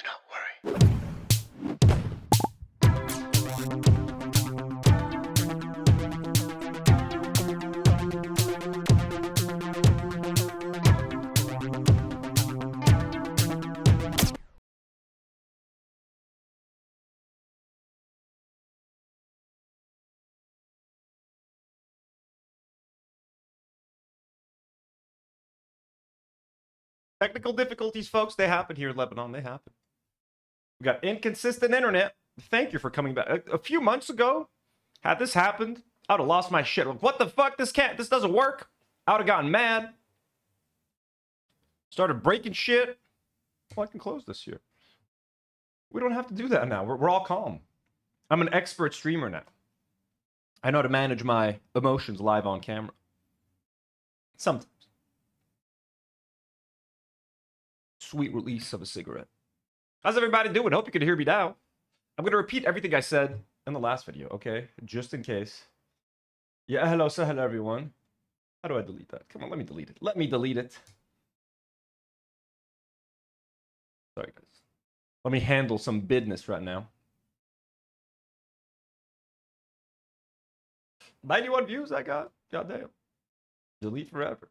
not worry. Technical difficulties, folks, they happen here in Lebanon. They happen. We got inconsistent internet. Thank you for coming back. A few months ago, had this happened, I would have lost my shit. What the fuck? This doesn't work. I would have gotten mad. Started breaking shit. Well, I can close this here. We don't have to do that now. We're all calm. I'm an expert streamer now. I know how to manage my emotions live on camera. Sometimes. Sweet release of a cigarette. How's everybody doing? Hope you can hear me now. I'm going to repeat everything I said in the last video, okay? Just in case. Yeah, hello, everyone. How do I delete that? Come on, let me delete it. Let me delete it. Sorry, guys. Let me handle some business right now. 91 views I got. Goddamn. Delete forever.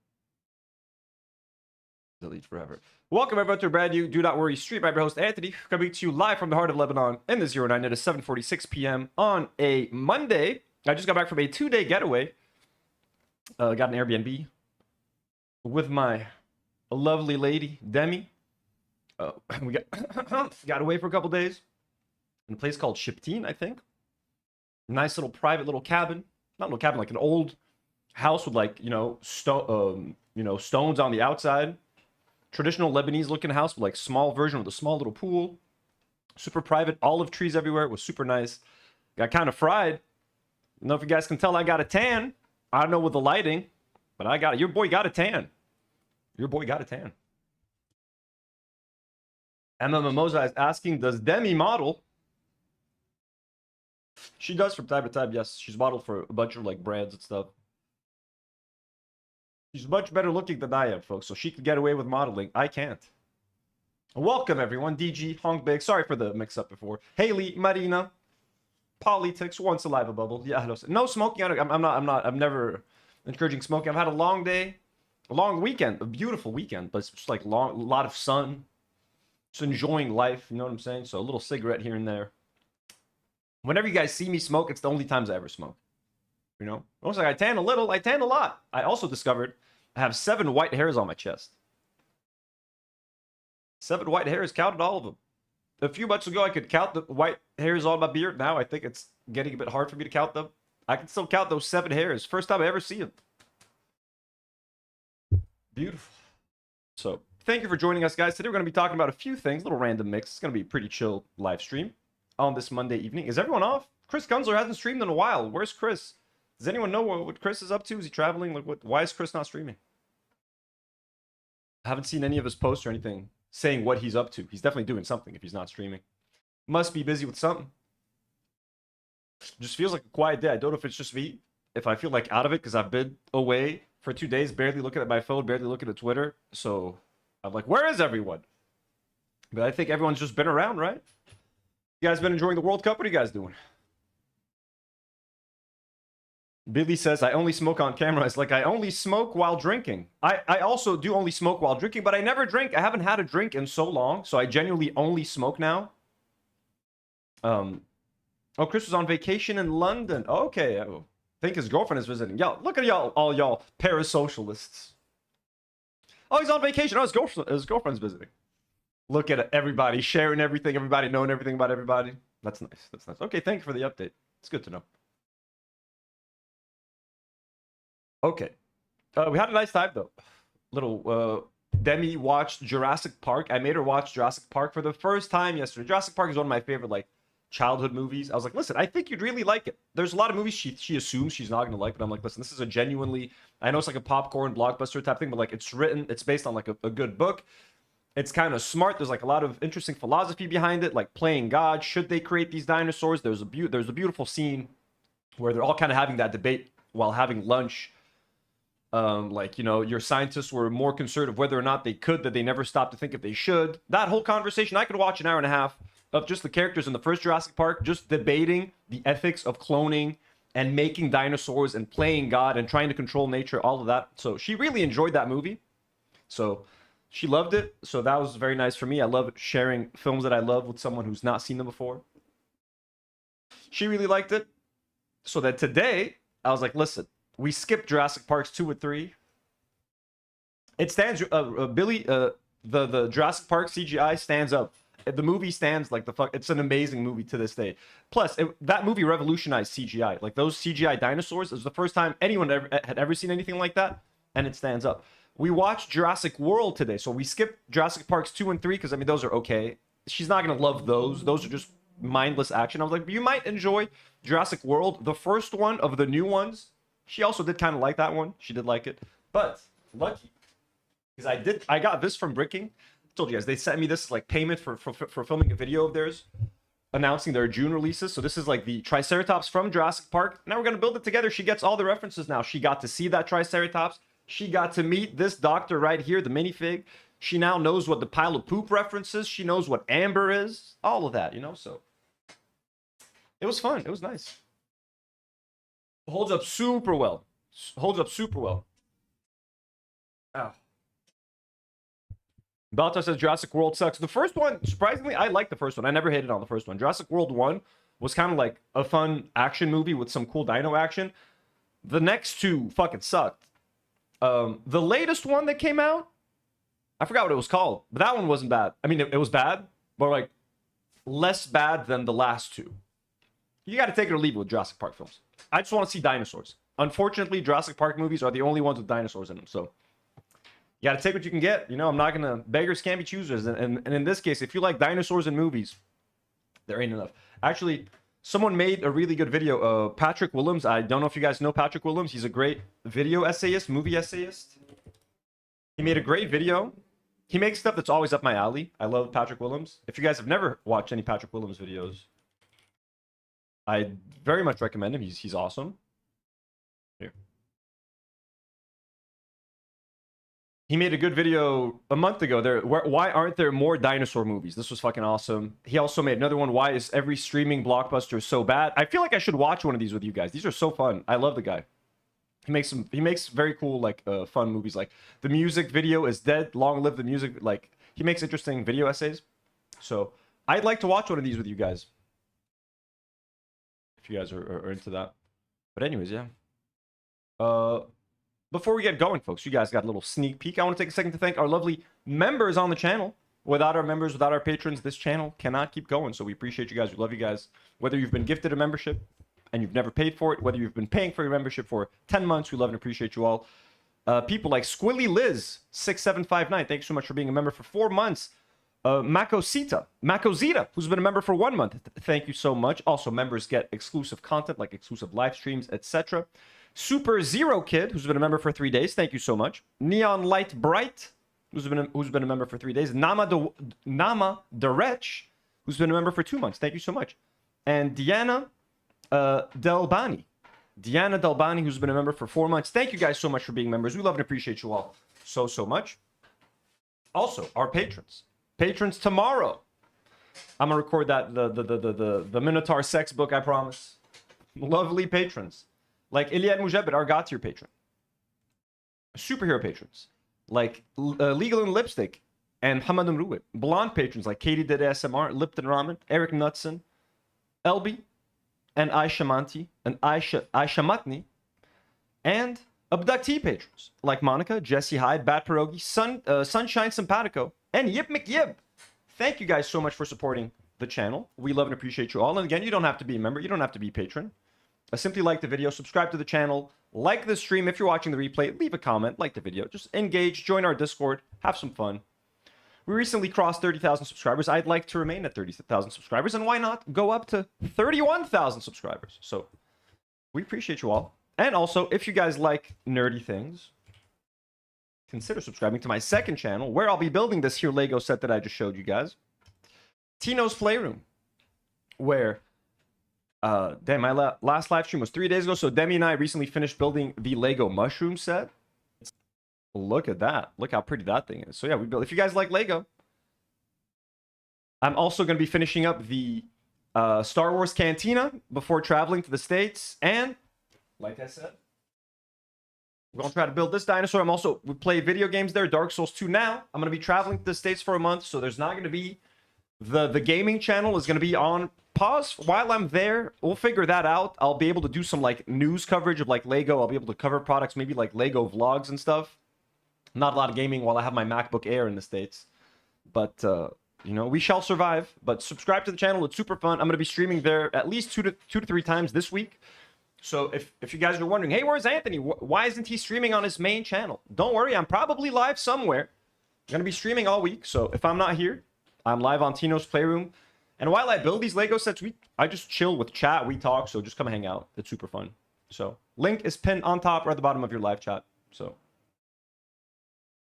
Delete forever. Welcome everyone to a brand new Do Not Worry stream. I'm your host Anthony, coming to you live from the heart of Lebanon in the 09. It is 7:46 p.m. on a Monday. I just got back from a 2-day getaway. Got an Airbnb with my lovely lady Demi. We got away for a couple days in a place called Shipteen, I think. Nice little private little cabin. Not a little cabin, like an old house with like stones on the outside. Traditional Lebanese looking house with like small version with a small little pool. Super private, olive trees everywhere. It was super nice. Got kind of fried. I don't know if you guys can tell I got a tan. I don't know with the lighting, but I got it. Your boy got a tan. Your boy got a tan. Emma Mimosa is asking, does Demi model? She does from time to time, yes. She's modeled for a bunch of like brands and stuff. She's much better looking than I am, folks, so she can get away with modeling. I can't. Welcome, everyone. DG, Hong Big. Sorry for the mix-up before. Haley, Marina, Politics, once alive a bubble. Yeah, hello. No smoking. I'm never encouraging smoking. I've had a long day, a long weekend, a beautiful weekend, but it's just like a lot of sun. Just enjoying life, you know what I'm saying? So a little cigarette here and there. Whenever you guys see me smoke, it's the only times I ever smoke. You know? Almost like I tan a little, I tan a lot. I also discovered I have 7 white hairs on my chest. 7 white hairs, counted all of them. A few months ago, I could count the white hairs on my beard. Now I think it's getting a bit hard for me to count them. I can still count those 7 hairs. First time I ever see them. Beautiful. So, thank you for joining us, guys. Today we're going to be talking about a few things. A little random mix. It's going to be a pretty chill live stream on this Monday evening. Is everyone off? Chris Kunzler hasn't streamed in a while. Where's Chris? Does anyone know what Chris is up to? Is he traveling? Like, why is Chris not streaming? I haven't seen any of his posts or anything saying what he's up to. He's definitely doing something if he's not streaming. Must be busy with something. Just feels like a quiet day. I don't know if it's just me. If I feel like out of it because I've been away for 2 days, barely looking at my phone, barely looking at Twitter. So I'm like, where is everyone? But I think everyone's just been around, right? You guys been enjoying the World Cup? What are you guys doing? Billy says, I only smoke on camera. It's like, I only smoke while drinking. I also do only smoke while drinking, but I never drink. I haven't had a drink in so long, so I genuinely only smoke now. Oh, Chris was on vacation in London. Okay, I think his girlfriend is visiting. Y'all, look at y'all, all y'all parasocialists. Oh, he's on vacation. Oh, his girlfriend's visiting. Look at everybody sharing everything, everybody knowing everything about everybody. That's nice. That's nice. Okay, thank you for the update. It's good to know. Okay. We had a nice time, though. Demi watched Jurassic Park. I made her watch Jurassic Park for the first time yesterday. Jurassic Park is one of my favorite, like, childhood movies. I was like, listen, I think you'd really like it. There's a lot of movies she assumes she's not going to like, but I'm like, listen, this is a genuinely, I know it's like a popcorn blockbuster type thing, but, like, it's based on, like, a good book. It's kind of smart. There's, like, a lot of interesting philosophy behind it, like playing God. Should they create these dinosaurs? There's a beautiful scene where they're all kind of having that debate while having lunch. Like, you know, your scientists were more concerned of whether or not they could, that they never stopped to think if they should. That whole conversation, I could watch an hour and a half of just the characters in the first Jurassic Park just debating the ethics of cloning and making dinosaurs and playing God and trying to control nature, all of that. So she really enjoyed that movie. So she loved it. So that was very nice for me. I love sharing films that I love with someone who's not seen them before. She really liked it. So that today, I was like, listen, we skipped Jurassic Parks 2 and 3. It stands, the Jurassic Park CGI stands up. The movie stands like the fuck. It's an amazing movie to this day. Plus, that movie revolutionized CGI. Like those CGI dinosaurs, it was the first time anyone had ever seen anything like that, and it stands up. We watched Jurassic World today, so we skipped Jurassic Parks 2 and 3 because I mean those are okay. She's not gonna love those. Those are just mindless action. I was like, you might enjoy Jurassic World, the first one of the new ones. She also did kind of like that one. She did like it, but lucky because I got this from Bricking. Told you guys they sent me this as like payment for filming a video of theirs announcing their June releases. So this is like the Triceratops from Jurassic Park. Now we're gonna build it together. She gets all the references now. She got to see that Triceratops. She got to meet this doctor right here, the minifig. She now knows what the pile of poop references. She knows what amber is. All of that, you know. So it was fun. It was nice. Holds up super well. Holds up super well. Ow. Balta says Jurassic World sucks. The first one, surprisingly, I like the first one. I never hated on the first one. Jurassic World 1 was kind of like a fun action movie with some cool dino action. The next two fucking sucked. The latest one that came out, I forgot what it was called, but that one wasn't bad. I mean, it was bad, but like less bad than the last two. You got to take it or leave it with Jurassic Park films. I just want to see dinosaurs. Unfortunately, Jurassic Park movies are the only ones with dinosaurs in them, so you gotta take what you can get. You know, I'm not gonna, beggars can't be choosers. And in this case, if you like dinosaurs in movies, there ain't enough. Actually, someone made a really good video. Patrick Willems, I don't know if you guys know Patrick Willems. He's a great video essayist, movie essayist. He made a great video. He makes stuff that's always up my alley. I love Patrick Willems. If you guys have never watched any Patrick Willems videos, I very much recommend him. He's awesome. Here. He made a good video a month ago. Why aren't there more dinosaur movies? This was fucking awesome. He also made another one. Why is every streaming blockbuster so bad? I feel like I should watch one of these with you guys. These are so fun. I love the guy. He makes very cool, like, fun movies. Like, the music video is dead. Long live the music. Like, he makes interesting video essays. So, I'd like to watch one of these with you guys. If you guys are into that. But anyways, yeah. Before we get going, folks, you guys got a little sneak peek. I want to take a second to thank our lovely members on the channel. Without our members, without our patrons, this channel cannot keep going. So we appreciate you guys. We love you guys. Whether you've been gifted a membership and you've never paid for it, whether you've been paying for your membership for 10 months, we love and appreciate you all. People like Squilly Liz 6759, thanks so much for being a member for 4 months. Macozita, who's been a member for 1 month, thank you so much. Also, members get exclusive content like exclusive live streams, etc. Super Zero Kid, who's been a member for 3 days, thank you so much. Neon Light Bright, who's been a member for 3 days. Nama Derech, who's been a member for 2 months, thank you so much. And Diana Delbani, who's been a member for 4 months. Thank you guys so much for being members. We love and appreciate you all so much. Also, our patrons. Patrons tomorrow. I'm gonna record that the Minotaur sex book, I promise. Lovely patrons. Like Iliad Mujabid, our God tier patron. Superhero patrons. Like Legal in Lipstick and Hamad Mruwit. Blonde patrons like Katie did ASMR, Lipton Ramen, Eric Knudsen, Elby, and Aisha Manti, and Aisha Matni, and abductee patrons like Monica, Jesse Hyde, Bat Pierogi, Sunshine Simpatico, and Yip McYib. Thank you guys so much for supporting the channel. We love and appreciate you all. And again, you don't have to be a member. You don't have to be a patron. Simply like the video, subscribe to the channel, like the stream. If you're watching the replay, leave a comment, like the video. Just engage, join our Discord, have some fun. We recently crossed 30,000 subscribers. I'd like to remain at 30,000 subscribers. And why not go up to 31,000 subscribers? So we appreciate you all. And also, if you guys like nerdy things, consider subscribing to my second channel, where I'll be building this here Lego set that I just showed you guys. Tino's Playroom, where, damn, my last live stream was 3 days ago, so Demi and I recently finished building the Lego mushroom set. Look at that. Look how pretty that thing is. So yeah, we built. If you guys like Lego, I'm also going to be finishing up the Star Wars Cantina before traveling to the States. And like I said, we're going to try to build this dinosaur. We play video games there, Dark Souls 2 now. I'm going to be traveling to the States for a month, so there's not going to be... The gaming channel is going to be on pause while I'm there. We'll figure that out. I'll be able to do some, like, news coverage of, like, Lego. I'll be able to cover products, maybe, like, Lego vlogs and stuff. Not a lot of gaming while I have my MacBook Air in the States. But, you know, we shall survive. But subscribe to the channel. It's super fun. I'm going to be streaming there at least two to three times this week. So if you guys are wondering, hey, where's Anthony? Why isn't he streaming on his main channel? Don't worry. I'm probably live somewhere. I'm going to be streaming all week. So if I'm not here, I'm live on Tino's Playroom. And while I build these Lego sets, I just chill with chat. We talk. So just come hang out. It's super fun. So link is pinned on top or at the bottom of your live chat. So.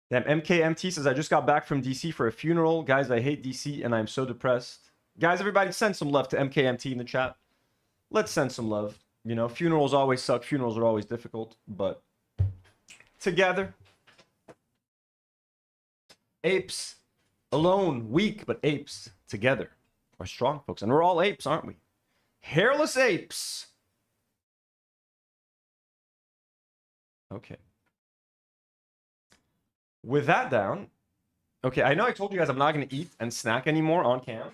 Damn, MKMT says, I just got back from DC for a funeral. Guys, I hate DC and I'm so depressed. Guys, everybody send some love to MKMT in the chat. Let's send some love. You know, funerals always suck. Funerals are always difficult. But together. Apes alone, weak, but apes together are strong, folks. And we're all apes, aren't we? Hairless apes. Okay. With that down, okay, I know I told you guys I'm not going to eat and snack anymore on cam.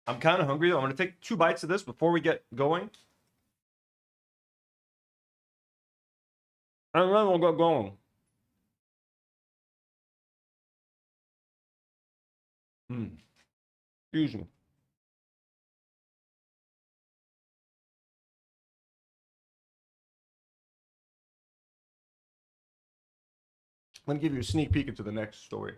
I'm kind of hungry, though. I'm going to take 2 bites of this before we get going. And then we'll get going. Excuse me. Let me give you a sneak peek into the next story.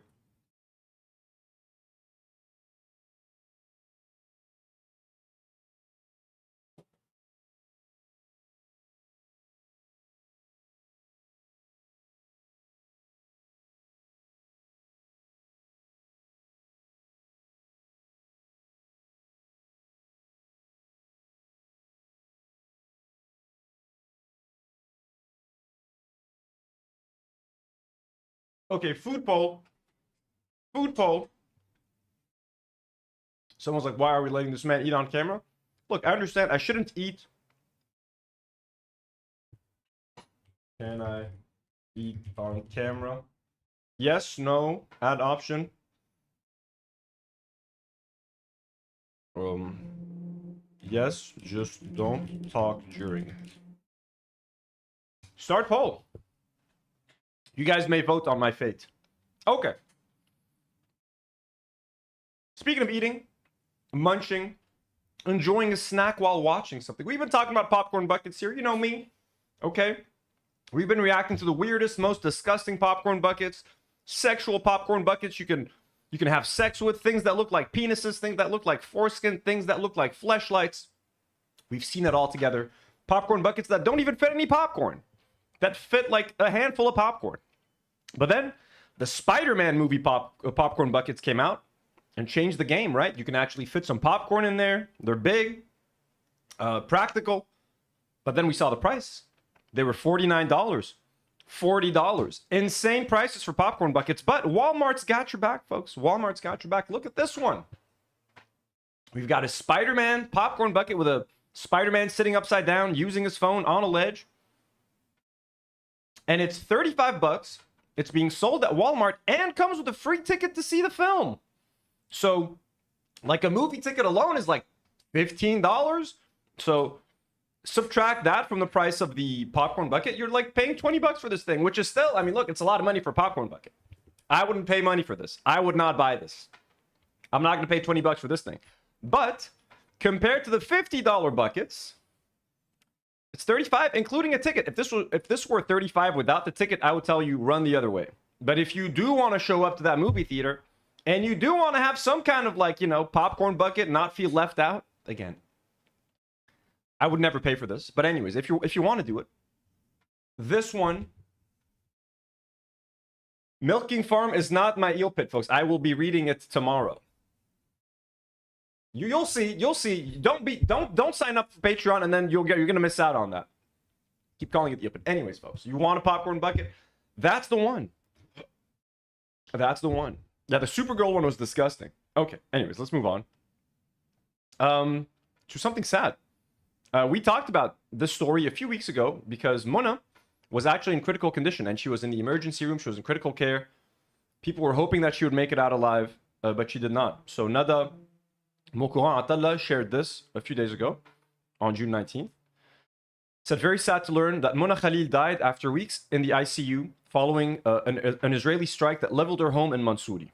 Okay, food poll. Food poll. Someone's like, why are we letting this man eat on camera? Look, I understand I shouldn't eat. Can I eat on camera? Yes, no, add option. Yes, just don't talk during it. Start poll. You guys may vote on my fate. Okay. Speaking of eating, munching, enjoying a snack while watching something. We've been talking about popcorn buckets here. You know me. Okay. We've been reacting to the weirdest, most disgusting popcorn buckets. Sexual popcorn buckets you can have sex with. Things that look like penises. Things that look like foreskin. Things that look like fleshlights. We've seen it all together. Popcorn buckets that don't even fit any popcorn. That fit like a handful of popcorn. But then the Spider-Man movie popcorn buckets came out and changed the game, right? You can actually fit some popcorn in there. They're big, practical. But then we saw the price. They were $49, $40. Insane prices for popcorn buckets. But Walmart's got your back, folks. Walmart's got your back. Look at this one. We've got a Spider-Man popcorn bucket with a Spider-Man sitting upside down using his phone on a ledge. And it's 35 bucks. It's being sold at Walmart and comes with a free ticket to see the film. So, like a movie ticket alone is like $15. So, subtract that from the price of the popcorn bucket. You're like paying 20 bucks for this thing, which is still, I mean, look, it's a lot of money for a popcorn bucket. I wouldn't pay money for this. I would not buy this. I'm not going to pay 20 bucks for this thing. But compared to the $50 buckets, it's 35, including a ticket. If this were 35 without the ticket, I would tell you run the other way. But if you do want to show up to that movie theater and you do want to have some kind of like, you know, popcorn bucket, not feel left out, again, I would never pay for this. But anyways, if you want to do it, this one, Milking Farm is not my eel pit, folks. I will be reading it tomorrow. You'll see. You'll see. Don't sign up for Patreon and then you're gonna miss out on that. Keep calling it the open. Anyways, folks, you want a popcorn bucket? That's the one. That's the one. Yeah, the Supergirl one was disgusting. Okay. Anyways, let's move on. To something sad. We talked about this story a few weeks ago because Mona was actually in critical condition and she was in the emergency room. She was in critical care. People were hoping that she would make it out alive, but she did not. So Nada Mokuran Atalla shared this a few days ago on June 19th. Said, very sad to learn that Mona Khalil died after weeks in the ICU following an Israeli strike that leveled her home in Mansouri.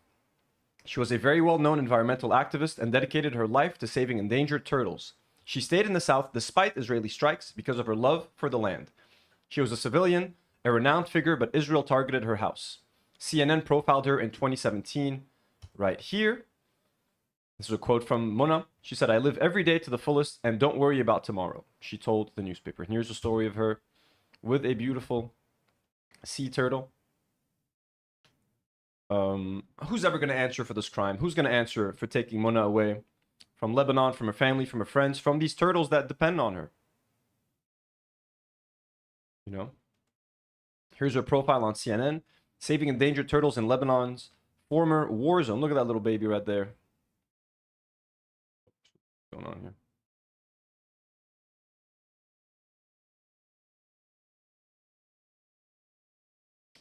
She was a very well-known environmental activist and dedicated her life to saving endangered turtles. She stayed in the south despite Israeli strikes because of her love for the land. She was a civilian, a renowned figure, but Israel targeted her house. CNN profiled her in 2017. Right here. This is a quote from Mona. She said, I live every day to the fullest and don't worry about tomorrow, she told the newspaper. And here's a story of her with a beautiful sea turtle. Who's ever going to answer for this crime? Who's going to answer for taking Mona away from Lebanon, from her family, from her friends, from these turtles that depend on her? You know? Here's her profile on CNN. Saving endangered turtles in Lebanon's former war zone. Look at that little baby right there. What's going on here?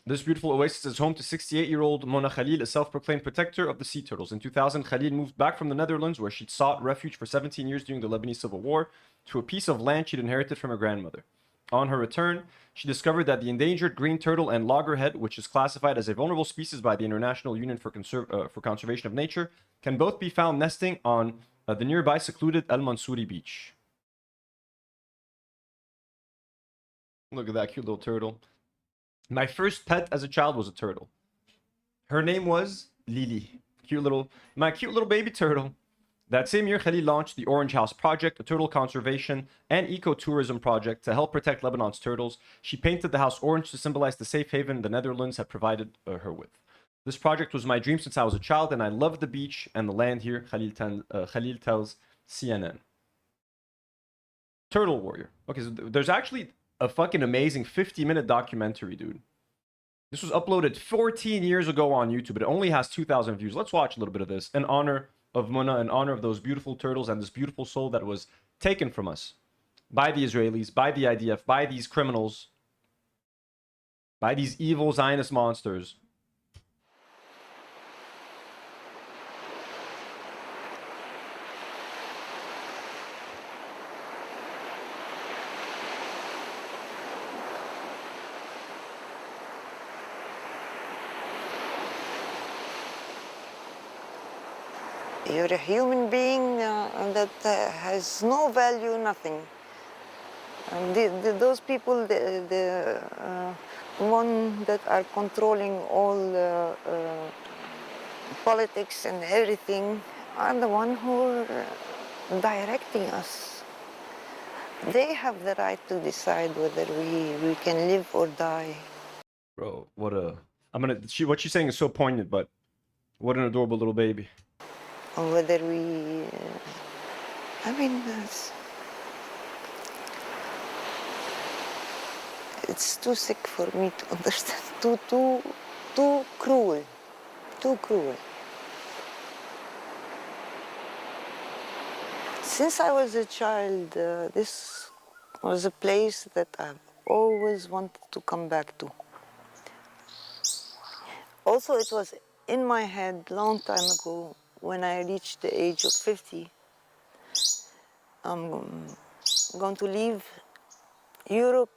This beautiful oasis is home to 68-year-old Mona Khalil, a self-proclaimed protector of the sea turtles. In 2000, Khalil moved back from the Netherlands, where she'd sought refuge for 17 years during the Lebanese Civil War, to a piece of land she'd inherited from her grandmother. On her return, she discovered that the endangered green turtle and loggerhead, which is classified as a vulnerable species by the International Union for Conservation of Nature, can both be found nesting on the nearby secluded El Mansouri beach. Look at that cute little turtle. My first pet as a child was a turtle. Her name was Lily. My cute little baby turtle. That same year, Khalil launched the Orange House Project, a turtle conservation and ecotourism project to help protect Lebanon's turtles. She painted the house orange to symbolize the safe haven the Netherlands had provided her with. This project was my dream since I was a child, and I loved the beach and the land here, Khalil tells CNN. Turtle Warrior. Okay, so there's actually a fucking amazing 50-minute documentary, dude. This was uploaded 14 years ago on YouTube, but it only has 2,000 views. Let's watch a little bit of this in honor of Mona, in honor of those beautiful turtles and this beautiful soul that was taken from us by the Israelis, by the IDF, by these criminals, by these evil Zionist monsters. You're a human being that has no value, nothing. Those people, the one that are controlling all politics and everything, are the one who are directing us. They have the right to decide whether we can live or die. Bro, what she's saying is so poignant, but what an adorable little baby. Or whether it's too sick for me to understand. Too cruel. Too cruel. Since I was a child, this was a place that I've always wanted to come back to. Also, it was in my head long time ago, when I reached the age of 50, I'm going to leave Europe,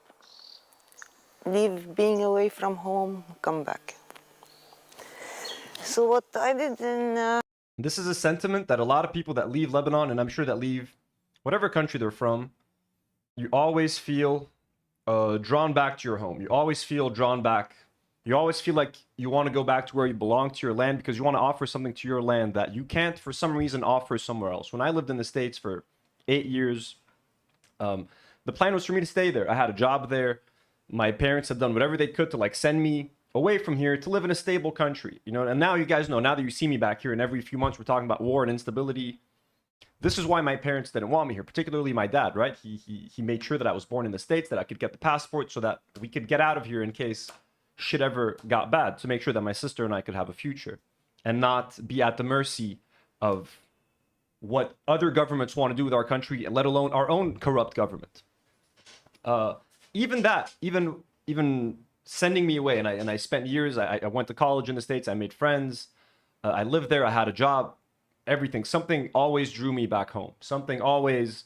leave being away from home, come back. So what I did in... This is a sentiment that a lot of people that leave Lebanon, and I'm sure that leave whatever country they're from, you always feel drawn back to your home. You always feel drawn back. You always feel like you want to go back to where you belong, to your land, because you want to offer something to your land that you can't, for some reason, offer somewhere else. When I lived in the States for 8 years, the plan was for me to stay there. I had a job there. My parents had done whatever they could to send me away from here to live in a stable country. You know, and now you guys know, now that you see me back here, and every few months we're talking about war and instability. This is why my parents didn't want me here, particularly my dad, right? He made sure that I was born in the States, that I could get the passport so that we could get out of here in case shit ever got bad, to make sure that my sister and I could have a future and not be at the mercy of what other governments want to do with our country, let alone our own corrupt government. Even sending me away, and I spent years. I went to college in the States. I made friends. I lived there. I had a job. Everything. Something always drew me back home. Something always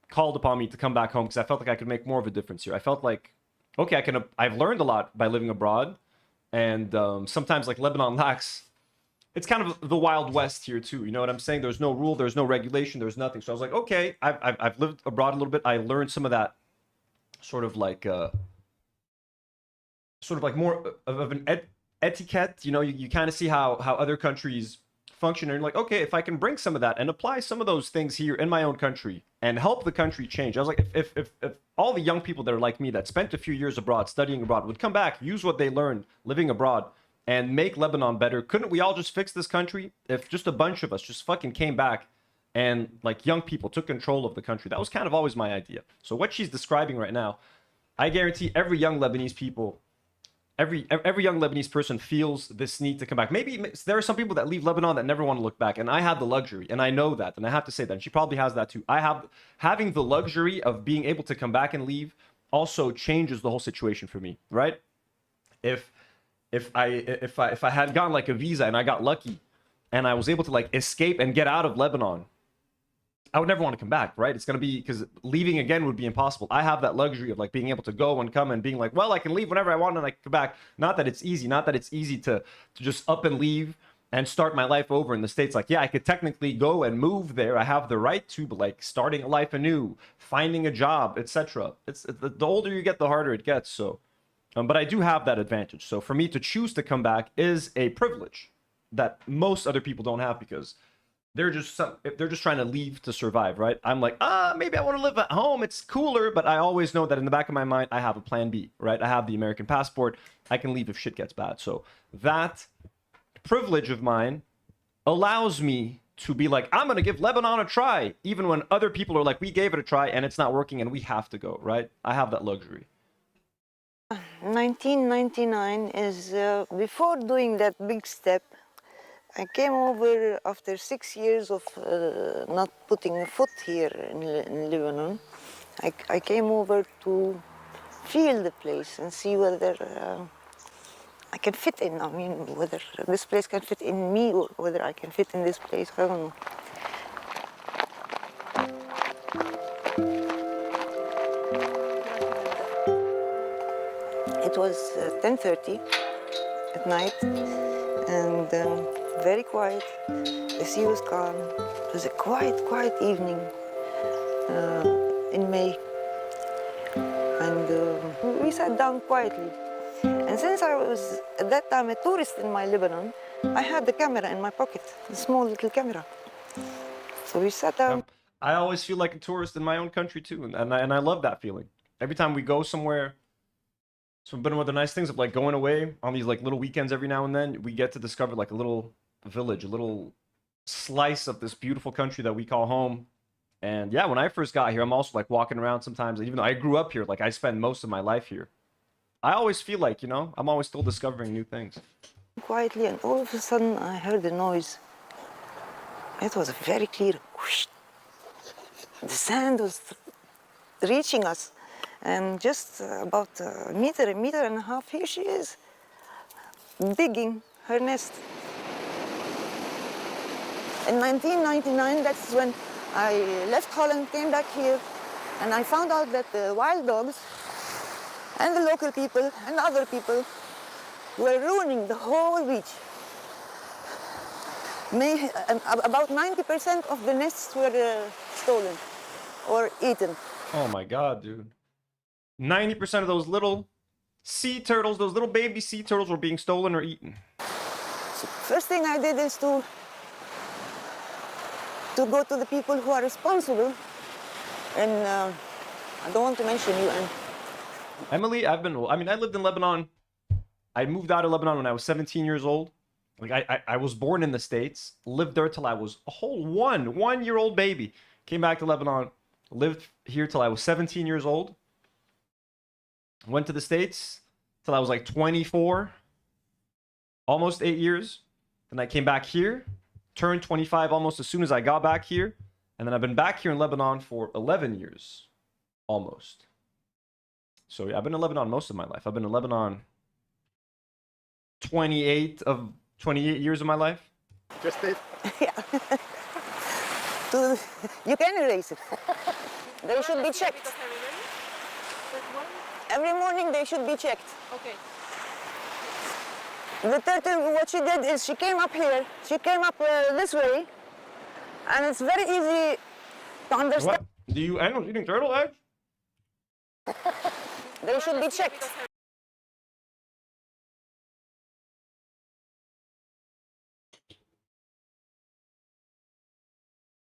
called upon me to come back home because I felt like I could make more of a difference here. I felt like, okay, I've learned a lot by living abroad, and sometimes like Lebanon lacks. It's kind of the Wild West here too. You know what I'm saying? There's no rule. There's no regulation. There's nothing. So I was like, okay, I've lived abroad a little bit. I learned some of that sort of like more of an etiquette. You know, you kind of see how other countries function, and you're like, okay, if I can bring some of that and apply some of those things here in my own country and help the country change. I was like, if all the young people that are like me that spent a few years abroad studying abroad would come back, use what they learned living abroad, and make Lebanon better, couldn't we all just fix this country if just a bunch of us just fucking came back and like young people took control of the country? That was kind of always my idea. So what she's describing right now, I guarantee every young Lebanese young Lebanese person feels this need to come back. Maybe there are some people that leave Lebanon that never want to look back, and I have the luxury, and I know that, and I have to say that, and she probably has that too. Having the luxury of being able to come back and leave also changes the whole situation for me, right? If I had gotten like a visa and I got lucky and I was able to like escape and get out of Lebanon, I would never want to come back, right? It's going to be, because leaving again would be impossible. I have that luxury of like being able to go and come and being like, well, I can leave whenever I want and I can come back. Not that it's easy to just up and leave and start my life over in the States. Like, yeah, I could technically go and move there. I have the right to, but like starting a life anew, finding a job, etc. It's the older you get, the harder it gets. So, but I do have that advantage. So for me to choose to come back is a privilege that most other people don't have, because they're just trying to leave to survive, right? I'm like, maybe I want to live at home. It's cooler, but I always know that in the back of my mind, I have a plan B, right? I have the American passport. I can leave if shit gets bad. So that privilege of mine allows me to be like, I'm going to give Lebanon a try, even when other people are like, we gave it a try and it's not working and we have to go, right? I have that luxury. 1999 is before doing that big step. I came over after 6 years of not putting a foot here in Lebanon. I came over to feel the place and see whether I can fit in. I mean, whether this place can fit in me or whether I can fit in this place. I don't know. It was 10:30 at night, and very quiet. The sea was calm. It was a quiet evening in May. And we sat down quietly. And since I was, at that time, a tourist in my Lebanon, I had the camera in my pocket, a small little camera. So we sat down. I always feel like a tourist in my own country too, and I love that feeling. Every time we go somewhere, so been one of the nice things of like going away on these like little weekends every now and then, we get to discover like a little village, a little slice of this beautiful country that we call home. And yeah, when I first got here, I'm also like walking around sometimes, even though I grew up here, like I spend most of my life here. I always feel like, you know, I'm always still discovering new things. Quietly, and all of a sudden I heard a noise. It was very clear. Whoosh. The sand was reaching us. And just about a meter and a half, here she is, digging her nest. In 1999, that's when I left Holland, came back here, and I found out that the wild dogs and the local people and other people were ruining the whole beach. About 90% of the nests were stolen or eaten. Oh my God, dude. 90% of those little sea turtles, those little baby sea turtles, were being stolen or eaten. So first thing I did is to go to the people who are responsible, and I don't want to mention you. And Emily, I lived in Lebanon. I moved out of Lebanon when I was 17 years old. Like I was born in the States, lived there till I was a whole 1-year-old baby. Came back to Lebanon, lived here till I was 17 years old. Went to the States till I was like 24, almost 8 years. Then I came back here, turned 25 almost as soon as I got back here. And then I've been back here in Lebanon for 11 years, almost. So yeah, I've been in Lebanon most of my life. I've been in Lebanon 28 years of my life. Just it. Yeah. You can erase it. They should be checked. Every morning they should be checked. Okay. The turtle, what she did is she came up here. She came up this way. And it's very easy to understand. What? Do you animals eating turtle eggs? They should be checked.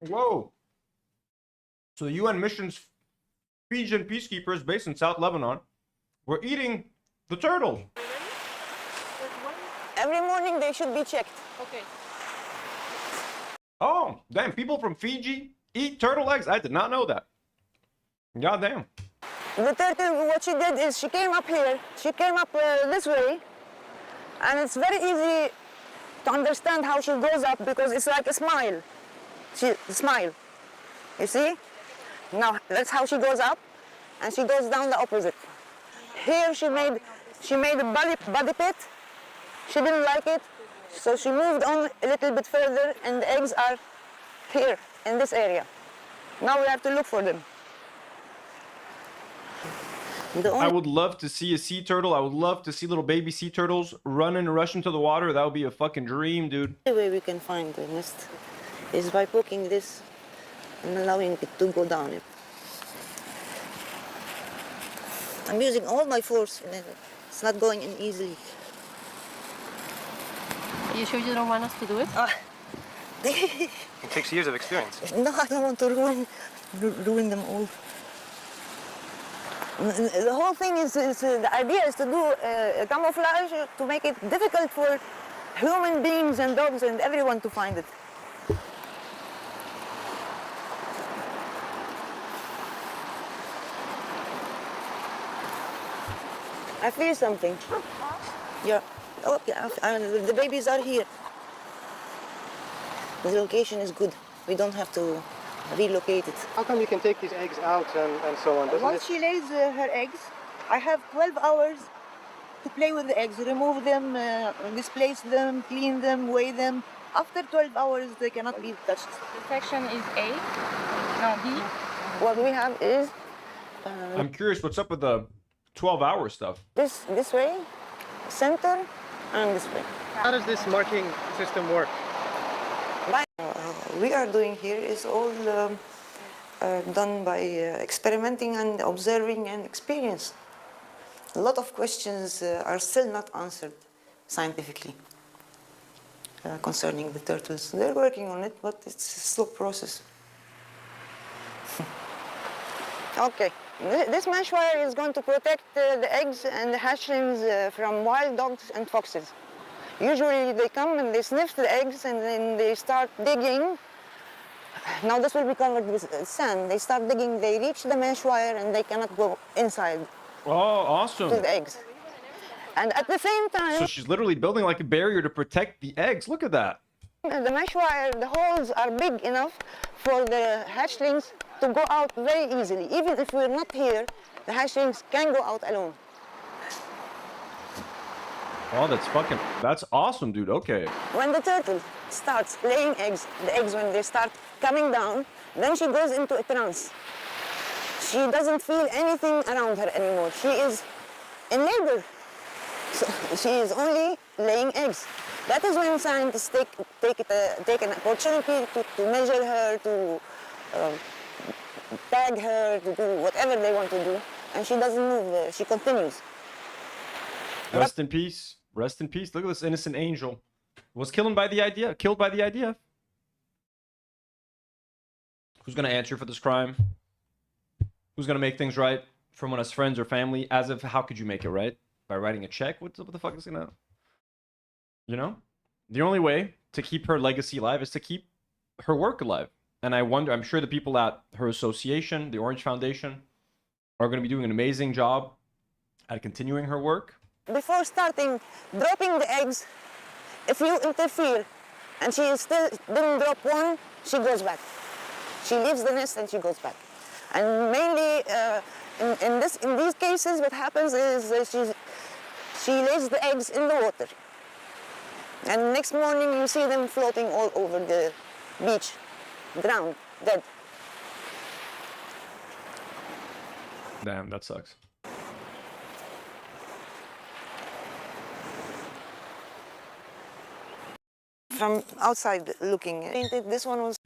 Whoa. So the UN mission's Fijian peacekeepers based in South Lebanon were eating the turtles. Every morning they should be checked. Okay. Oh, damn. People from Fiji eat turtle eggs? I did not know that. God damn. The turtle, what she did is she came up here. She came up this way. And it's very easy to understand how she goes up because it's like a smile. She smile. You see? Now that's how she goes up, and she goes down the opposite. Here she made a body pit. She didn't like it, so she moved on a little bit further, and the eggs are here in this area. Now we have to look for them. I would love to see a sea turtle. I would love to see little baby sea turtles rush into the water. That would be a fucking dream, dude. The way we can find the nest is by poking this and allowing it to go down. I'm using all my force and it's not going in easily. Are you sure you don't want us to do it? It takes years of experience. No, I don't want to ruin them all. The whole thing is the idea is to do a camouflage to make it difficult for human beings and dogs and everyone to find it. I feel something. Yeah. Okay, the babies are here. The location is good. We don't have to relocate it. How come you can take these eggs out and so on? Doesn't Once it? she lays her eggs, I have 12 hours to play with the eggs, remove them, displace them, clean them, weigh them. After 12 hours, they cannot be touched. The section is A. No, B. What we have is I'm curious what's up with the 12-hour stuff. this way, center, and this way. How does this marking system work? We are doing here is all done by experimenting and observing and experience. A lot of questions are still not answered scientifically concerning the turtles. They're working on it, but it's a slow process. Okay, this mesh wire is going to protect the eggs and the hatchlings from wild dogs and foxes. Usually they come and they sniff the eggs and then they start digging. Now this will be covered with sand. They start digging, they reach the mesh wire and they cannot go inside Oh, awesome. to the eggs. And at the same time, So she's literally building like a barrier to protect the eggs. Look at that. the mesh wire, the holes are big enough for the hatchlings to go out very easily. Even if we're not here, the hatchlings can go out alone. Oh, that's awesome, dude. Okay. When the turtle starts laying eggs, the eggs when they start coming down, then she goes into a trance. She doesn't feel anything around her anymore. She is in labor. So she is only laying eggs. That is when scientists take an opportunity to measure her, to tag her, to do whatever they want to do. And she doesn't move, she continues. Rest in peace. Rest in peace. Look at this innocent angel. Was killed by the IDF. Who's gonna answer for this crime? Who's gonna make things right for one of his friends or family? As if how could you make it right? By writing a check? What the fuck is gonna, you know? The only way to keep her legacy alive is to keep her work alive. And I wonder, I'm sure the people at her association, the Orange Foundation, are going to be doing an amazing job at continuing her work. Before starting dropping the eggs, if you interfere and she still didn't drop one, she goes back. She leaves the nest and she goes back. And mainly in these cases, what happens is she lays the eggs in the water. And next morning you see them floating all over the beach, drowned, dead. Damn, that sucks. From outside looking, painted. This one was.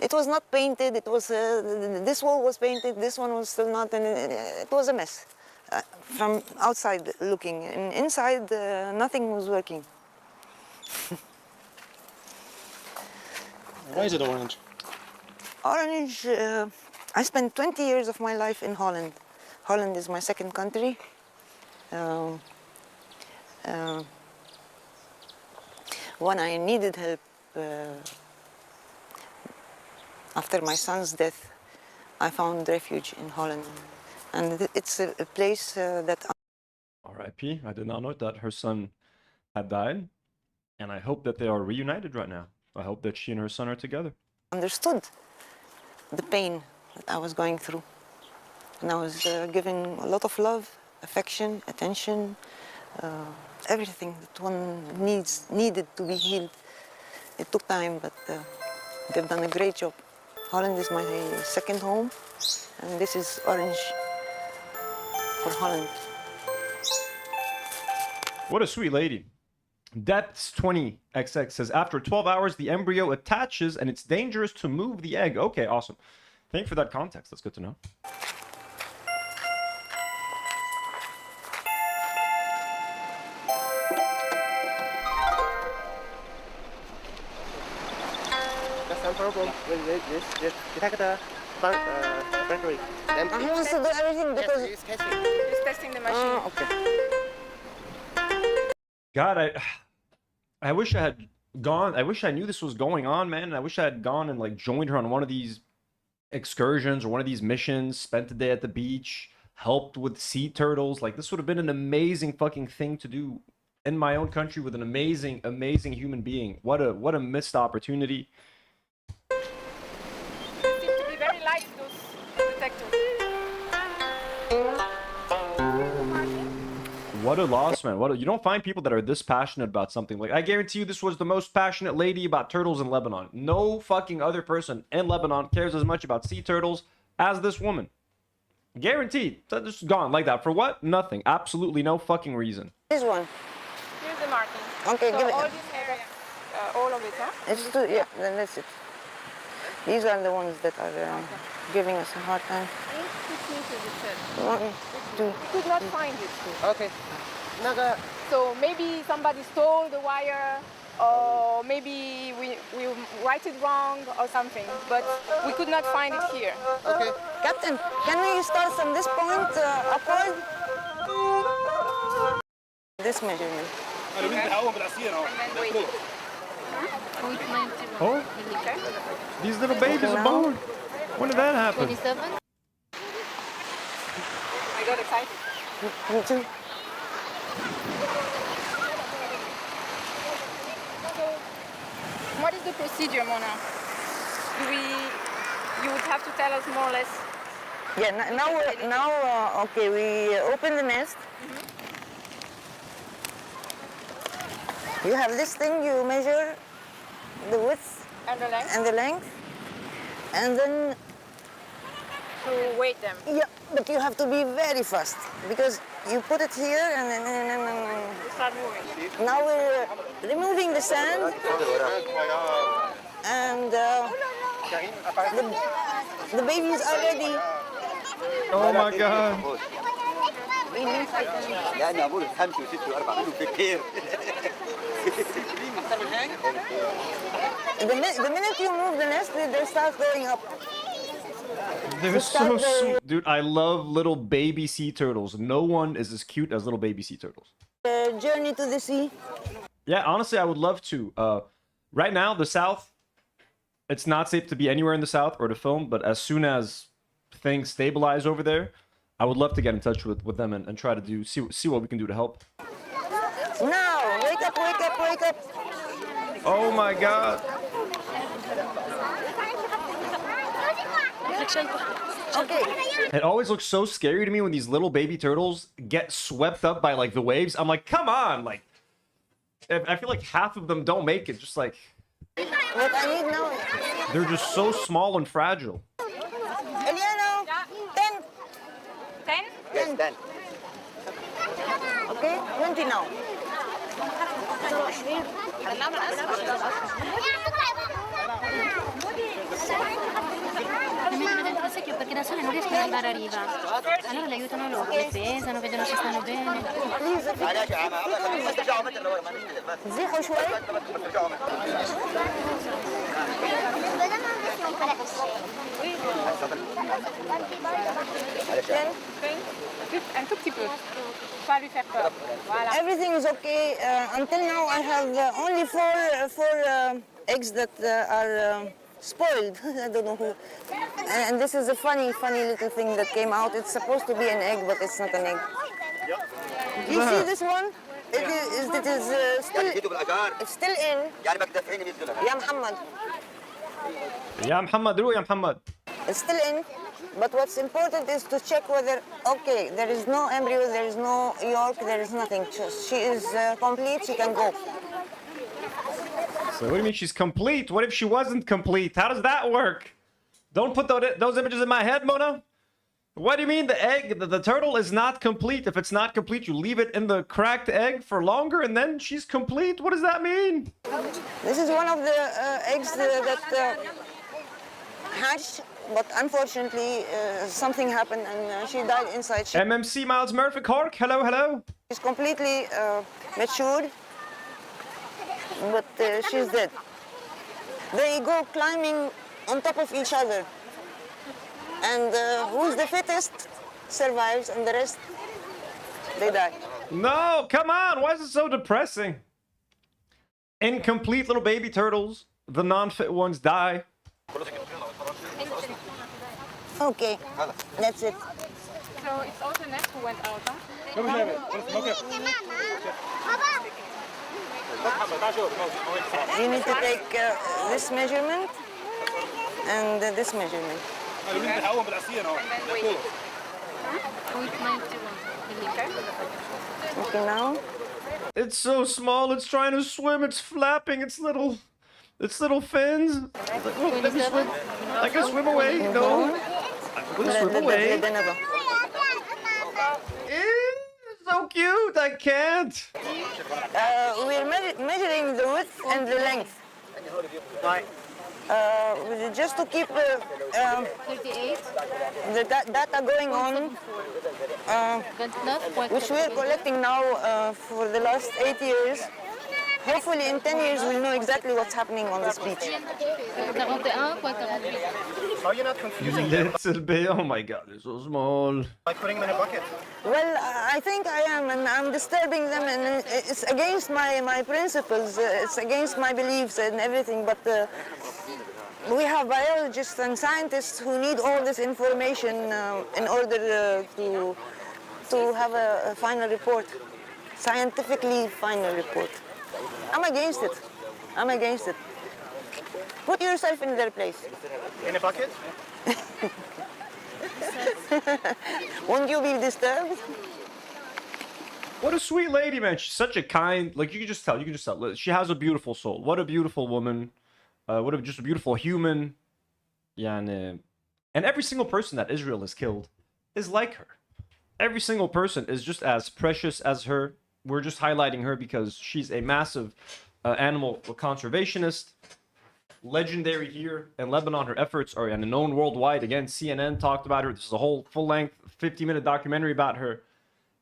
It was not painted. It was. This wall was painted. This one was still not, and it was a mess. From outside looking, and inside nothing was working. Why is it orange? Orange. I spent 20 years of my life in Holland. Holland is my second country. When I needed help after my son's death, I found refuge in Holland. And it's a place that... R.I.P. I did not know that her son had died. And I hope that they are reunited right now. I hope that she and her son are together. Understood the pain that I was going through. And I was giving a lot of love, affection, attention, everything that one needed to be healed. It took time, but they've done a great job. Holland is my second home, and this is orange for Holland. What a sweet lady. Depths 20XX says, after 12 hours, the embryo attaches and it's dangerous to move the egg. Okay, awesome. Thank you for that context. That's good to know. That's no problem. Just take the factory. He wants to do everything because... He's testing. He's testing the machine. Okay. God, I wish I had gone. I wish I knew this was going on, man. I wish I had gone and like joined her on one of these excursions or one of these missions, spent the day at the beach, helped with sea turtles. Like, this would have been an amazing fucking thing to do in my own country with an amazing, amazing human being. What a missed opportunity. They seem to be very light, those detectors. What a loss, man. You don't find people that are this passionate about something. Like, I guarantee you this was the most passionate lady about turtles in Lebanon. No fucking other person in Lebanon cares as much about sea turtles as this woman. Guaranteed. That's just gone like that. For what? Nothing. Absolutely no fucking reason. This one. Here's the marking. Okay, So give it. all this area, all of it, huh? It's two, yeah, then that's it. These are the ones that are giving us a hard time. 6 meters, it said. 1, 2. We could not find it. Okay. So maybe somebody stole the wire, or maybe we write it wrong or something, but we could not find it here. Okay. Captain, can we start from this point upward? This measurement. And then wait. Oh, these little babies are born. When did that happen? 27. I got excited. Me too. What is the procedure, Mona? You would have to tell us more or less. Yeah, now, okay, we open the nest. You have this thing, you measure the width And the length and the length, and then, to weight them. yeah, but you have to be very fast, because you put it here and then, We start moving. now we're removing the sand, and the babies are ready. Oh my god. يعني أقول 5 و6 و4 كتير. The minute you move the nest, they start going up. They're so sweet. Dude, I love little baby sea turtles. No one is as cute as little baby sea turtles. Journey to the sea. Yeah, honestly, I would love to. Right now, the South, it's not safe to be anywhere in the South or to film, but as soon as things stabilize over there, I would love to get in touch with them and try to see what we can do to help. Now, wake up, wake up, wake up. Oh my god. Okay. It always looks so scary to me when these little baby turtles get swept up by like the waves. I'm like, come on, like I feel like half of them don't make it. Just like What I need now. they're just so small and fragile. Eliano, 10. 10? Yes, done. Okay, 20 now. Non mi prende il secchio perché da sole non riescono ad andare a riva. Allora le aiutano loro, le pesano, vedono se stanno bene. زيحوا شوي. Un tout petit peu. Pas lui faire peur. Voilà. Everything is okay. Until now, I have only four eggs that are spoiled. I don't know who. And this is a funny little thing that came out. It's supposed to be an egg, but it's not an egg. You see this one? It is still. It's still in. يا محمد. يا محمد روح يا محمد. It's still in. But what's important is to check whether, okay, there is no embryo, there is no yolk, there is nothing. She is complete, she can go. So what do you mean she's complete? What if she wasn't complete? How does that work? Don't put those images in my head, Mona. What do you mean the egg, the turtle is not complete? If it's not complete, you leave it in the cracked egg for longer and then she's complete? What does that mean? This is one of the eggs that hatched, but unfortunately something happened and she died inside. MMC Miles Murphy Cork, hello, hello. She's completely matured, but she's dead. They go climbing on top of each other. And who's the fittest survives and the rest, they die. No, come on, why is it so depressing? Incomplete little baby turtles, the non-fit ones die. Okay, that's it. So it's also Ness who went out, huh? You need to take this measurement and this measurement. And then wait. 0.91 Okay, now. It's so small, it's trying to swim, it's flapping its little fins. Let me swim. I can swim away. No. I can swim away. It's so cute, I can't. We're measuring the width and the length. Just to keep 38, the data going on, 29, which we're collecting now for the last 8 years. Hopefully in 10 years we'll know exactly what's happening on this beach. 41.48. Are you not confusing them Little bit. Oh my god, they're so small. by putting them in a bucket? Well, I think I am, and I'm disturbing them, and it's against my principles, it's against my beliefs and everything, but we have biologists and scientists who need all this information in order to have a final report, scientifically final report. I'm against it. I'm against it. Put yourself in their place. In a bucket? Won't you be disturbed? What a sweet lady, man. She's such a kind, like you can just tell. She has a beautiful soul. What a beautiful woman. Just a beautiful human. Yeah, and every single person that Israel has killed is like her. Every single person is just as precious as her. We're just highlighting her because she's a massive animal conservationist. Legendary here in Lebanon. Her efforts are known worldwide. Again, CNN talked about her. This is a whole full-length 50-minute documentary about her.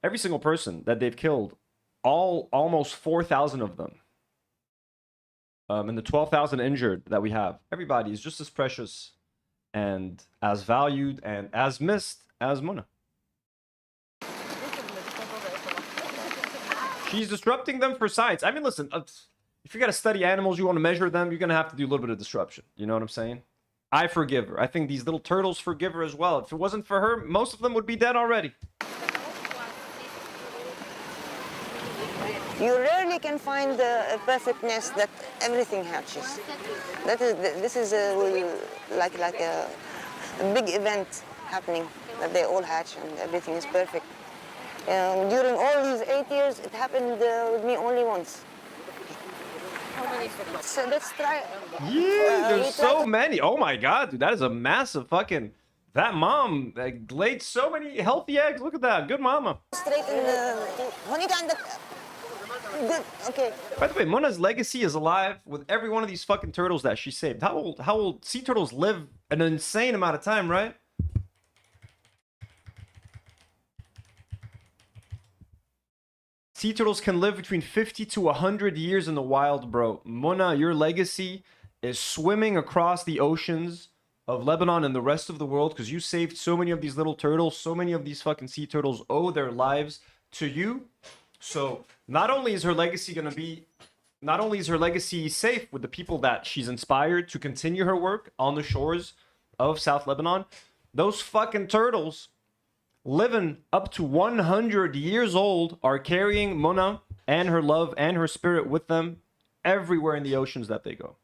Every single person that they've killed, almost 4,000 of them, and the 12,000 injured that we have, everybody is just as precious and as valued and as missed as Mona. She's disrupting them for science. I mean, listen, if you got to study animals, you want to measure them, you're going to have to do a little bit of disruption. You know what I'm saying? I forgive her. I think these little turtles forgive her as well. If it wasn't for her, most of them would be dead already. You rarely can find a perfect nest that everything hatches. This is like a big event happening, that they all hatch and everything is perfect. During all these 8 years, it happened with me only once. So let's try. Yeah, there's so many. Oh my god, dude, that is a massive fucking. That mom laid so many healthy eggs. Look at that, good mama. Straight in the. Good. Okay. By the way, Mona's legacy is alive with every one of these fucking turtles that she saved. How old? Sea turtles live an insane amount of time, right? Sea turtles can live between 50 to 100 years in the wild, bro. Mona, your legacy is swimming across the oceans of Lebanon and the rest of the world because you saved so many of these little turtles. So many of these fucking sea turtles owe their lives to you. So not only is her legacy safe with the people that she's inspired to continue her work on the shores of South Lebanon, those fucking turtles living up to 100 years old are carrying Mona and her love and her spirit with them everywhere in the oceans that they go.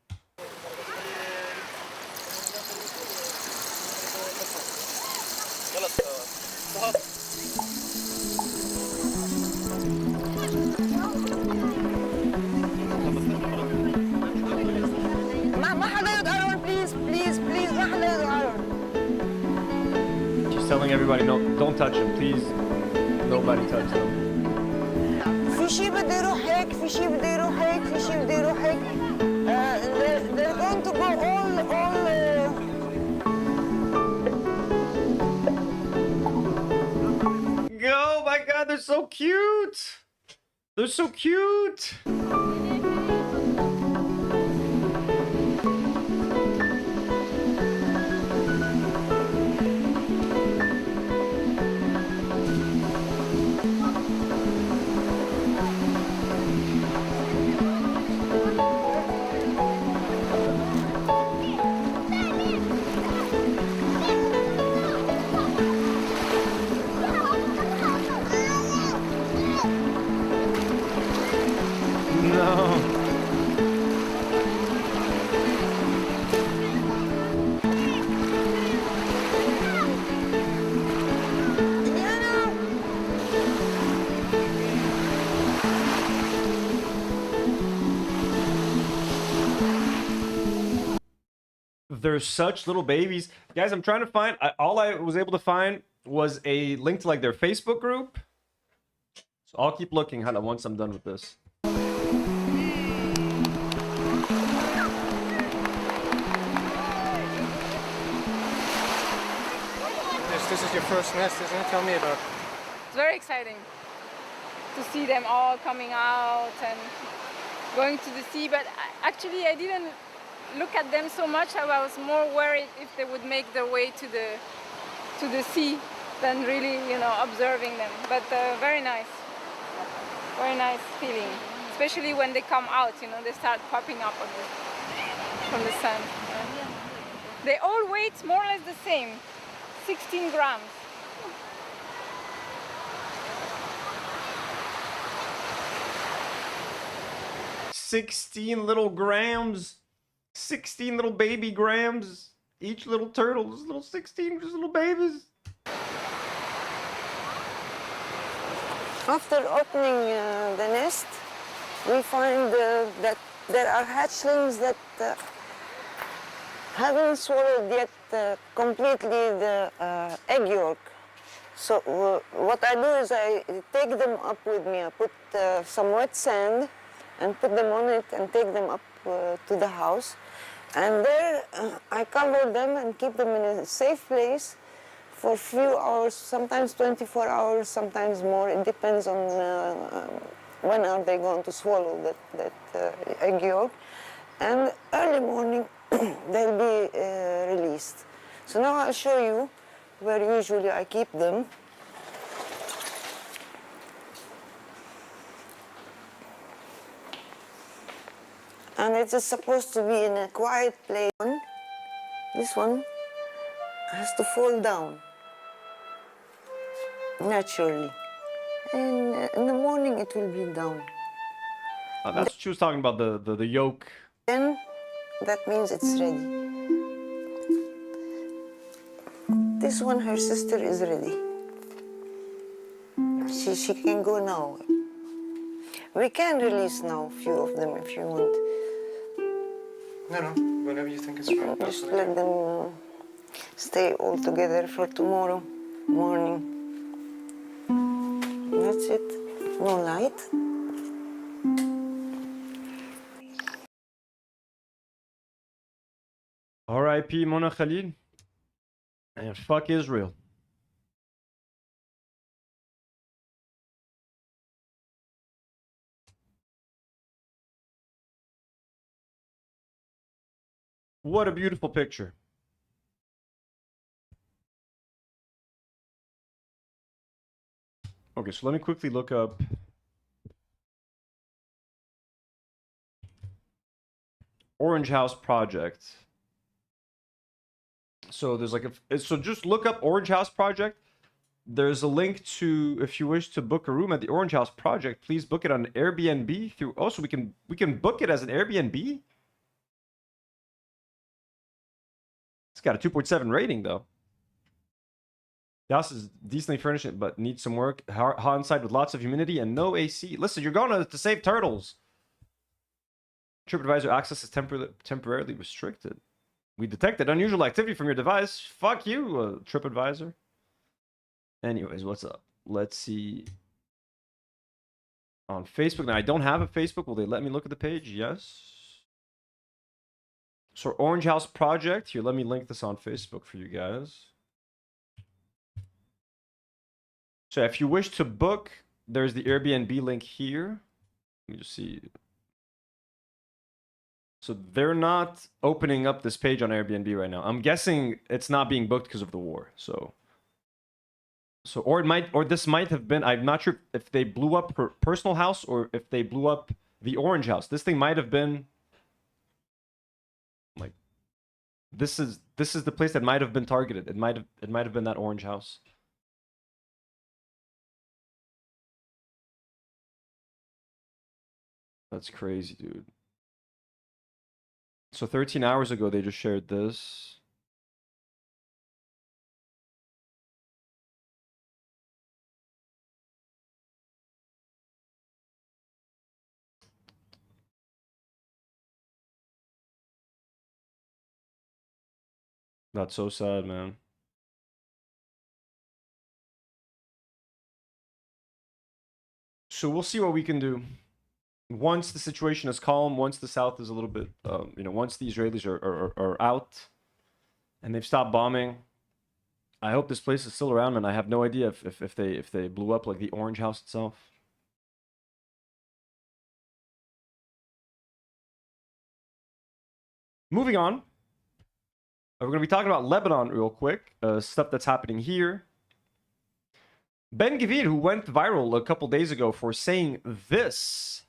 Telling everybody, no, don't touch them, please. Nobody touch them. They're going to go all. Oh my god, they're so cute. They're so cute. They're such little babies. Guys, I'm trying to find... all I was able to find was a link to like their Facebook group. So I'll keep looking once I'm done with this. This is your first nest, isn't it? Tell me about it. It's very exciting to see them all coming out and going to the sea, but actually I didn't look at them so much. I was more worried if they would make their way to the sea than really, observing them. But very nice feeling, especially when they come out. They start popping up from the sun. They all weight more or less the same, 16 grams. Little grams. 16 little baby grams. Each little turtle is little 16 just little babies. After opening the nest, we find that there are hatchlings that haven't swallowed yet completely the egg yolk. So what I do is I take them up with me. I put some wet sand and put them on it and take them up to the house. And there I cover them and keep them in a safe place for a few hours, sometimes 24 hours, sometimes more. It depends on when are they going to swallow that egg yolk. And early morning they'll be released. So now I'll show you where usually I keep them. And it is supposed to be in a quiet place. This one has to fall down naturally. And in the morning it will be down. That's what she was talking about, the yolk. Then that means it's ready. This one, her sister is ready. She can go now. We can release now a few of them if you want. No, whenever you think it's right. Just let them stay all together for tomorrow morning. That's it. No light. R.I.P. Mona Khalil. And fuck Israel. What a beautiful picture. Okay, so let me quickly look up Orange House Project. So there's like so just look up Orange House Project. There's a link to, if you wish to book a room at the Orange House Project, please book it on Airbnb through. Oh, so we can book it as an Airbnb. It's got a 2.7 rating though. The house is decently furnished, but needs some work. Hot inside with lots of humidity and no AC. Listen, you're going to save turtles. TripAdvisor access is temporarily restricted. We detected unusual activity from your device. Fuck you, TripAdvisor. Anyways, what's up? Let's see. On Facebook. Now, I don't have a Facebook. Will they let me look at the page? Yes. So, Orange House Project. Here, let me link this on Facebook for you guys. So, if you wish to book, there's the Airbnb link here. Let me just see. So they're not opening up this page on Airbnb right now. I'm guessing it's not being booked because of the war. So or this might have been, I'm not sure if they blew up her personal house or if they blew up the Orange House. This thing might have been like, this is the place that might have been targeted. It might have been that Orange House. That's crazy, dude. So 13 hours ago, they just shared this. That's so sad, man. So we'll see what we can do. Once the situation is calm, once the South is a little bit, once the Israelis are out and they've stopped bombing, I hope this place is still around, and I have no idea if they blew up like the Orange House itself. Moving on, we're going to be talking about Lebanon real quick, stuff that's happening here. Ben Gvir, who went viral a couple days ago for saying this.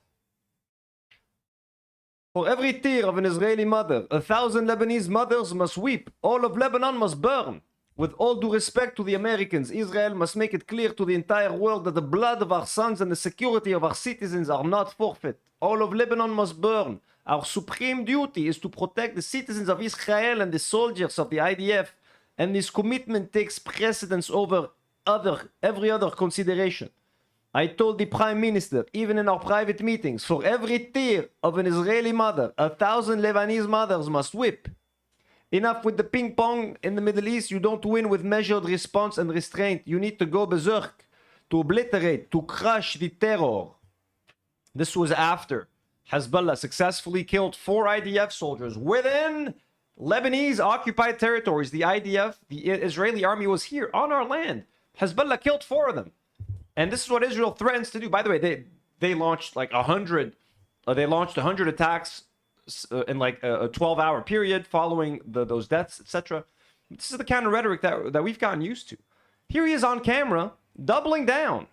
For every tear of an Israeli mother, 1,000 Lebanese mothers must weep. All of Lebanon must burn. With all due respect to the Americans, Israel must make it clear to the entire world that the blood of our sons and the security of our citizens are not forfeit. All of Lebanon must burn. Our supreme duty is to protect the citizens of Israel and the soldiers of the IDF, and this commitment takes precedence over every other consideration. I told the Prime Minister, even in our private meetings, for every tear of an Israeli mother, 1,000 Lebanese mothers must weep. Enough with the ping pong in the Middle East. You don't win with measured response and restraint. You need to go berserk, to obliterate, to crush the terror. This was after Hezbollah successfully killed 4 IDF soldiers within Lebanese occupied territories. The IDF, the Israeli army, was here on our land. Hezbollah killed 4 of them. And this is what Israel threatens to do. By the way, they launched like 100. They launched 100 attacks in like a 12-hour period following those deaths, etc. This is the kind of rhetoric that we've gotten used to. Here he is on camera, doubling down.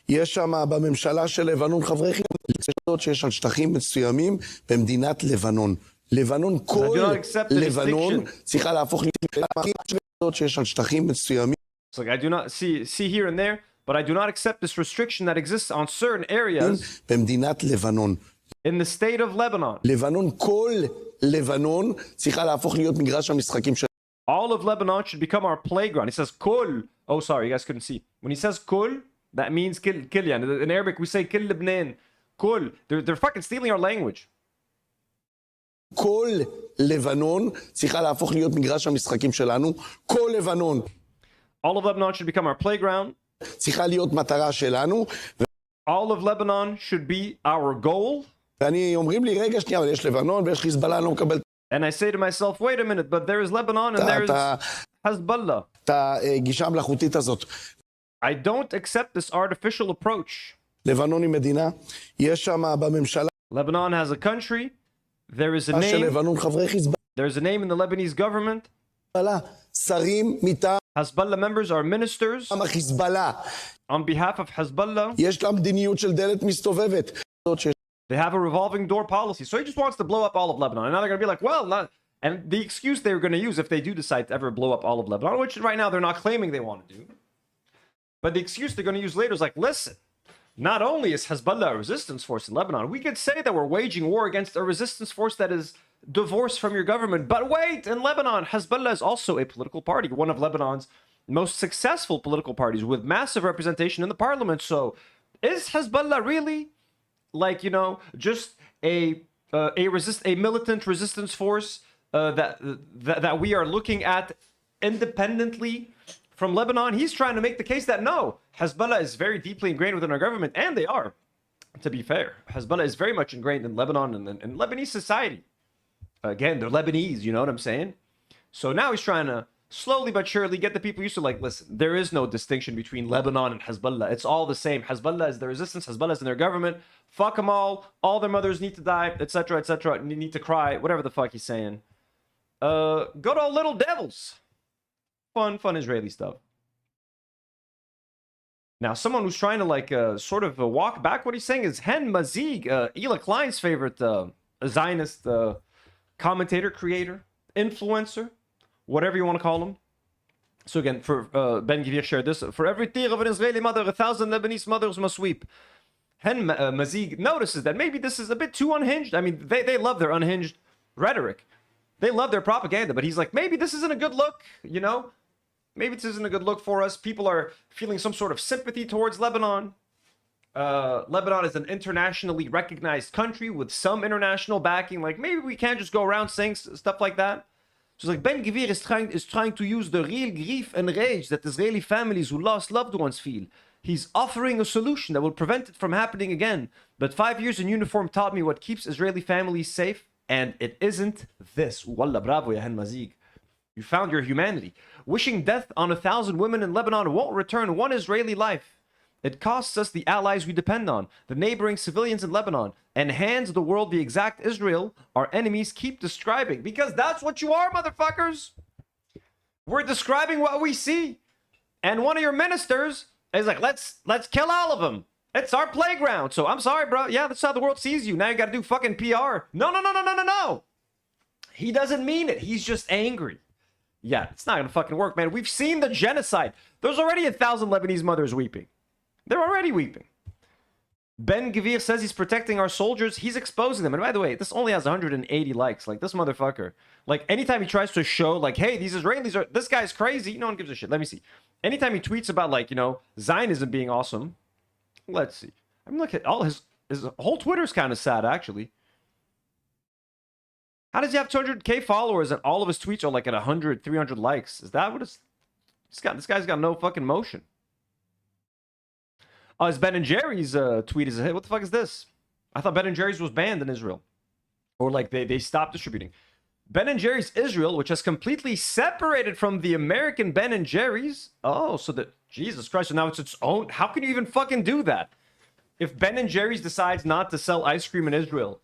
יש שם בממשלה של לבנון חברי שיש על שטחים מסוימים במדינת לבנון. לבנון, כל לבנון צריכה להפוך להיות שיש על שטחים מסוימים. It's like I do not see here and there, but I do not accept this restriction that exists on certain areas במדינת לבנון. in the state of Lebanon. לבנון, כל לבנון צריכה להפוך להיות מגרש המשחקים של... All of Lebanon should become our playground. He says kul. Oh, sorry, you guys couldn't see. When he says kul, that means kilyan. In Arabic, we say kil Lebanon. Kul. They're fucking stealing our language. כל לבנון צריכה להפוך להיות מגרש המשחקים שלנו. כל לבנון. All of Lebanon should become our playground. צריכה להיות מטרה שלנו. All of Lebanon should be our goal. ואני אומרים לי, רגע שנייה, אבל יש לבנון ויש חיזבאללה, אני לא מקבל... And I say to myself, wait a minute, but there is Lebanon and there is Hezbollah. את הגישה המלאכותית הזאת. I don't accept this artificial approach. לבנון היא מדינה, יש שם בממשלה... Lebanon has a country. There is a name. של לבנון חברי חיזבאללה. There's a name in the Lebanese government. שרים מטעם... Hezbollah members are ministers. החיזבאללה. On behalf of Hezbollah. יש לה מדיניות של דלת מסתובבת. They have a revolving door policy. So he just wants to blow up all of Lebanon. And now they're going to be like, well, not... And the excuse they're going to use if they do decide to ever blow up all of Lebanon, which right now they're not claiming they want to do. But the excuse they're going to use later is like, listen, not only is Hezbollah a resistance force in Lebanon, we could say that we're waging war against a resistance force that is divorced from your government. But wait, in Lebanon, Hezbollah is also a political party, one of Lebanon's most successful political parties with massive representation in the parliament. So is Hezbollah really... like, you know, just a militant resistance force that we are looking at independently from Lebanon? He's trying to make the case that no, Hezbollah is very deeply ingrained within our government, and they are, to be fair. Hezbollah is very much ingrained in Lebanon and Lebanese society. Again, they're Lebanese, you know what I'm saying? So now he's trying to slowly but surely get the people used to, like, listen, there is no distinction between Lebanon and Hezbollah. It's all the same. Hezbollah is the resistance. Hezbollah is in their government. Fuck them all. All their mothers need to die, etc., etc. Need to cry. Whatever the fuck he's saying. Good old little devils. Fun Israeli stuff. Now, someone who's trying to, like, sort of walk back what he's saying is Hen Mazig, Ela Klein's favorite Zionist commentator, creator, influencer, whatever you want to call him. So again, for Ben Gvir shared this. For every tear of an Israeli mother, 1,000 Lebanese mothers must weep. Hen Mazig notices that maybe this is a bit too unhinged. I mean, they love their unhinged rhetoric. They love their propaganda, but he's like, maybe this isn't a good look, you know? Maybe this isn't a good look for us. People are feeling some sort of sympathy towards Lebanon. Lebanon is an internationally recognized country with some international backing. Like, maybe we can't just go around saying stuff like that. So it's like Ben Gvir is trying to use the real grief and rage that Israeli families who lost loved ones feel. He's offering a solution that will prevent it from happening again. But 5 years in uniform taught me what keeps Israeli families safe, and it isn't this. Wallah, bravo, ya Hen Mazig. You found your humanity. Wishing death on 1,000 women in Lebanon won't return one Israeli life. It costs us the allies we depend on, the neighboring civilians in Lebanon, and hands the world the exact Israel our enemies keep describing. Because that's what you are, motherfuckers. We're describing what we see. And one of your ministers is like, let's kill all of them. It's our playground. So I'm sorry, bro. Yeah, that's how the world sees you. Now you got to do fucking PR. No. He doesn't mean it. He's just angry. Yeah, it's not going to fucking work, man. We've seen the genocide. There's already 1,000 Lebanese mothers weeping. They're already weeping. Ben Gvir says he's protecting our soldiers. He's exposing them. And by the way, this only has 180 likes. Like, this motherfucker. Like, anytime he tries to show, like, hey, these Israelis are... This guy's crazy. No one gives a shit. Let me see. Anytime he tweets about, like, you know, Zionism being awesome. Let's see. I mean, look at all his whole Twitter's kind of sad, actually. How does he have 200k followers and all of his tweets are, like, at 100, 300 likes? Is that what it's... This guy's got no fucking motion. Oh, his Ben & Jerry's tweet is a hit. What the fuck is this? I thought Ben & Jerry's was banned in Israel. Or like they stopped distributing. Ben & Jerry's Israel, which has completely separated from the American Ben & Jerry's. Oh, so that... Jesus Christ, so now it's its own... How can you even fucking do that? If Ben & Jerry's decides not to sell ice cream in Israel,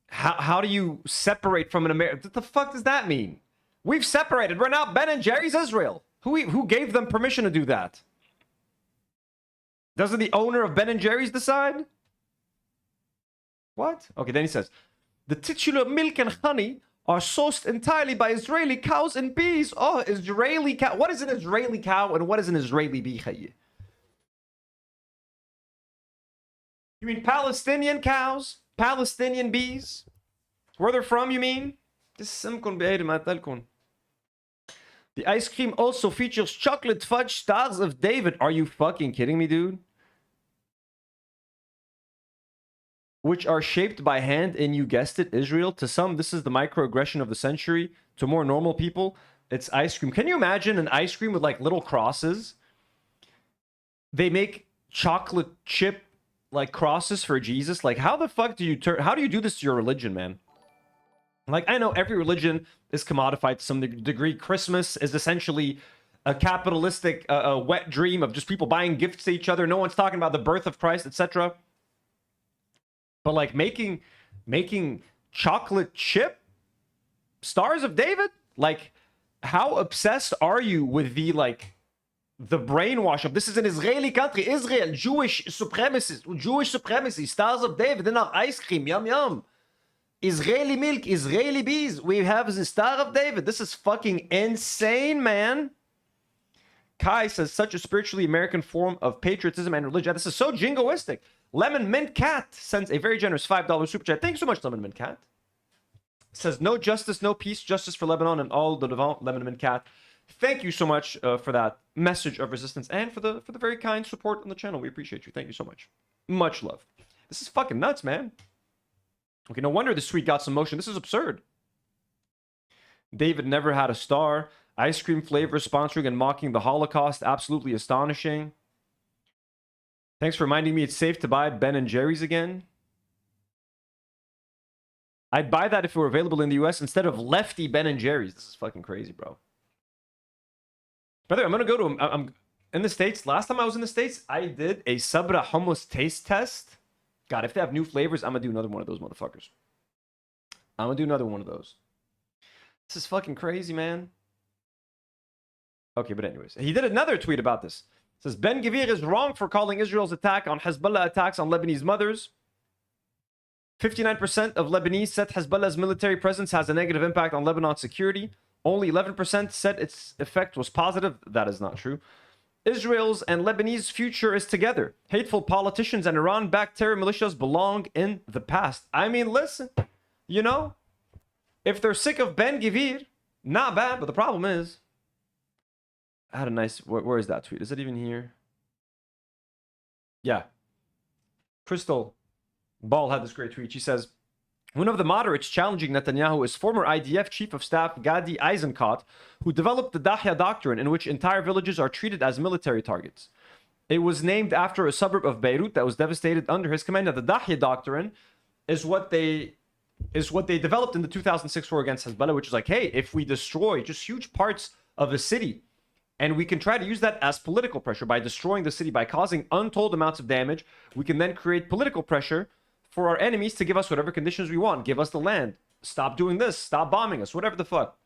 how do you separate from an American... What the fuck does that mean? We've separated. We're now Ben & Jerry's Israel. Who gave them permission to do that? Doesn't the owner of Ben & Jerry's decide? What? Okay, then he says, the titular milk and honey are sourced entirely by Israeli cows and bees. Oh, Israeli cow. What is an Israeli cow and what is an Israeli bee? You mean Palestinian cows? Palestinian bees? Where they're from, you mean? The ice cream also features chocolate fudge stars of David. Are you fucking kidding me, dude? Which are shaped by hand in, you guessed it, Israel. To some, this is the microaggression of the century. To more normal people, it's ice cream. Can you imagine an ice cream with like little crosses? They make chocolate chip like crosses for Jesus. Like, how the fuck do you how do you do this to your religion, man? Like, I know every religion is commodified to some degree. Christmas is essentially a capitalistic wet dream of just people buying gifts to each other. No one's talking about the birth of Christ, etc. But like making chocolate chip stars of David, like how obsessed are you with the brainwash of this is an Israeli country, Israel, Jewish supremacy, stars of David in our ice cream, yum yum. Israeli milk, Israeli bees. We have the Star of David. This is fucking insane, man. Kai says, such a spiritually American form of patriotism and religion. This is so jingoistic. Lemon Mint Cat sends a very generous $5 super chat. Thanks so much, Lemon Mint Cat. Says, no justice, no peace, justice for Lebanon and all the Levant, Lemon Mint Cat. Thank you so much for that message of resistance and for the very kind support on the channel. We appreciate you. Thank you so much. Much love. This is fucking nuts, man. Okay, no wonder this tweet got some motion. This is absurd. David never had a star. Ice cream flavor sponsoring and mocking the Holocaust. Absolutely astonishing. Thanks for reminding me it's safe to buy Ben & Jerry's again. I'd buy that if it were available in the US instead of lefty Ben & Jerry's. This is fucking crazy, bro. By the way, I'm going to go to... I'm in the States. Last time I was in the States, I did a Sabra hummus taste test. God, if they have new flavors, I'm going to do another one of those motherfuckers. I'm going to do another one of those. This is fucking crazy, man. Okay, but anyways. He did another tweet about this. It says, Ben Gvir is wrong for calling Israel's attack on Hezbollah attacks on Lebanese mothers. 59% of Lebanese said Hezbollah's military presence has a negative impact on Lebanon's security. Only 11% said its effect was positive. That is not true. Israel's and Lebanese future is together. Hateful politicians and Iran-backed terror militias belong in the past. I mean, listen, you know, if they're sick of Ben Gvir, not bad, but the problem is, I had a nice, where is that tweet? Is it even here? Yeah. Crystal Ball had this great tweet. She says, one of the moderates challenging Netanyahu is former IDF Chief of Staff Gadi Eisenkot, who developed the Dahya Doctrine, in which entire villages are treated as military targets. It was named after a suburb of Beirut that was devastated under his command. Now, the Dahya Doctrine is what they developed in the 2006 war against Hezbollah, which is like, hey, if we destroy just huge parts of a city, and we can try to use that as political pressure by destroying the city, by causing untold amounts of damage, we can then create political pressure for our enemies to give us whatever conditions we want. Give us the land. Stop doing this. Stop bombing us. Whatever the fuck.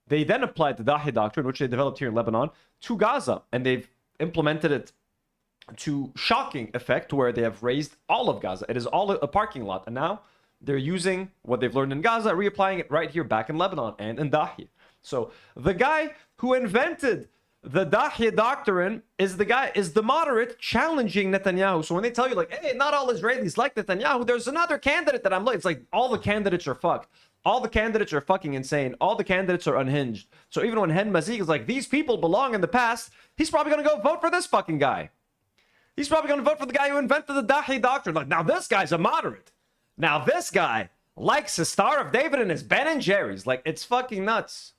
They then applied the Dahya Doctrine, which they developed here in Lebanon, to Gaza. And they've implemented it to shocking effect where they have raised all of Gaza. It is all a parking lot. And now they're using what they've learned in Gaza, reapplying it right here back in Lebanon and in Dahya. So the guy who invented the Dahya Doctrine is the moderate challenging Netanyahu. So when they tell you, like, hey, not all Israelis like Netanyahu, there's another candidate that I'm like, it's like all the candidates are fucked. All the candidates are fucking insane. All the candidates are unhinged. So even when Hen Mazig is like, these people belong in the past, he's probably going to go vote for this fucking guy. He's probably going to vote for the guy who invented the Dahya Doctrine. Like, now this guy's a moderate. Now this guy likes the Star of David and his Ben & Jerry's. Like, it's fucking nuts.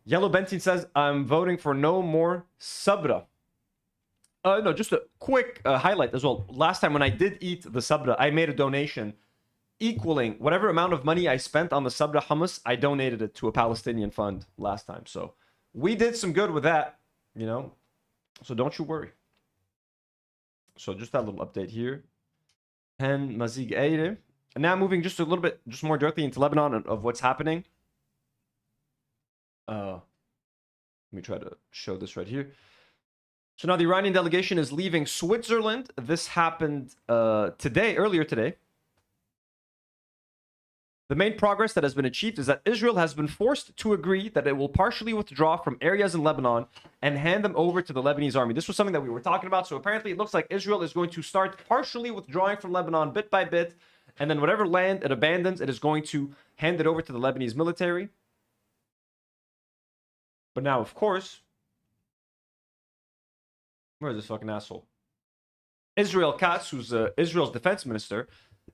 Yellow Benzine says, I'm voting for no more Sabra. No, just a quick highlight as well. Last time when I did eat the Sabra, I made a donation equaling whatever amount of money I spent on the Sabra hummus. I donated it to a Palestinian fund last time. So we did some good with that, you know. So don't you worry. So just that little update here. Hen Mazig Eire. And now moving just a little bit, just more directly into Lebanon and of what's happening. Let me try to show this right here. So now the Iranian delegation is leaving Switzerland. This happened earlier today. The main progress that has been achieved is that Israel has been forced to agree that it will partially withdraw from areas in Lebanon and hand them over to the Lebanese army. This was something that we were talking about. So apparently it looks like Israel is going to start partially withdrawing from Lebanon bit by bit. And then whatever land it abandons, it is going to hand it over to the Lebanese military. But now, of course, where is this fucking asshole? Israel Katz, who's Israel's defense minister,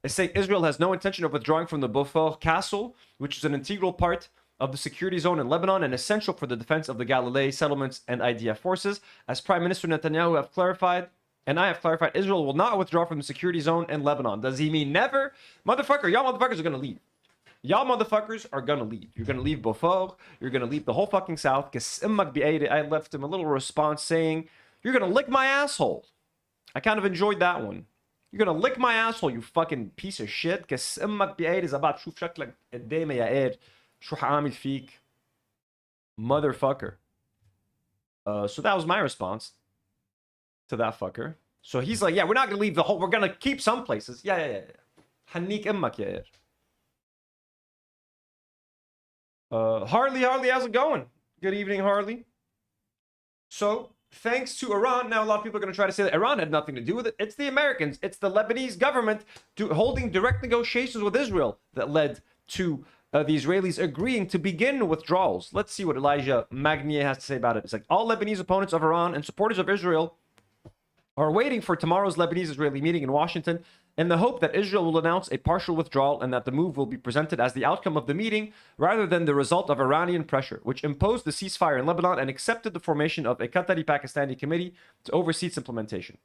is saying Israel has no intention of withdrawing from the Beaufort Castle, which is an integral part of the security zone in Lebanon and essential for the defense of the Galilee settlements and IDF forces. As Prime Minister Netanyahu have clarified, and I have clarified, Israel will not withdraw from the security zone in Lebanon. Does he mean never? Motherfucker, y'all motherfuckers are going to leave. Y'all motherfuckers are going to leave. You're going to leave Beaufort. You're going to leave the whole fucking South. I left him a little response saying, you're going to lick my asshole. I kind of enjoyed that one. You're gonna lick my asshole, you fucking piece of shit. كس امك بعيد اذا بعد تشوف شكلك قدامي يا قاد شو حاعمل فيك motherfucker. So that was my response to that fucker. So he's like, yeah, we're not gonna leave the whole, we're gonna keep some places. Yeah. حنيك امك يا قاد. Harley, how's it going? Good evening, Harley. So thanks to Iran, now a lot of people are going to try to say that Iran had nothing to do with it. It's the Americans. It's the Lebanese government holding direct negotiations with Israel that led to the Israelis agreeing to begin withdrawals. Let's see what Elijah Magnier has to say about it. It's like, all Lebanese opponents of Iran and supporters of Israel are waiting for tomorrow's Lebanese-Israeli meeting in Washington in the hope that Israel will announce a partial withdrawal and that the move will be presented as the outcome of the meeting rather than the result of Iranian pressure, which imposed the ceasefire in Lebanon and accepted the formation of a Qatari-Pakistani committee to oversee its implementation.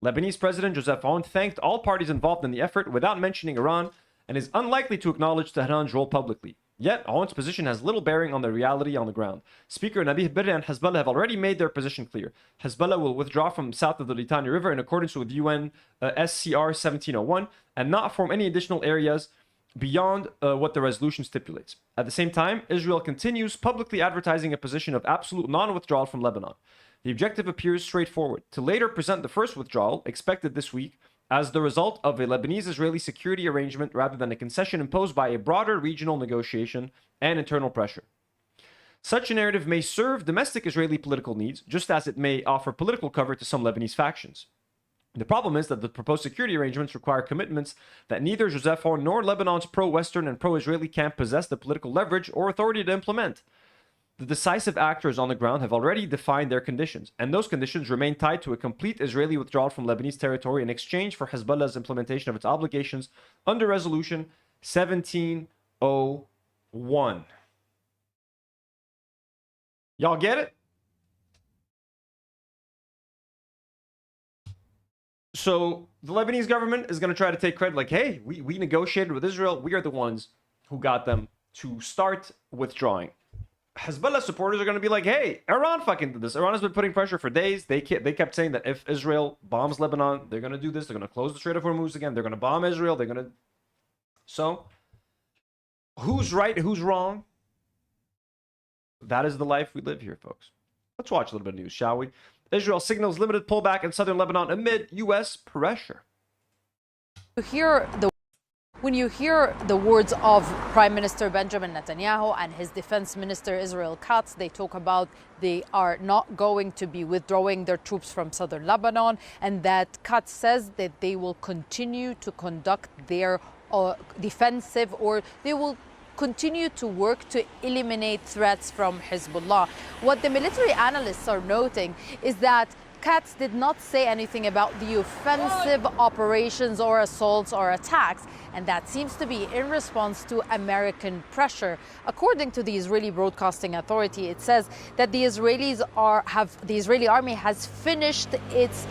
Lebanese President Joseph Aoun thanked all parties involved in the effort without mentioning Iran and is unlikely to acknowledge Tehran's role publicly. Yet, Aoun's position has little bearing on the reality on the ground. Speaker Nadim Berri and Hezbollah have already made their position clear. Hezbollah will withdraw from south of the Litani River in accordance with UN SCR 1701 and not form any additional areas beyond what the resolution stipulates. At the same time, Israel continues publicly advertising a position of absolute non-withdrawal from Lebanon. The objective appears straightforward: to later present the first withdrawal, expected this week, as the result of a Lebanese-Israeli security arrangement rather than a concession imposed by a broader regional negotiation and internal pressure. Such a narrative may serve domestic Israeli political needs, just as it may offer political cover to some Lebanese factions. The problem is that the proposed security arrangements require commitments that neither Joseph Aoun nor Lebanon's pro-Western and pro-Israeli camp possess the political leverage or authority to implement. The decisive actors on the ground have already defined their conditions, and those conditions remain tied to a complete Israeli withdrawal from Lebanese territory in exchange for Hezbollah's implementation of its obligations under Resolution 1701. Y'all get it? So the Lebanese government is going to try to take credit like, hey, we negotiated with Israel. We are the ones who got them to start withdrawing. Hezbollah supporters are going to be like, hey, Iran fucking did this. Iran has been putting pressure for days. They kept saying that if Israel bombs Lebanon, they're going to do this. They're going to close the Strait of Hormuz again. They're going to bomb Israel. They're going to... So, who's right? Who's wrong? That is the life we live here, folks. Let's watch a little bit of news, shall we? Israel signals limited pullback in southern Lebanon amid U.S. pressure. When you hear the words of Prime Minister Benjamin Netanyahu and his Defense Minister Israel Katz, they talk about they are not going to be withdrawing their troops from southern Lebanon, and that Katz says that they will continue to conduct their defensive, or they will continue to work to eliminate threats from Hezbollah. What the military analysts are noting is that Katz did not say anything about the offensive operations or assaults or attacks, and that seems to be in response to American pressure. According to the Israeli Broadcasting Authority, it says that the Israeli army has finished its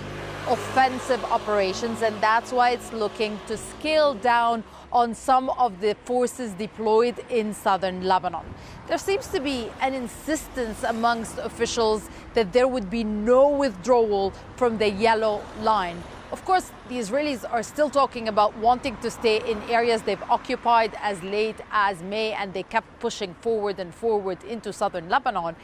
offensive operations, and that's why it's looking to scale down on some of the forces deployed in southern Lebanon. There seems to be an insistence amongst officials that there would be no withdrawal from the yellow line. Of course, the Israelis are still talking about wanting to stay in areas they've occupied as late as May, and they kept pushing forward and forward into southern Lebanon.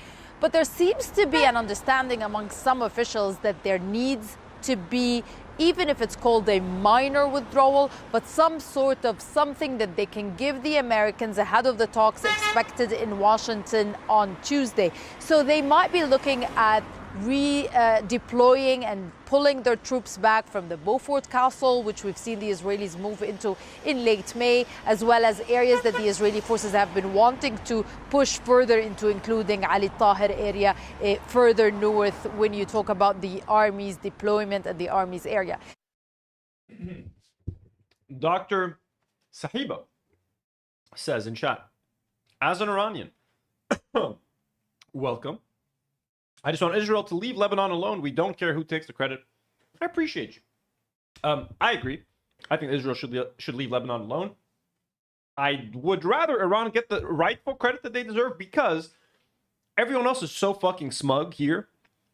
But there seems to be an understanding among some officials that there needs to be, even if it's called a minor withdrawal, but some sort of something that they can give the Americans ahead of the talks expected in Washington on Tuesday. So they might be looking at redeploying and pulling their troops back from the Beaufort Castle, which we've seen the Israelis move into in late May, as well as areas that the Israeli forces have been wanting to push further into, including Ali Tahir area further north when you talk about the army's deployment and the army's area. Dr. Sahiba says in chat, as an Iranian, welcome. I just want Israel to leave Lebanon alone. We don't care who takes the credit. I appreciate you. I agree. I think Israel should leave Lebanon alone. I would rather Iran get the rightful credit that they deserve because everyone else is so fucking smug here,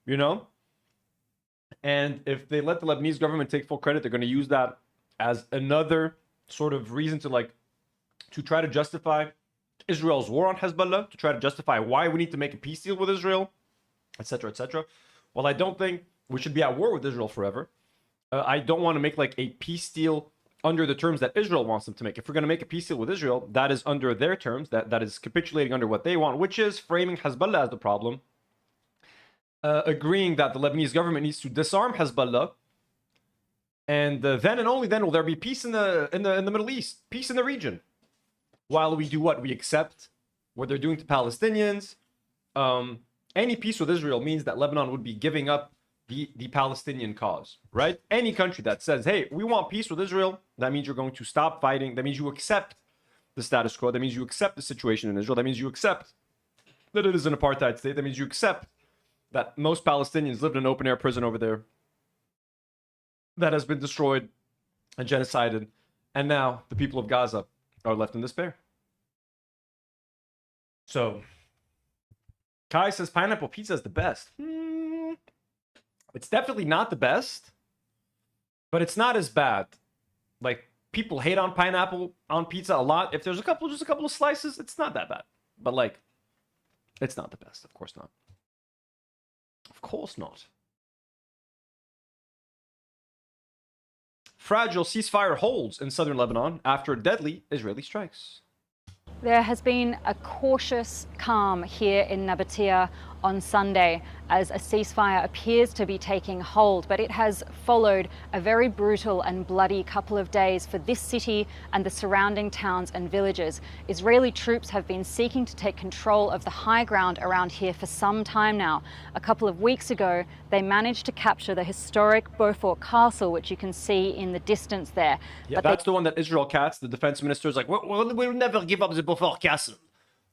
you know? And if they let the Lebanese government take full credit, they're going to use that as another sort of reason to try to justify Israel's war on Hezbollah, to try to justify why we need to make a peace deal with Israel, etc., etc. Well, I don't think we should be at war with Israel forever. I don't want to make like a peace deal under the terms that Israel wants them to make. If we're going to make a peace deal with Israel, that is under their terms, that is capitulating under what they want, which is framing Hezbollah as the problem, agreeing that the Lebanese government needs to disarm Hezbollah, and then and only then will there be peace in the Middle East, peace in the region. While we do what? We accept what they're doing to Palestinians. Any peace with Israel means that Lebanon would be giving up the Palestinian cause, right? Any country that says, hey, we want peace with Israel, that means you're going to stop fighting. That means you accept the status quo. That means you accept the situation in Israel. That means you accept that it is an apartheid state. That means you accept that most Palestinians lived in an open-air prison over there that has been destroyed and genocided. And now the people of Gaza are left in despair. So Kai says pineapple pizza is the best. It's definitely not the best, but it's not as bad. Like, people hate on pineapple on pizza a lot. If there's just a couple of slices, it's not that bad. But like, it's not the best. Of course not. Of course not. Fragile ceasefire holds in southern Lebanon after deadly Israeli strikes. There has been a cautious calm here in Nabatea on Sunday as a ceasefire appears to be taking hold, but it has followed a very brutal and bloody couple of days for this city and the surrounding towns and villages. Israeli troops have been seeking to take control of the high ground around here for some time now. A couple of weeks ago, they managed to capture the historic Beaufort Castle, which you can see in the distance there. Yeah, but that's the one that Israel Katz, the defense minister, is like, we'll never give up the Beaufort Castle.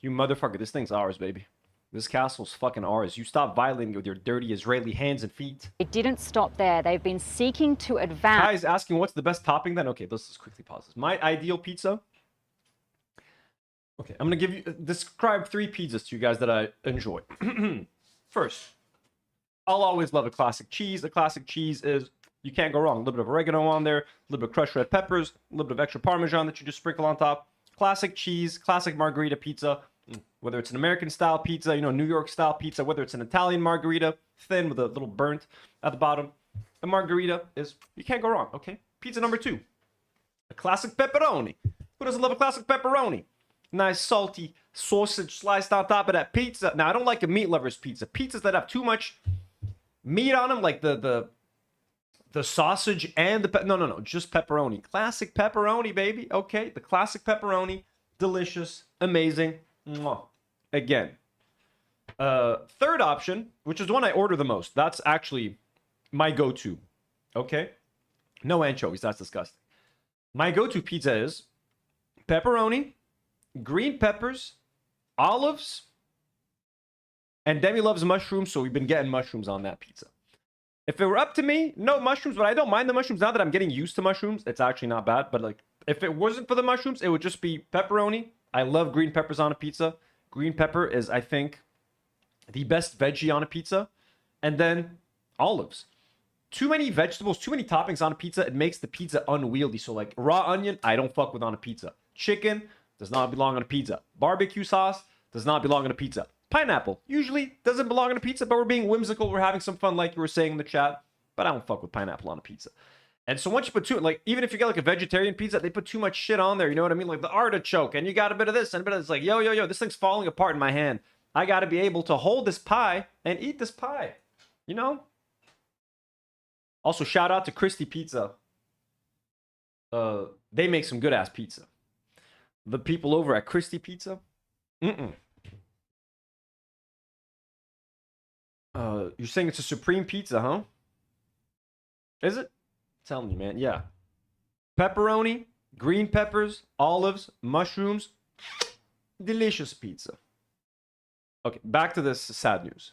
You motherfucker, this thing's ours, baby. This castle's fucking ours. You stop violating it with your dirty Israeli hands and feet. It didn't stop there. They've been seeking to advance. Guys asking what's the best topping then? Okay, let's just quickly pause this. My ideal pizza. Okay, I'm going to describe 3 pizzas to you guys that I enjoy. First, I'll always love a classic cheese. A classic cheese is, you can't go wrong. A little bit of oregano on there, a little bit of crushed red peppers, a little bit of extra Parmesan that you just sprinkle on top. Classic cheese, classic margarita pizza. Whether it's an American style pizza, New York style pizza, whether it's an Italian margarita, thin with a little burnt at the bottom. A margarita is, you can't go wrong, okay? Pizza number 2, a classic pepperoni. Who doesn't love a classic pepperoni? Nice salty sausage sliced on top of that pizza. Now, I don't like a meat lover's pizza. Pizzas that have too much meat on them, like the sausage and the no, just pepperoni. Classic pepperoni, baby. Okay, the classic pepperoni, delicious, amazing. Mwah. Again, third option, which is the one I order the most. That's actually my go-to. Okay, no anchovies. That's disgusting. My go-to pizza is pepperoni, green peppers, olives, and Demi loves mushrooms, so we've been getting mushrooms on that pizza. If it were up to me, no mushrooms, but I don't mind the mushrooms. Now that I'm getting used to mushrooms, it's actually not bad. But like, if it wasn't for the mushrooms, it would just be pepperoni. I love green peppers on a pizza. Green pepper is, I think, the best veggie on a pizza. And then olives. Too many vegetables, too many toppings on a pizza, it makes the pizza unwieldy. So like raw onion, I don't fuck with on a pizza. Chicken does not belong on a pizza. Barbecue sauce does not belong on a pizza. Pineapple. Usually doesn't belong on a pizza, but we're being whimsical. We're having some fun, like you were saying in the chat. But I don't fuck with pineapple on a pizza. And so once you put like, even if you get like a vegetarian pizza, they put too much shit on there. You know what I mean? Like the artichoke, and you got a bit of this and a bit of this. Like, yo, this thing's falling apart in my hand. I got to be able to hold this pie and eat this pie. You know? Also, shout out to Christie Pizza. They make some good ass pizza. The people over at Christie Pizza. You're saying it's a supreme pizza, huh? Is it? I'm telling you, man. Yeah. Pepperoni, green peppers, olives, mushrooms. Delicious pizza. Okay, back to this sad news.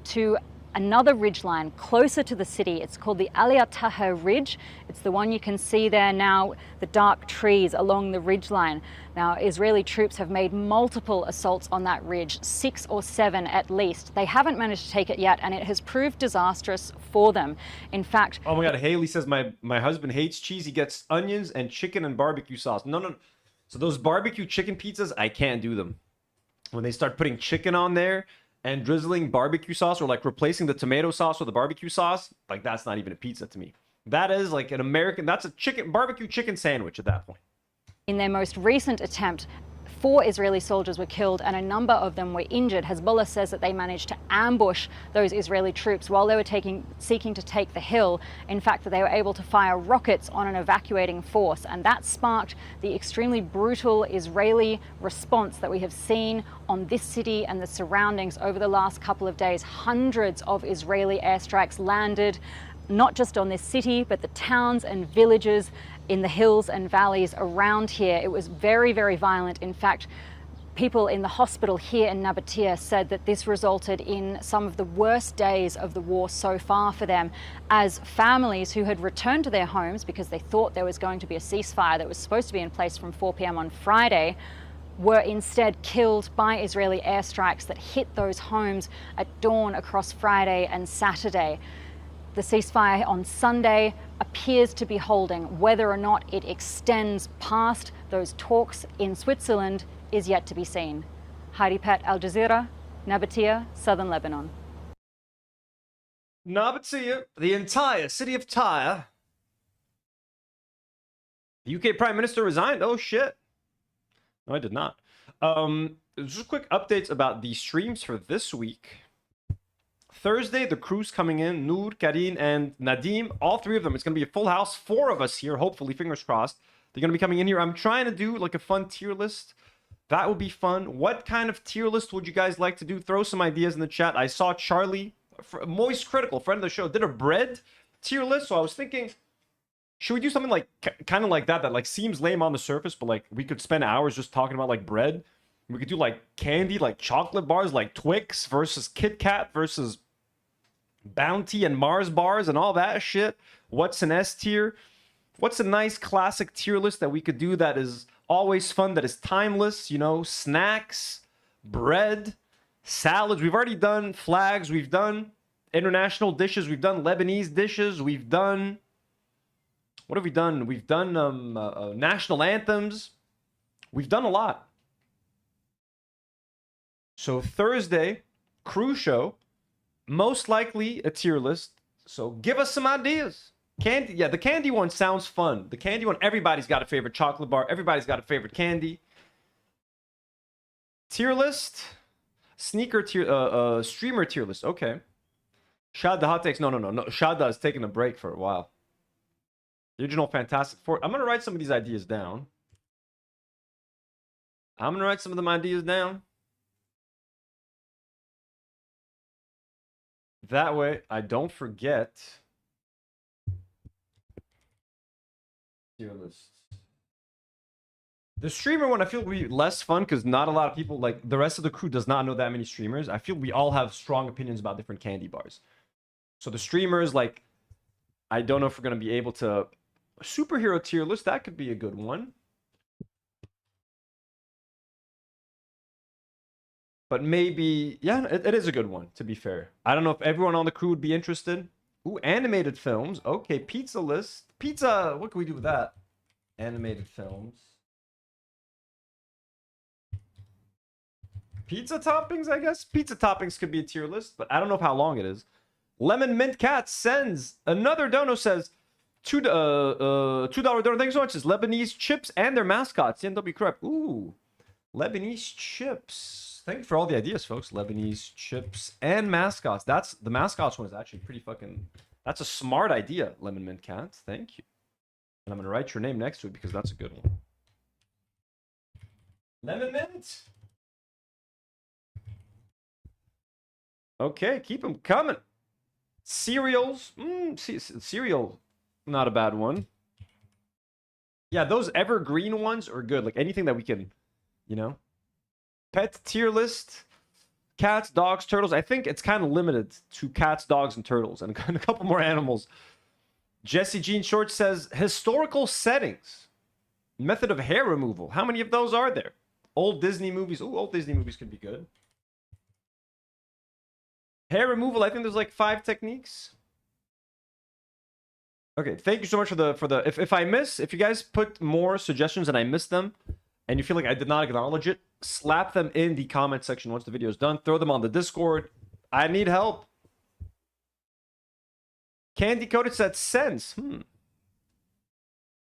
To another ridgeline closer to the city. It's called the Aliyah Taha Ridge. It's the one you can see there now, the dark trees along the ridgeline. Now, Israeli troops have made multiple assaults on that ridge, 6 or 7 at least. They haven't managed to take it yet, and it has proved disastrous for them. In fact... Oh my God, Haley says, my husband hates cheese. He gets onions and chicken and barbecue sauce. No. So those barbecue chicken pizzas, I can't do them. When they start putting chicken on there and drizzling barbecue sauce, or like replacing the tomato sauce with the barbecue sauce, like that's not even a pizza to me. That is like an American, that's a barbecue chicken sandwich at that point. In their most recent attempt, 4 Israeli soldiers were killed and a number of them were injured. Hezbollah says that they managed to ambush those Israeli troops while they were seeking to take the hill. In fact, that they were able to fire rockets on an evacuating force, and that sparked the extremely brutal Israeli response that we have seen on this city and the surroundings over the last couple of days. Hundreds of Israeli airstrikes landed, not just on this city, but the towns and villages in the hills and valleys around here. It was very, very violent. In fact, people in the hospital here in Nabatea said that this resulted in some of the worst days of the war so far for them, as families who had returned to their homes because they thought there was going to be a ceasefire that was supposed to be in place from 4 p.m. on Friday were instead killed by Israeli airstrikes that hit those homes at dawn across Friday and Saturday. The ceasefire on Sunday appears to be holding. Whether or not it extends past those talks in Switzerland is yet to be seen. Heidi Pet, Al Jazeera, Nabatea, Southern Lebanon. Nabatea, the entire city of Tyre. The UK Prime Minister resigned. Oh shit. No, I did not. Just quick updates about the streams for this week. Thursday, the crew's coming in. Nour, Karine, and Nadim. All 3 of them. It's going to be a full house. 4 of us here, hopefully. Fingers crossed. They're going to be coming in here. I'm trying to do like a fun tier list. That would be fun. What kind of tier list would you guys like to do? Throw some ideas in the chat. I saw Charlie, Moist Critical, friend of the show, did a bread tier list. So I was thinking, should we do something like kind of like that like seems lame on the surface, but like we could spend hours just talking about like bread. We could do like candy, like chocolate bars, like Twix versus Kit Kat versus Bounty and Mars bars and all that shit. What's an S tier? What's a nice classic tier list that we could do that is always fun, that is timeless? You know, snacks, bread, salads. We've already done flags. We've done international dishes. We've done Lebanese dishes. We've done... What have we done? We've done national anthems. We've done a lot. So Thursday, crew show. Most likely a tier list. So give us some ideas. Candy, yeah, the candy one sounds fun. The candy one, everybody's got a favorite chocolate bar. Everybody's got a favorite candy. Tier list. Sneaker tier, streamer tier list. Okay. Shada hot takes. No. Shada is taking a break for a while. The original Fantastic Four. I'm going to write some of these ideas down. That way, I don't forget tier lists. The streamer one, I feel will be less fun because not a lot of people, like the rest of the crew does not know that many streamers. I feel we all have strong opinions about different candy bars. So the streamers, like, I don't know if we're going to be able to... A superhero tier list, that could be a good one. But maybe, yeah, it is a good one, to be fair. I don't know if everyone on the crew would be interested. Ooh, animated films. Okay, pizza list. Pizza, what can we do with that? Animated films. Pizza toppings, I guess. Pizza toppings could be a tier list, but I don't know how long it is. Lemon Mint Cat sends another dono, says $2 dono. Thank you so much. It's Lebanese chips and their mascots. CNW correct. Ooh, Lebanese chips. Thank you for all the ideas, folks. Lebanese chips and mascots. That's the mascots one is actually pretty fucking. That's a smart idea, Lemon Mint Cat. Thank you. And I'm gonna write your name next to it because that's a good one. Lemon Mint. Okay, keep them coming. Cereals. Cereal, not a bad one. Yeah, those evergreen ones are good. Like anything that we can, you know. Pet tier list. Cats, dogs, turtles. I think it's kind of limited to cats, dogs, and turtles. And a couple more animals. Jesse Jean Short says, historical settings. Method of hair removal. How many of those are there? Old Disney movies. Ooh, old Disney movies could be good. Hair removal, I think there's like 5 techniques. Okay, thank you so much for the if you guys put more suggestions and I missed them and you feel like I did not acknowledge it, slap them in the comment section once the video is done. Throw them on the Discord. I need help. Candy Coated said sense.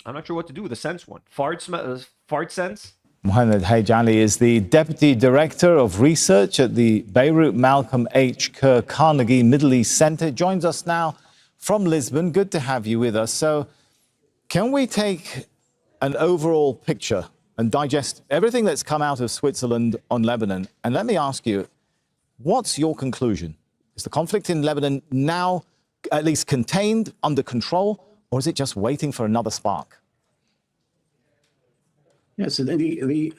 I'm not sure what to do with the sense one. Fart sense. Mohammed Hajali is the Deputy Director of Research at the Beirut Malcolm H. Kerr Carnegie Middle East Center. Joins us now from Lisbon. Good to have you with us. So can we take an overall picture and digest everything that's come out of Switzerland on Lebanon? And let me ask you, what's your conclusion? Is the conflict in Lebanon now at least contained, under control, or is it just waiting for another spark? Yes, the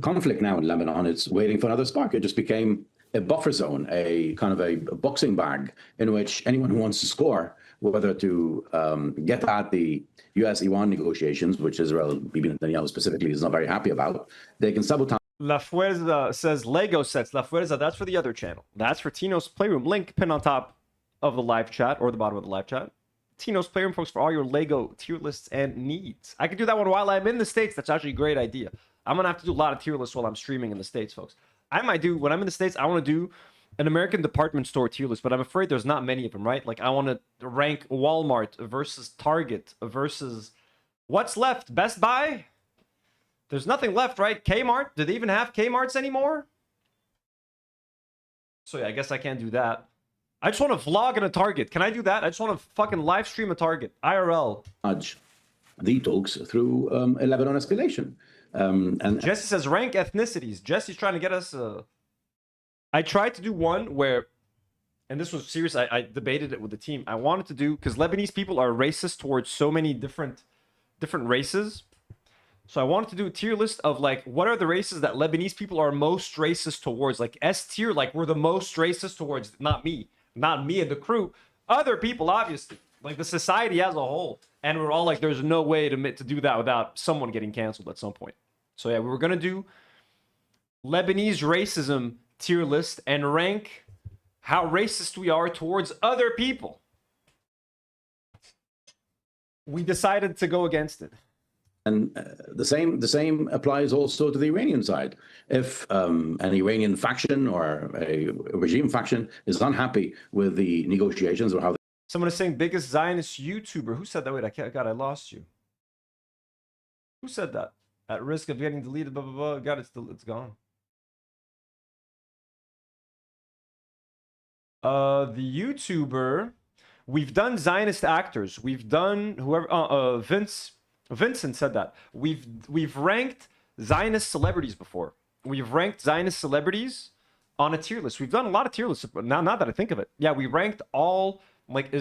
conflict now in Lebanon is waiting for another spark. It just became a buffer zone, a kind of a boxing bag in which anyone who wants to score, whether to get at the US-Iran negotiations, which Israel, Bibi Netanyahu specifically, is not very happy about, they can sabotage. La Fuerza says Lego sets. La Fuerza, that's for the other channel. That's for Tino's Playroom. Link pinned on top of the live chat or the bottom of the live chat. Tino's Playroom, folks, for all your Lego tier lists and needs. I could do that one while I'm in the States. That's actually a great idea. I'm going to have to do a lot of tier lists while I'm streaming in the States, folks. I might do, when I'm in the States, I want to do an American department store tier list, but I'm afraid there's not many of them, right? Like, I want to rank Walmart versus Target versus what's left? Best Buy? There's nothing left, right? Kmart? Do they even have Kmarts anymore? So, yeah, I guess I can't do that. I just want to vlog in a Target. Can I do that? I just want to fucking live stream a Target. IRL. The talks through a Lebanon escalation. And Jesse says rank ethnicities. Jesse's trying to get us... I tried to do one where... And this was serious. I debated it with the team. I wanted to do... Because Lebanese people are racist towards so many different races. So I wanted to do a tier list of, like, what are the races that Lebanese people are most racist towards? Like, S tier, like, we're the most racist towards. Not me. Not me and the crew. Other people, obviously. Like, the society as a whole. And we're all like, there's no way to do that without someone getting canceled at some point. So, yeah, we were going to do Lebanese racism tier list and rank how racist we are towards other people. We decided to go against it. And the same applies also to the Iranian side. If an Iranian faction or a regime faction is unhappy with the negotiations or how they... Someone is saying biggest Zionist YouTuber. Who said that? Wait, God, I lost you. Who said that? At risk of getting deleted, blah, blah, blah. God, it's gone. The YouTuber, we've done Zionist actors. We've done whoever, Vincent said that. We've ranked Zionist celebrities before. We've ranked Zionist celebrities on a tier list. We've done a lot of tier lists. Now that I think of it. Yeah, we ranked all like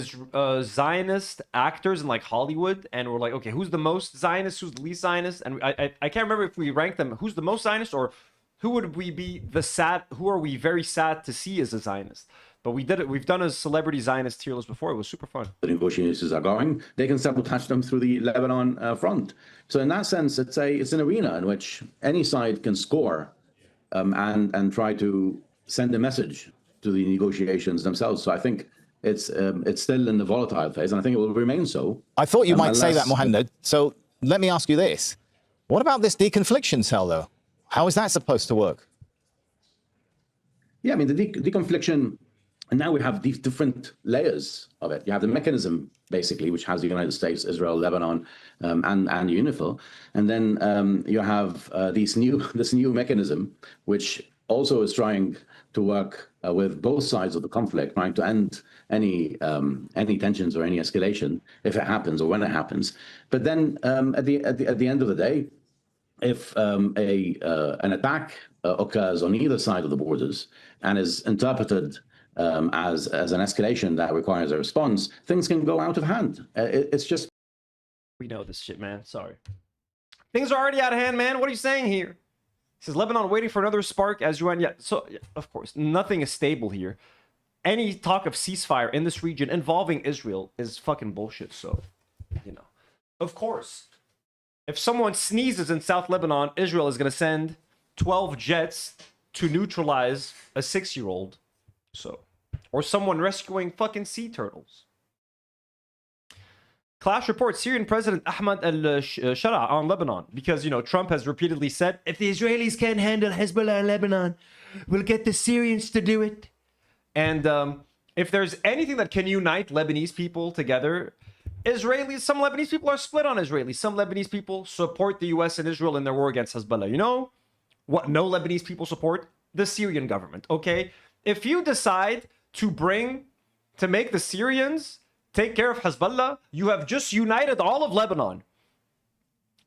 Zionist actors in like Hollywood, and we're like, okay, who's the most Zionist, who's the least Zionist? And I can't remember if we ranked them who's the most Zionist or who would we be who are we very sad to see as a Zionist. But we did it. We've done a celebrity Zionist tier list before. It was super fun. The negotiations are going. They can sabotage them through the Lebanon front. So in that sense, it's an arena in which any side can score and try to send a message to the negotiations themselves. So I think it's still in the volatile phase, and I think it will remain so. I thought you might say that, Mohammed. So let me ask you this: what about this deconfliction cell, though? How is that supposed to work? Yeah, I mean, the deconfliction, and now we have these different layers of it. You have the mechanism, basically, which has the United States, Israel, Lebanon, and UNIFIL. And then you have this new mechanism, which also is trying to work with both sides of the conflict, trying to end any tensions or any escalation if it happens or when it happens. But then at the end of the day, if an attack occurs on either side of the borders and is interpreted as an escalation that requires a response, things can go out of hand. It's just... We know this shit, man. Sorry. Things are already out of hand, man. What are you saying here? He says, Lebanon waiting for another spark as UN. Yeah, so, yeah, of course, nothing is stable here. Any talk of ceasefire in this region involving Israel is fucking bullshit. So, you know. Of course, if someone sneezes in South Lebanon, Israel is going to send 12 jets to neutralize a 6-year-old. So, or someone rescuing fucking sea turtles. Clash reports Syrian President Ahmad al-Shara on Lebanon because, you know, Trump has repeatedly said, if the Israelis can't handle Hezbollah in Lebanon, we'll get the Syrians to do it. And if there's anything that can unite Lebanese people together, some Lebanese people are split on Israelis. Some Lebanese people support the US and Israel in their war against Hezbollah. You know what no Lebanese people support? The Syrian government, okay? If you decide to make the Syrians take care of Hezbollah, you have just united all of Lebanon.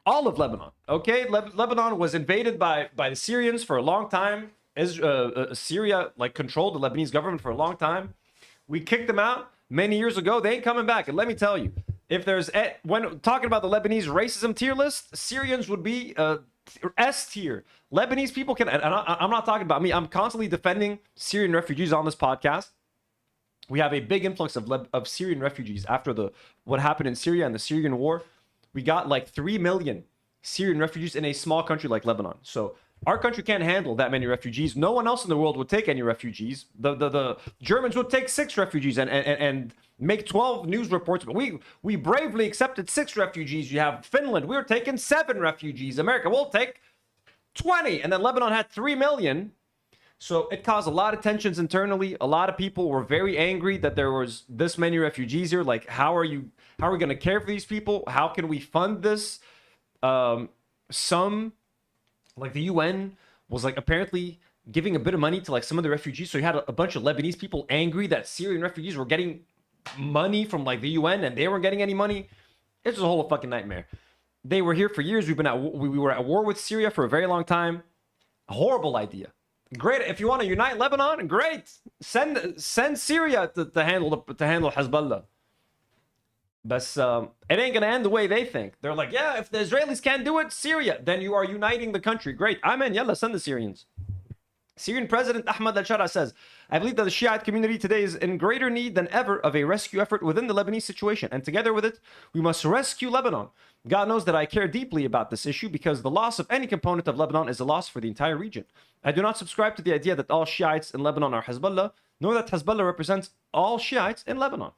All of Lebanon, okay? Lebanon was invaded by the Syrians for a long time. Syria controlled the Lebanese government for a long time. We kicked them out many years ago. They ain't coming back. And let me tell you, if there's when talking about the Lebanese racism tier list, Syrians would be S tier. Lebanese people can, and I'm not talking about me. I'm constantly defending Syrian refugees on this podcast. We have a big influx of Syrian refugees after what happened in Syria and the Syrian war. We got like 3 million Syrian refugees in a small country like Lebanon. So our country can't handle that many refugees. No one else in the world would take any refugees. The Germans would take 6 refugees and make 12 news reports. But we bravely accepted 6 refugees. You have Finland. We were taking 7 refugees. America will take 20. And then Lebanon had 3 million. So it caused a lot of tensions internally. A lot of people were very angry that there was this many refugees here. Like, how are we going to care for these people? How can we fund this? Some, like the UN, was like apparently giving a bit of money to like some of the refugees. So you had a bunch of Lebanese people angry that Syrian refugees were getting money from like the UN and they weren't getting any money. It's a whole fucking nightmare. They were here for years. We were at war with Syria for a very long time. A horrible idea. Great. If you want to unite Lebanon, great. Send Syria to handle Hezbollah. But it ain't gonna end the way they think. They're like, yeah, if the Israelis can't do it, Syria, then you are uniting the country. Great. Amen. Yalla, send the Syrians. Syrian President Ahmad al-Shara says, I believe that the Shiite community today is in greater need than ever of a rescue effort within the Lebanese situation. And together with it, we must rescue Lebanon. God knows that I care deeply about this issue because the loss of any component of Lebanon is a loss for the entire region. I do not subscribe to the idea that all Shiites in Lebanon are Hezbollah, nor that Hezbollah represents all Shiites in Lebanon.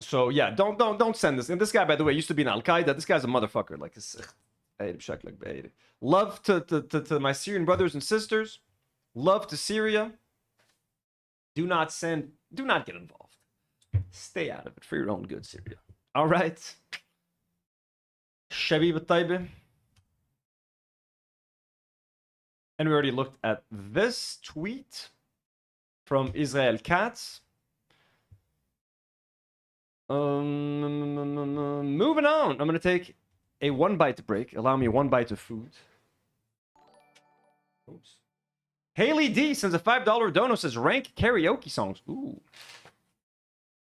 So yeah, don't send this. And this guy, by the way, used to be in Al-Qaeda. This guy's a motherfucker. Like, love to my Syrian brothers and sisters. Love to Syria. Do not get involved. Stay out of it for your own good, Syria. All right. Shabib al-Taibi. And we already looked at this tweet from Israel Katz. Moving on. I'm gonna take a 1-bite break. Allow me 1 bite of food. Oops. Haley D sends a $5 dono, says rank karaoke songs. Ooh.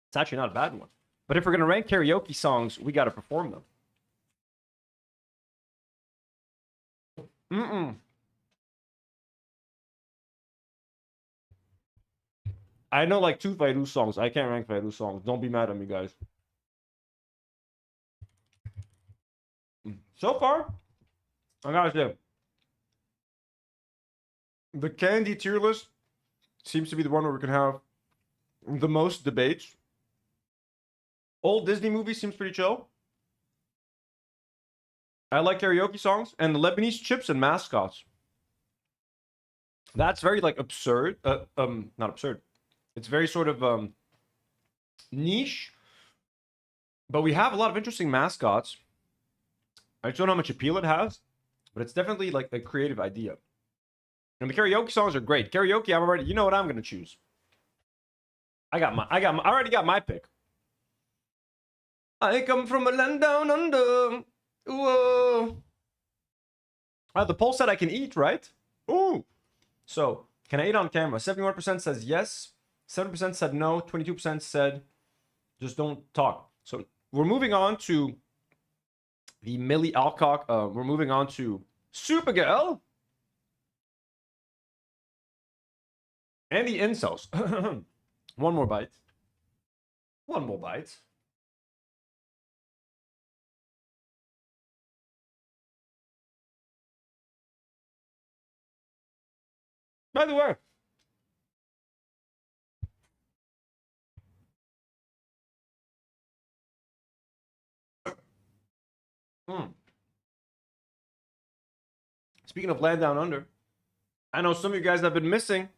It's actually not a bad one. But if we're gonna rank karaoke songs, we gotta perform them. I know like 2 Fairuz songs. I can't rank Fairuz songs. Don't be mad at me, guys. So far, I gotta say, the candy tier list seems to be the one where we can have the most debates. Old Disney movie seems pretty chill. I like karaoke songs and the Lebanese chips and mascots. That's very like absurd. Not absurd. It's very sort of niche. But we have a lot of interesting mascots. I just don't know how much appeal it has, but it's definitely like a creative idea. And the karaoke songs are great. Karaoke, I'm already, you know what I'm gonna choose. I already got my pick. I come from a land down under. Whoa. The poll said I can eat, right? Ooh. So, can I eat on camera? 71% says yes. 7% said no. 22% said just don't talk. So, we're moving on to the Millie Alcock. We're moving on to Supergirl. And the incels. One more bite. One more bite. By the way, speaking of Land Down Under, I know some of you guys have been missing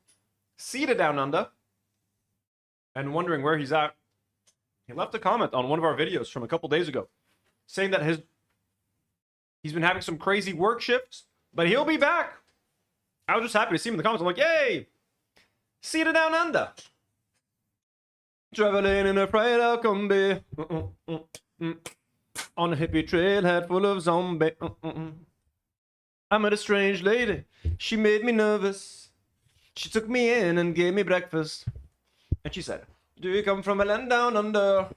Seated Down Under and wondering where he's at. He left a comment on one of our videos from a couple days ago saying that he's been having some crazy work shifts, but he'll be back. I was just happy to see him in the comments. I'm like, yay! Seated Down Under. Traveling in a Friday combi. On a hippie trailhead full of zombie. I met a strange lady. She made me nervous. She took me in and gave me breakfast. And she said, do you come from a land down under?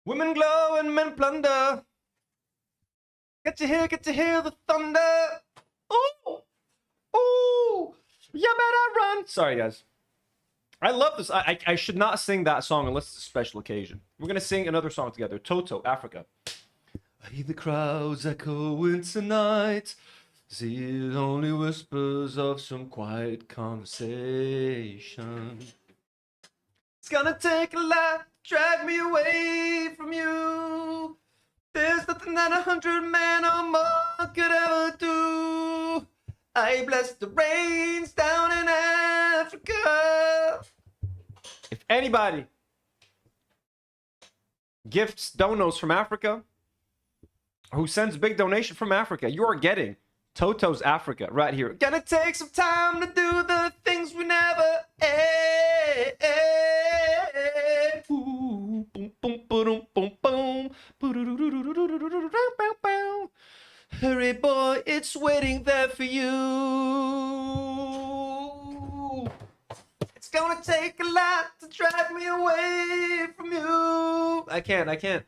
Women glow and men plunder. Get to hear the thunder. Ooh! Ooh! You better run! Sorry, guys. I love this. I should not sing that song unless it's a special occasion. We're going to sing another song together. Toto, Africa. I hear the crowds echoing tonight. See only whispers of some quiet conversation. It's gonna take a lot to drag me away from you. There's nothing that 100 men or more could ever do. I bless the rains down in Africa. If anybody gifts donos from Africa, or who sends big donation from Africa, you are getting Toto's Africa right here. Gonna take some time to do the things we never. Hurry, boy, it's waiting there for you. It's gonna take a lot to drag me away from you. I can't.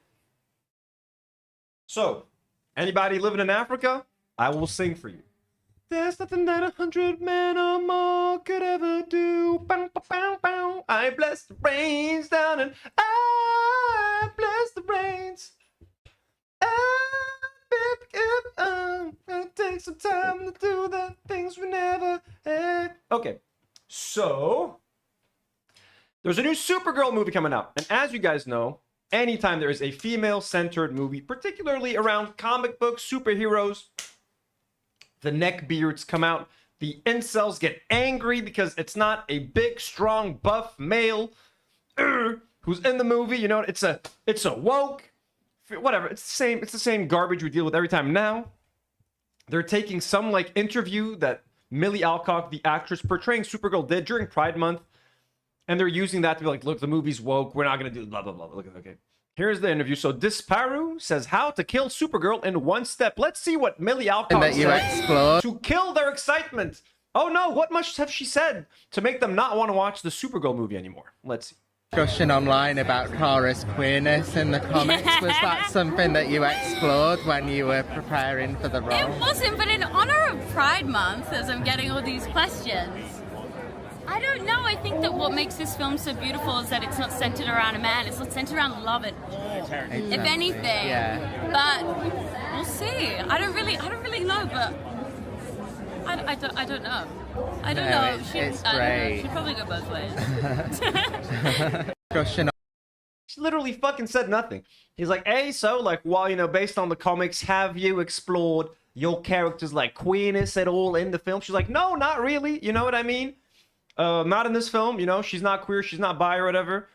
So, anybody living in Africa, I will sing for you. There's nothing that 100 men or more could ever do. Bow, bow, bow, bow. I bless the rains down and I bless the rains. Take some time to do the things we never had. Okay, so there's a new Supergirl movie coming out, and as you guys know, anytime there is a female-centered movie, particularly around comic books, superheroes, the neckbeards come out. The incels get angry because it's not a big, strong, buff male who's in the movie. You know, it's a woke, whatever. It's the same garbage we deal with every time. Now they're taking some like interview that Millie Alcock, the actress portraying Supergirl, did during Pride Month, and they're using that to be like, look, the movie's woke. We're not gonna do blah blah blah. Look, okay. Here's the interview. So Disparu says how to kill Supergirl in one step. Let's see what Millie Alcock said to kill their excitement. Oh no, what much have she said to make them not want to watch the Supergirl movie anymore? Let's see. Discussion online about Kara's queerness in the comics. Was that something that you explored when you were preparing for the role? It wasn't, but in honor of Pride Month, as I'm getting all these questions, I don't know. I think that what makes this film so beautiful is that it's not centered around a man. It's not centered around love at all, if anything. Yeah. But we'll see. I don't really know, but I don't know. I don't know. It's great. She'd probably go both ways. She literally fucking said nothing. He's like, hey, so, like, well, you know, based on the comics, have you explored your characters like queerness at all in the film? She's like, no, not really. You know what I mean? Not in this film. You know, she's not queer. She's not bi or whatever.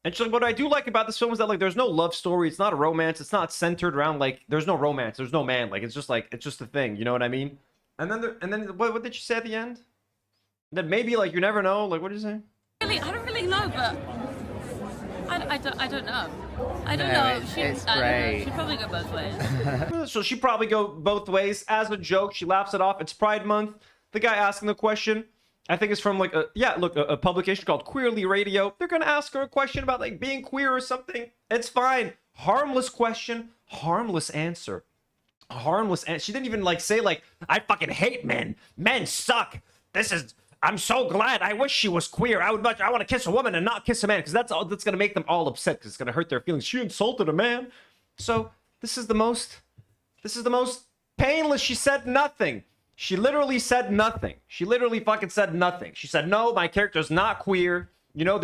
And she's like, what I do like about this film is that, like, there's no love story. It's not a romance. It's not centered around, like, there's no romance. There's no man. Like, it's just a thing. You know what I mean? And then, what did she say at the end? That maybe, like, you never know. Like, what did you say? Really, I don't really know, but I don't know. I don't No, know. it's I don't know. great. She'd probably go both ways. So she probably go both ways. As a joke, she laughs it off. It's Pride Month. The guy asking the question, I think it's from like a publication called Queerly Radio. They're gonna ask her a question about like being queer or something. It's fine. Harmless question, harmless answer. Harmless answer. She didn't even like say like, I fucking hate men. Men suck. I'm so glad. I wish she was queer. I want to kiss a woman and not kiss a man, because that's gonna make them all upset, because it's gonna hurt their feelings. She insulted a man. So this is the most painless. She said nothing. She literally said nothing. She literally fucking said nothing. She said, no, my character's not queer. You know,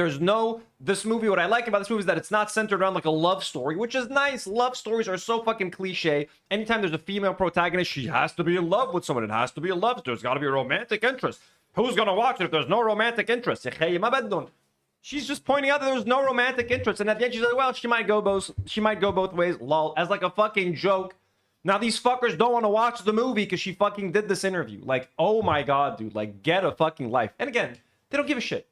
this movie, what I like about this movie is that it's not centered around like a love story, which is nice. Love stories are so fucking cliche. Anytime there's a female protagonist, she has to be in love with someone. It has to be a love story. There's got to be a romantic interest. Who's gonna watch it if there's no romantic interest? She's just pointing out that there's no romantic interest, and at the end she's like, well, she might go both ways, lol, as like a fucking joke. Now these fuckers don't want to watch the movie because she fucking did this interview. Like, oh my god, dude, like, get a fucking life. And again, they don't give a shit.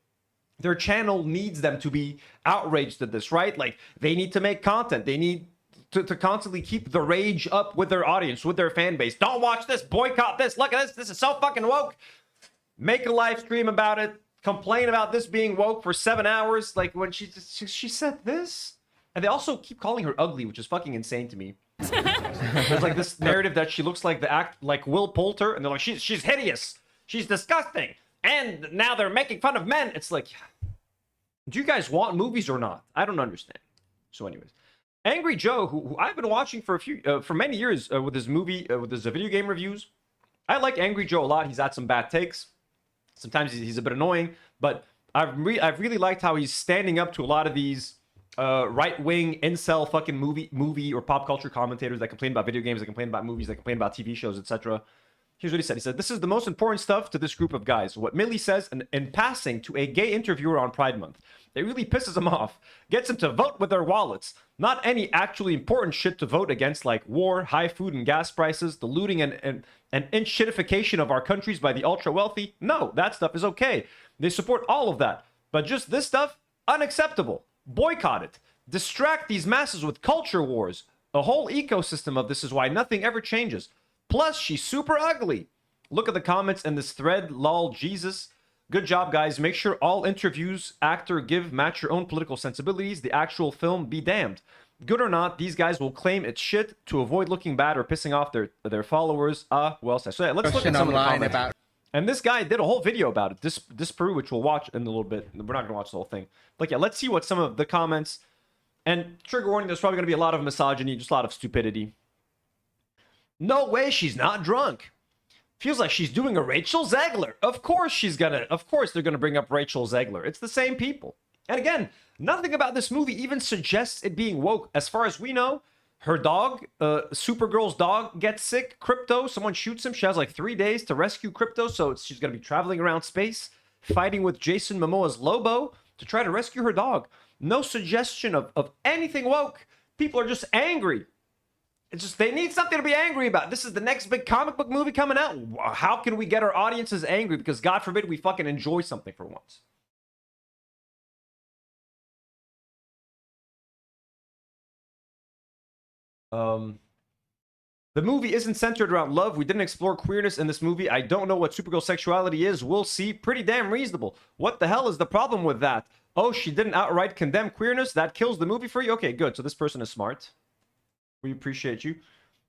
Their channel needs them to be outraged at this, right? Like, they need to make content. They need to constantly keep the rage up with their audience, with their fan base. Don't watch this, boycott this, look at this, this is so fucking woke. Make a live stream about it, complain about this being woke for 7 hours, like when she said this. And they also keep calling her ugly, which is fucking insane to me. There's like this narrative that she looks like like Will Poulter, and they're like, she's hideous, she's disgusting, and now they're making fun of men. It's like, do you guys want movies or not? I don't understand. So anyways, Angry Joe, who I've been watching for many years with his video game reviews. I like Angry Joe a lot. He's had some bad takes. Sometimes he's a bit annoying, but I've really liked how he's standing up to a lot of these right-wing incel fucking movie or pop culture commentators that complain about video games, that complain about movies, that complain about TV shows, etc. Here's what he said. He said, this is the most important stuff to this group of guys. What Millie says in passing to a gay interviewer on Pride Month. It really pisses him off. Gets him to vote with their wallets. Not any actually important shit to vote against, like war, high food and gas prices, the looting and shitification of our countries by the ultra-wealthy. No, that stuff is okay. They support all of that. But just this stuff, unacceptable. Boycott it. Distract these masses with culture wars. The whole ecosystem of this is why nothing ever changes. Plus, she's super ugly. Look at the comments in this thread, lol, Jesus. Good job, guys. Make sure all interviews actor match your own political sensibilities. The actual film be damned. Good or not, these guys will claim it's shit to avoid looking bad or pissing off their followers. Well said. So yeah, let's look at some of the comments. And this guy did a whole video about it. This Peru, which we'll watch in a little bit. We're not gonna watch the whole thing. But yeah, let's see what some of the comments. And trigger warning, there's probably gonna be a lot of misogyny, just a lot of stupidity. No way, she's not drunk. Feels like she's doing a Rachel Zegler. Of course they're gonna bring up Rachel Zegler. It's the same people. And again, nothing about this movie even suggests it being woke. As far as we know, her dog, Supergirl's dog, gets sick. Crypto, someone shoots him. She has like 3 days to rescue Crypto, so she's gonna be traveling around space, fighting with Jason Momoa's Lobo to try to rescue her dog. No suggestion of anything woke. People are just angry. It's just, they need something to be angry about. This is the next big comic book movie coming out. How can we get our audiences angry? Because God forbid we fucking enjoy something for once. The movie isn't centered around love. We didn't explore queerness in this movie. I don't know what Supergirl sexuality is. We'll see. Pretty damn reasonable. What the hell is the problem with that? Oh, she didn't outright condemn queerness? That kills the movie for you? Okay, good. So this person is smart. We appreciate you.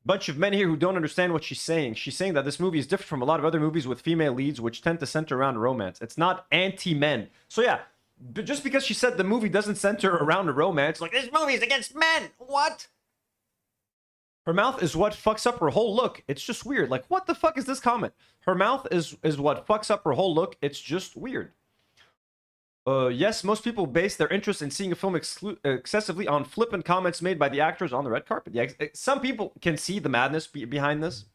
Bunch of men here who don't understand what she's saying. She's saying that this movie is different from a lot of other movies with female leads, which tend to center around romance. It's not anti-men. So yeah, but just because she said the movie doesn't center around a romance, like, this movie is against men. What? Her mouth is what fucks up her whole look. It's just weird. Like, what the fuck is this comment? Her mouth is what fucks up her whole look. It's just weird. Yes, most people base their interest in seeing a film excessively on flippant comments made by the actors on the red carpet. Yeah, some people can see the madness behind this.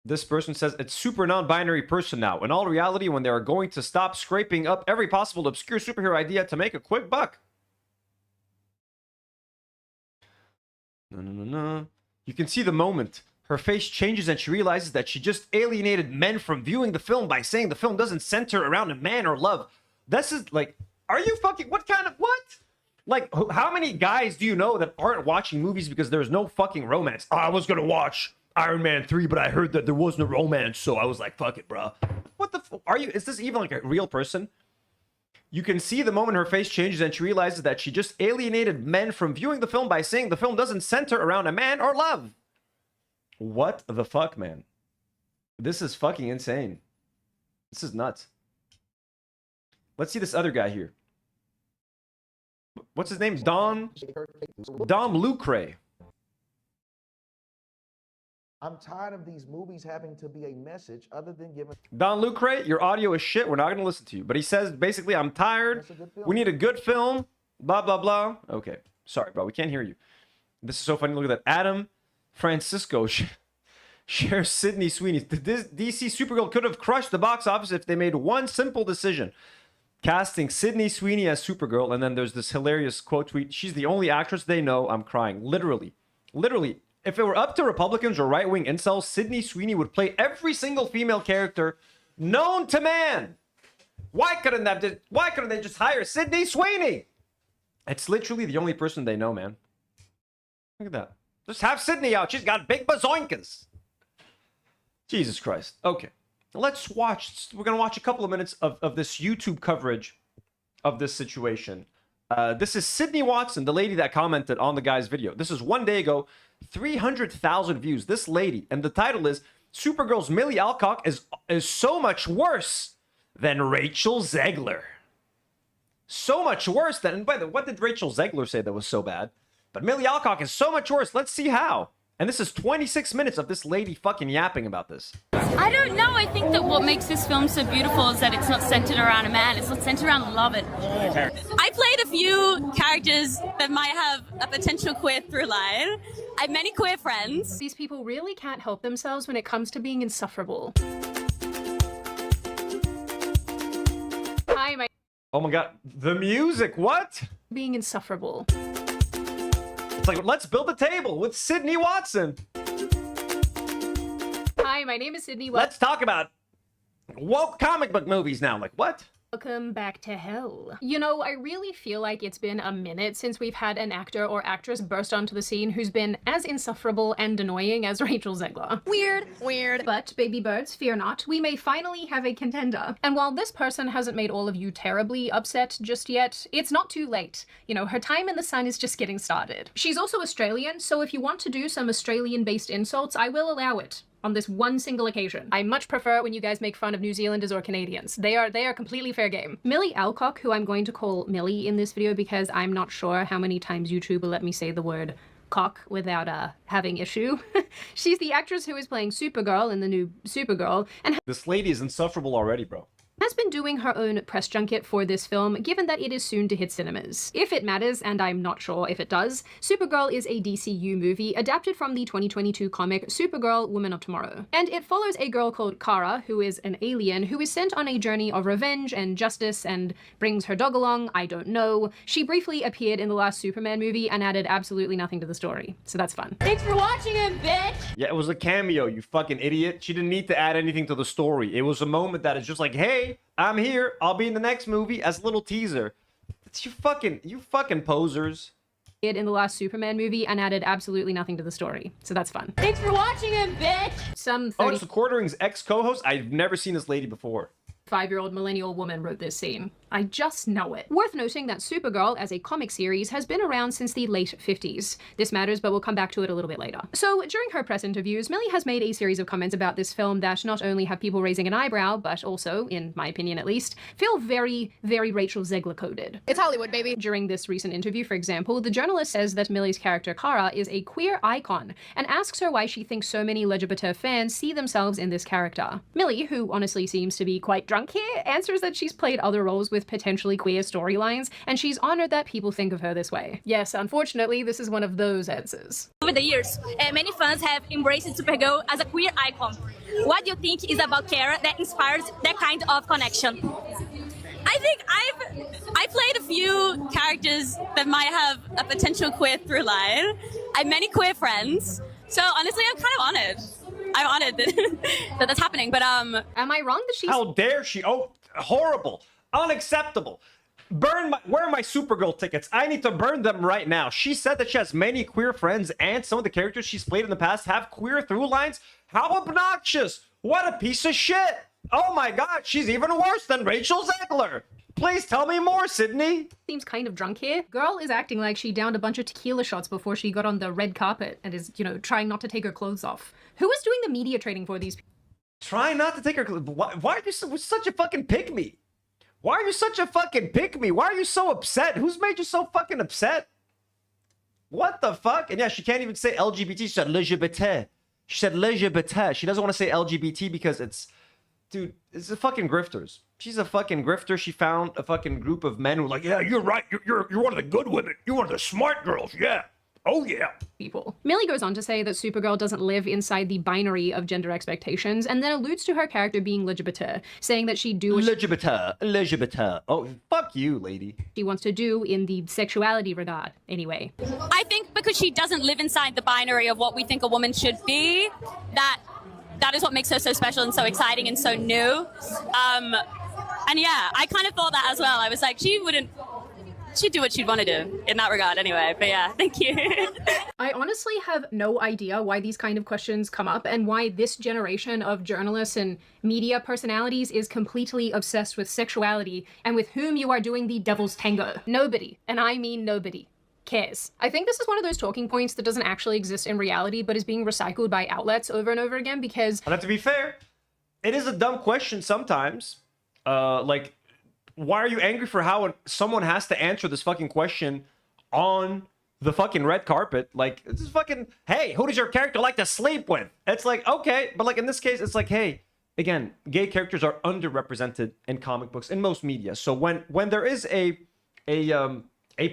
This person says it's super non-binary person now. In all reality, when they are going to stop scraping up every possible obscure superhero idea to make a quick buck. No. You can see the moment her face changes and she realizes that she just alienated men from viewing the film by saying the film doesn't center around a man or love. This is like, are you fucking, what? Like, how many guys do you know that aren't watching movies because there's no fucking romance? Oh, I was gonna watch Iron Man 3, but I heard that there wasn't a romance, so I was like, fuck it, bro. What the are you? Is this even like a real person? You can see the moment her face changes and she realizes that she just alienated men from viewing the film by saying the film doesn't center around a man or love. What the fuck, man? This is fucking insane. This is nuts. Let's see this other guy here. What's his name? Dom Lucre. I'm tired of these movies having to be a message other than giving... Don Lucre, your audio is shit. We're not going to listen to you. But he says, basically, I'm tired. We need a good film. Blah, blah, blah. Okay. Sorry, bro. We can't hear you. This is so funny. Look at that. Adam Francisco shares Sydney Sweeney. The DC Supergirl could have crushed the box office if they made one simple decision. Casting Sydney Sweeney as Supergirl. And then there's this hilarious quote tweet. She's the only actress they know. I'm crying. Literally. If it were up to Republicans or right-wing incels, Sydney Sweeney would play every single female character known to man. Why couldn't they just hire Sydney Sweeney? It's literally the only person they know, man. Look at that. Just have Sydney out. She's got big bazoinkas. Jesus Christ. Okay. Let's watch. We're going to watch a couple of minutes of this YouTube coverage of this situation. This is Sydney Watson, the lady that commented on the guy's video. This is one day ago. 300,000 views. This lady, and the title is Supergirl's Millie Alcock is so much worse than Rachel Zegler. So much worse than, and by the way, what did Rachel Zegler say that was so bad? But Millie Alcock is so much worse. Let's see how. And this is 26 minutes of this lady fucking yapping about this. I don't know. I think that what makes this film so beautiful is that it's not centered around a man. It's not centered around love and all. I played a few characters that might have a potential queer through line. I have many queer friends. These people really can't help themselves when it comes to being insufferable. Hi, oh my god, the music, what? Being insufferable. It's like, let's build a table with Sydney Watson. Hi, my name is Sydney Watson. Let's talk about woke comic book movies now. Like, what? Welcome back to hell. You know, I really feel like it's been a minute since we've had an actor or actress burst onto the scene who's been as insufferable and annoying as Rachel Zegler. Weird. But, baby birds, fear not. We may finally have a contender. And while this person hasn't made all of you terribly upset just yet, it's not too late. You know, her time in the sun is just getting started. She's also Australian, so if you want to do some Australian-based insults, I will allow it. On this one single occasion. I much prefer when you guys make fun of New Zealanders or Canadians. They are completely fair game. Millie Alcock, who I'm going to call Millie in this video because I'm not sure how many times YouTube will let me say the word cock without having issue. She's the actress who is playing Supergirl in the new Supergirl, and this lady is insufferable already, bro. Has been doing her own press junket for this film, given that it is soon to hit cinemas. If it matters, and I'm not sure if it does, Supergirl is a DCU movie adapted from the 2022 comic Supergirl, Woman of Tomorrow. And it follows a girl called Kara, who is an alien, who is sent on a journey of revenge and justice and brings her dog along, I don't know. She briefly appeared in the last Superman movie and added absolutely nothing to the story, so that's fun. Thanks for watching it, bitch! Yeah, it was a cameo, you fucking idiot. She didn't need to add anything to the story. It was a moment that is just like, hey, I'm here. I'll be in the next movie as a little teaser. It's you fucking posers. In the last Superman movie and added absolutely nothing to the story, so that's fun. Thanks for watching it, bitch! Some it's the Quartering's ex-co-host. I've never seen this lady before. 5-year-old millennial woman wrote this scene. I just know it. Worth noting that Supergirl as a comic series has been around since the late 50s. This matters, but we'll come back to it a little bit later. So during her press interviews, Millie has made a series of comments about this film that not only have people raising an eyebrow, but also, in my opinion at least, feel very, very Rachel Zegler coded. It's Hollywood, baby. During this recent interview, for example, the journalist says that Millie's character Kara is a queer icon and asks her why she thinks so many LGBT fans see themselves in this character. Millie, who honestly seems to be quite drunk here, answers that she's played other roles with potentially queer storylines, and she's honored that people think of her this way. Yes, unfortunately, this is one of those answers. Over the years, many fans have embraced Supergirl as a queer icon. What do you think is about Kara that inspires that kind of connection? I think I played a few characters that might have a potential queer through line. I have many queer friends, so honestly, I'm kind of honored. I'm honored that that's happening. But am I wrong that she's? How dare she? Oh, horrible, unacceptable. Where are my Supergirl tickets? I need to burn them right now. She said that she has many queer friends and some of the characters she's played in the past have queer through lines. How obnoxious! What a piece of shit! Oh my god, she's even worse than Rachel Zegler! Please tell me more, Sydney! Seems kind of drunk here. Girl is acting like she downed a bunch of tequila shots before she got on the red carpet and is, you know, trying not to take her clothes off. Who is doing the media training for these people? Trying not to take her clothes. Why are you such a fucking pick-me? Why are you such a fucking pick-me? Why are you so upset? Who's made you so fucking upset? What the fuck? And yeah, she can't even say LGBT. She said LGBT. She said LGBT. She doesn't want to say LGBT because it's... Dude, it's a fucking grifters. She's a fucking grifter. She found a fucking group of men who were like, yeah, you're right. You're one of the good women. You're one of the smart girls. Yeah. Oh, yeah. People. Millie goes on to say that Supergirl doesn't live inside the binary of gender expectations, and then alludes to her character being LGBT, saying that she do LGBT. Oh, fuck you, lady. She wants to do in the sexuality regard, anyway. I think because she doesn't live inside the binary of what we think a woman should be, that is what makes her so special and so exciting and so new. And yeah, I kind of thought that as well. I was like, she'd do what she'd want to do in that regard anyway. But yeah, thank you. I honestly have no idea why these kind of questions come up and why this generation of journalists and media personalities is completely obsessed with sexuality and with whom you are doing the devil's tango. Nobody, and I mean nobody, cares. I think this is one of those talking points that doesn't actually exist in reality but is being recycled by outlets over and over again because... But to be fair, it is a dumb question sometimes. Like, why are you angry for how someone has to answer this fucking question on the fucking red carpet? Like, this is fucking, hey, who does your character like to sleep with? It's like, okay, but like in this case, it's like, hey, again, gay characters are underrepresented in comic books in most media. So when there is a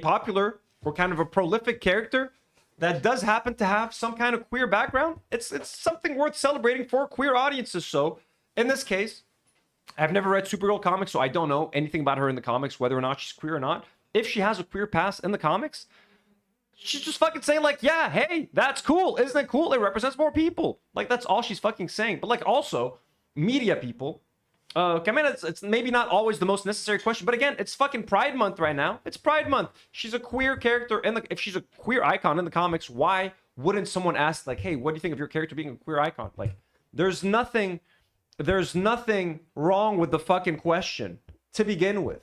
popular or kind of a prolific character that does happen to have some kind of queer background, it's something worth celebrating for queer audiences. So in this case, I've never read Supergirl comics, so I don't know anything about her in the comics, whether or not she's queer or not. If she has a queer past in the comics, she's just fucking saying like, yeah, hey, that's cool. Isn't it cool? It represents more people. Like, that's all she's fucking saying. But like, also, media people, I mean, it's maybe not always the most necessary question, but again, it's fucking Pride Month right now. It's Pride Month. She's a queer character if she's a queer icon in the comics, why wouldn't someone ask like, hey, what do you think of your character being a queer icon? Like, there's nothing wrong with the fucking question to begin with.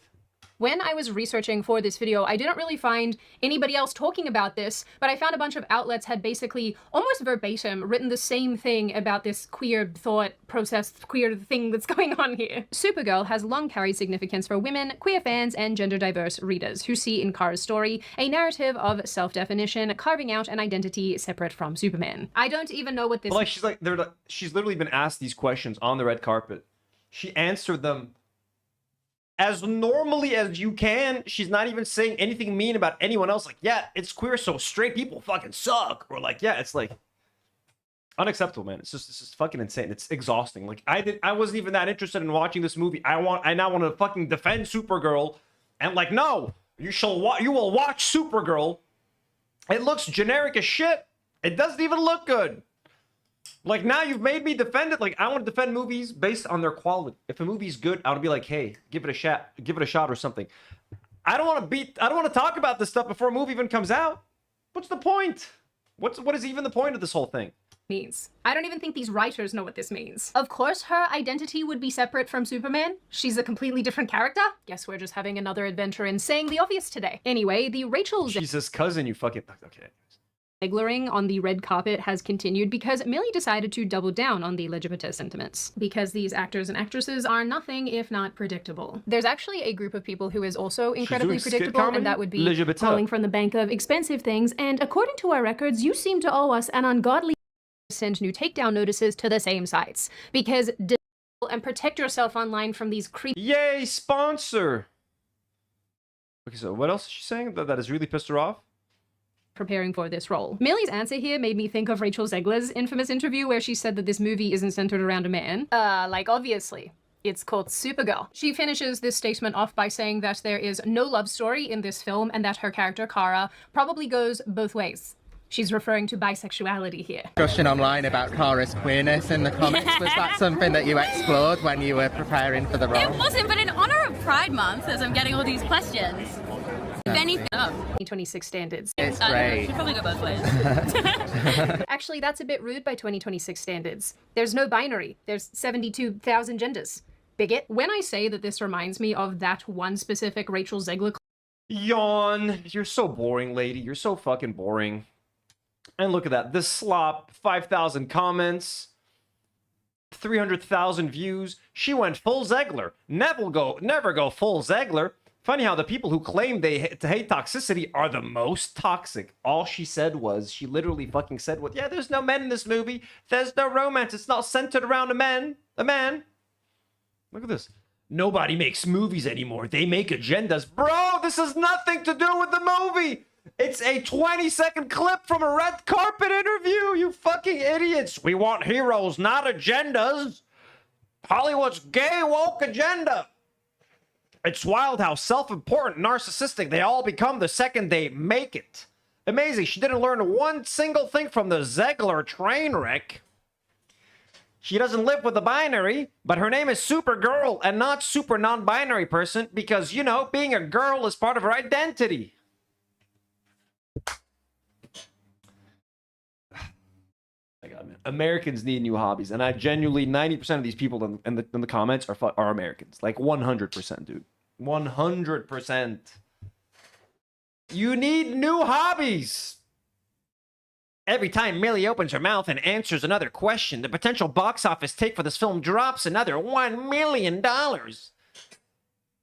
When I was researching for this video, I didn't really find anybody else talking about this, but I found a bunch of outlets had basically almost verbatim written the same thing about this queer thought process, queer thing that's going on here. Supergirl has long carried significance for women, queer fans, and gender diverse readers who see in Kara's story a narrative of self-definition, carving out an identity separate from Superman. I don't even know what this is. Like, she's literally been asked these questions on the red carpet. She answered them as normally as you can. She's not even saying anything mean about anyone else. Like, yeah, it's queer, so straight people fucking suck. Or like, yeah, it's like unacceptable, man. It's just fucking insane. It's exhausting. Like, I wasn't even that interested in watching this movie. I now want to fucking defend Supergirl, and like, no, you will watch Supergirl. It looks generic as shit. It doesn't even look good. Like, now you've made me defend it. Like, I want to defend movies based on their quality. If a movie's good, I would be like, hey, give it a shot or something. I don't want to talk about this stuff before a movie even comes out. What's the point? What is even the point of this whole thing? means. I don't even think these writers know what this means. Of course, her identity would be separate from Superman. She's a completely different character. Guess we're just having another adventure in saying the obvious today. Anyway, the Rachel She's his cousin, you fucking... Okay. Zeglaring on the red carpet has continued because Millie decided to double down on the LGBT sentiments. Because these actors and actresses are nothing if not predictable. There's actually a group of people who is also incredibly predictable, and that would be calling from the bank of expensive things. And according to our records, you seem to owe us an ungodly send new takedown notices to the same sites. Because and protect yourself online from these creepy... Yay, sponsor! Okay, so what else is she saying that has really pissed her off? Preparing for this role. Millie's answer here made me think of Rachel Zegler's infamous interview where she said that this movie isn't centered around a man. Like obviously. It's called Supergirl. She finishes this statement off by saying that there is no love story in this film and that her character, Kara, probably goes both ways. She's referring to bisexuality here. Discussion online about Kara's queerness in the comics. Was that something that you explored when you were preparing for the role? It wasn't, but in honor of Pride Month, as I'm getting all these questions, if anything, 2026 standards. It's great. Should probably go both ways. Actually, that's a bit rude by 2026 standards. There's no binary. There's 72,000 genders. Bigot. When I say that this reminds me of that one specific Rachel Zegler... Yawn. You're so boring, lady. You're so fucking boring. And look at that. This slop. 5,000 comments. 300,000 views. She went full Zegler. Never go full Zegler. Funny how the people who claim they hate toxicity are the most toxic. All she said was, she literally fucking said, "Well, yeah, there's no men in this movie. There's no romance. It's not centered around a man. Look at this. Nobody makes movies anymore. They make agendas." Bro, this has nothing to do with the movie. It's a 20-second clip from a red carpet interview, you fucking idiots. We want heroes, not agendas. Hollywood's gay woke agenda. It's wild how self-important, narcissistic they all become the second they make it. Amazing, she didn't learn one single thing from the Zegler train wreck. She doesn't live with the binary, but her name is Supergirl and not super non-binary person because, you know, being a girl is part of her identity. My God, man. Americans need new hobbies, and I genuinely 90% of these people in the comments are Americans, like 100%, dude, 100%. You need new hobbies. Every time Millie opens her mouth and answers another question, the potential box office take for this film drops another $1 million.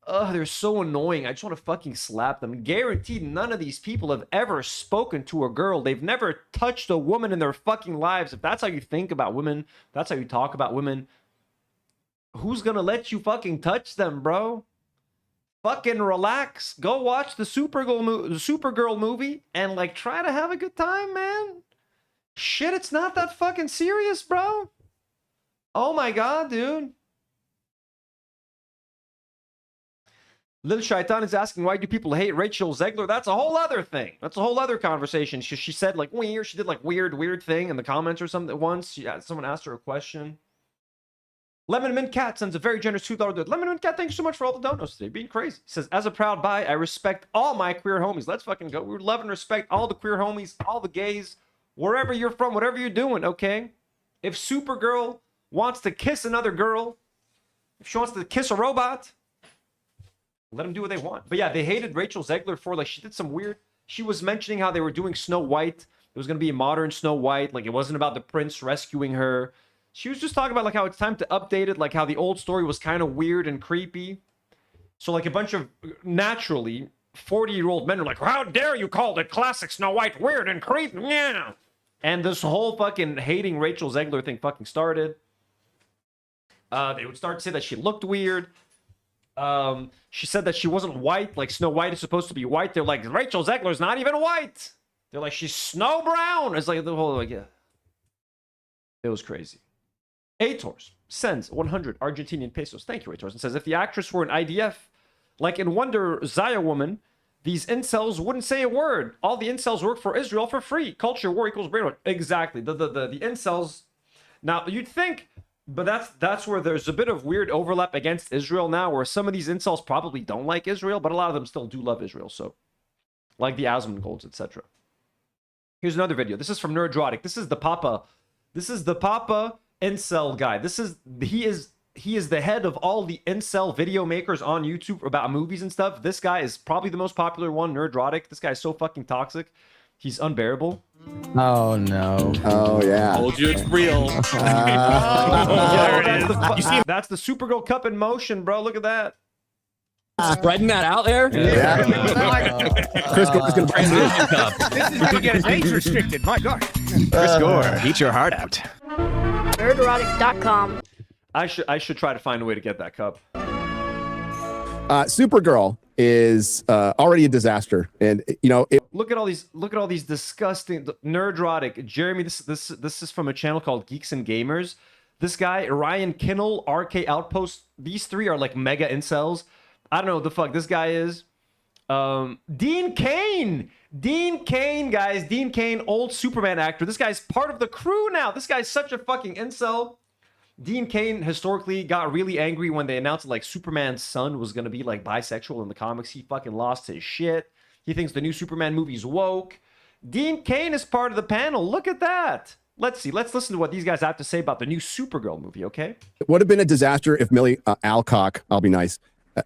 Ugh, they're so annoying. I just want to fucking slap them. Guaranteed none of these people have ever spoken to a girl. They've never touched a woman in their fucking lives. If that's how you think about women, that's how you talk about women, who's gonna let you fucking touch them, bro? Fucking relax. Go watch the Supergirl movie and, like, try to have a good time, man. Shit, it's not that fucking serious, bro. Oh my God, dude. Lil Shaitan is asking, why do people hate Rachel Zegler? That's a whole other thing. That's a whole other conversation. She said, like, weird. She did, like, weird thing in the comments or something once. Someone asked her a question. Lemon Mint Cat sends a very generous $2 donation. Lemon Mint Cat, thank you so much for all the donos today. Being crazy. He says, as a proud bi, I respect all my queer homies. Let's fucking go. We love and respect all the queer homies, all the gays, wherever you're from, whatever you're doing, okay? If Supergirl wants to kiss another girl, if she wants to kiss a robot, let them do what they want. But yeah, they hated Rachel Zegler for, like, she did some weird... She was mentioning how they were doing Snow White. It was going to be a modern Snow White. Like, it wasn't about the prince rescuing her. She was just talking about, like, how it's time to update it. Like, how the old story was kind of weird and creepy. So, like, a bunch of, naturally, 40-year-old men are like, how dare you call the classic Snow White weird and creepy? Yeah. And this whole fucking hating Rachel Zegler thing fucking started. They would start to say that she looked weird. She said that she wasn't white, like Snow White is supposed to be white. They're like, Rachel Zegler's not even white. They're like, she's snow brown. It's like the whole, like, yeah. It was crazy. Aetors sends 100 Argentinian pesos. Thank you, Aetors. And says, if the actress were an IDF, like in Wonder Zaya Woman, these incels wouldn't say a word. All the incels work for Israel for free. Culture war equals brainwash. Exactly. The incels. Now, you'd think... But that's where there's a bit of weird overlap against Israel now, where some of these incels probably don't like Israel, but a lot of them still do love Israel. So, like the Asmongold, etc. Here's another video. This is from Nerdrotic. This is the Papa This is the Papa Incel guy. He is the head of all the Incel video makers on YouTube about movies and stuff. This guy is probably the most popular one, Nerdrotic. This guy is so fucking toxic. He's unbearable. Oh no. Oh yeah. Told you it's real. That's the Supergirl cup in motion, bro. Look at that. Spreading that out there? Yeah. Chris Gore's gonna bring the cup. This is gonna get age restricted. My God. Chris Gore, eat your heart out. Nerdrotic.com. I should try to find a way to get that cup. Supergirl is already a disaster, and you know look at all these disgusting Nerdrotic. Jeremy, this is from a channel called Geeks and Gamers. This guy Ryan Kinnell, RK Outpost. These three are like mega incels. I don't know what the fuck this guy is. Dean Cain, guys. Dean Cain, old Superman actor. This guy's part of the crew now. This guy's such a fucking incel. Dean Cain historically got really angry when they announced like Superman's son was gonna be like bisexual in the comics. He fucking lost his shit. He thinks the new Superman movie's woke. Dean Cain is part of the panel. Look at that. Let's see. Let's listen to what these guys have to say about the new Supergirl movie, okay? it would have been a disaster if Millie Alcock, I'll be nice,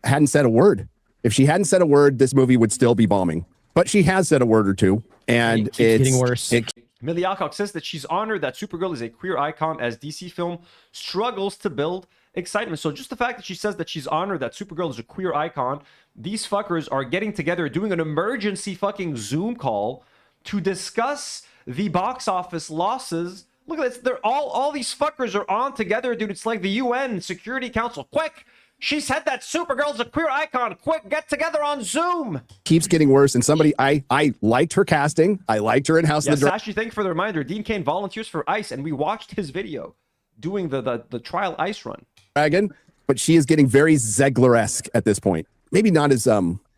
hadn't said a word. If she hadn't said a word, this movie would still be bombing. But she has said a word or two, and it's getting worse. Millie Alcock says that she's honored that Supergirl is a queer icon as DC film struggles to build excitement. So just the fact that she says that she's honored that Supergirl is a queer icon, these fuckers are getting together, doing an emergency fucking Zoom call to discuss the box office losses. Look at this. They're all these fuckers are on together, dude. It's like the UN Security Council. Quick! She said that Supergirl's a queer icon. Quick, get together on Zoom. Keeps getting worse. And somebody, I liked her casting. I liked her in House of the Dragon. Sashi, thank you for the reminder. Dean Cain volunteers for ICE, and we watched his video doing the trial ICE run. But she is getting very Zegler-esque at this point. Maybe not as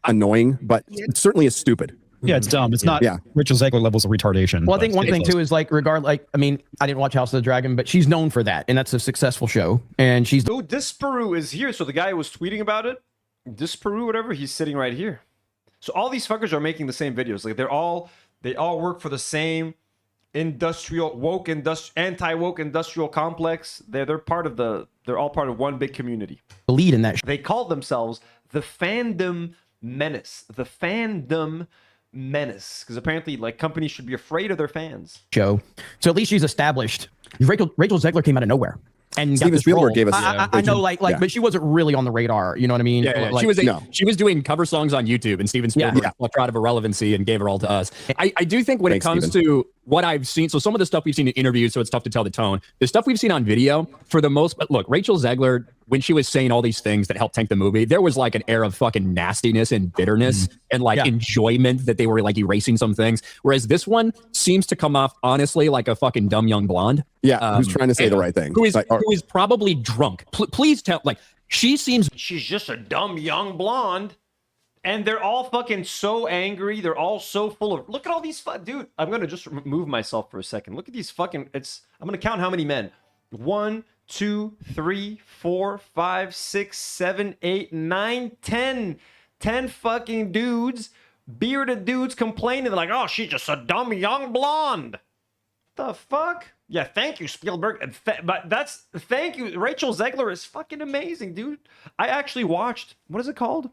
annoying, but certainly as stupid. Yeah, it's dumb. It's not Rachel Zegler levels of retardation. Well, I think one thing too is like I mean, I didn't watch House of the Dragon, but she's known for that, and that's a successful show. And she's Disparu is here. So the guy who was tweeting about it, Disparu, whatever, he's sitting right here. So all these fuckers are making the same videos. Like they all work for the same anti-woke industrial complex. They're all part of one big community. The lead in that. They call themselves the Fandom Menace. The Fandom Menace, because apparently like companies should be afraid of their fans. Show. So at least she's established. Rachel Zegler came out of nowhere. And Steven Spielberg gave us. I know, but she wasn't really on the radar. You know what I mean? Yeah, Like, she was doing cover songs on YouTube, and Steven Spielberg plucked her out of irrelevancy and gave her all to us. I do think when it comes to what I've seen, so some of the stuff we've seen in interviews, so it's tough to tell the tone. The stuff we've seen on video, for the most, look, Rachel Zegler, when she was saying all these things that helped tank the movie, there was like an air of fucking nastiness and bitterness and like enjoyment that they were like erasing some things. Whereas this one seems to come off honestly like a fucking dumb young blonde. Yeah, who's trying to say the right thing. Who is probably drunk. Please tell, like, she's just a dumb young blonde. And they're all fucking so angry. They're all so full of... Look at all these... Dude, I'm going to just remove myself for a second. Look at these fucking... I'm going to count how many men. 1, 2, 3, 4, 5, 6, 7, 8, 9, 10. 10 fucking dudes. Bearded dudes complaining. They're like, oh, she's just a dumb young blonde. The fuck? Yeah, thank you, Spielberg. Thank you. Rachel Zegler is fucking amazing, dude. I actually watched... What is it called?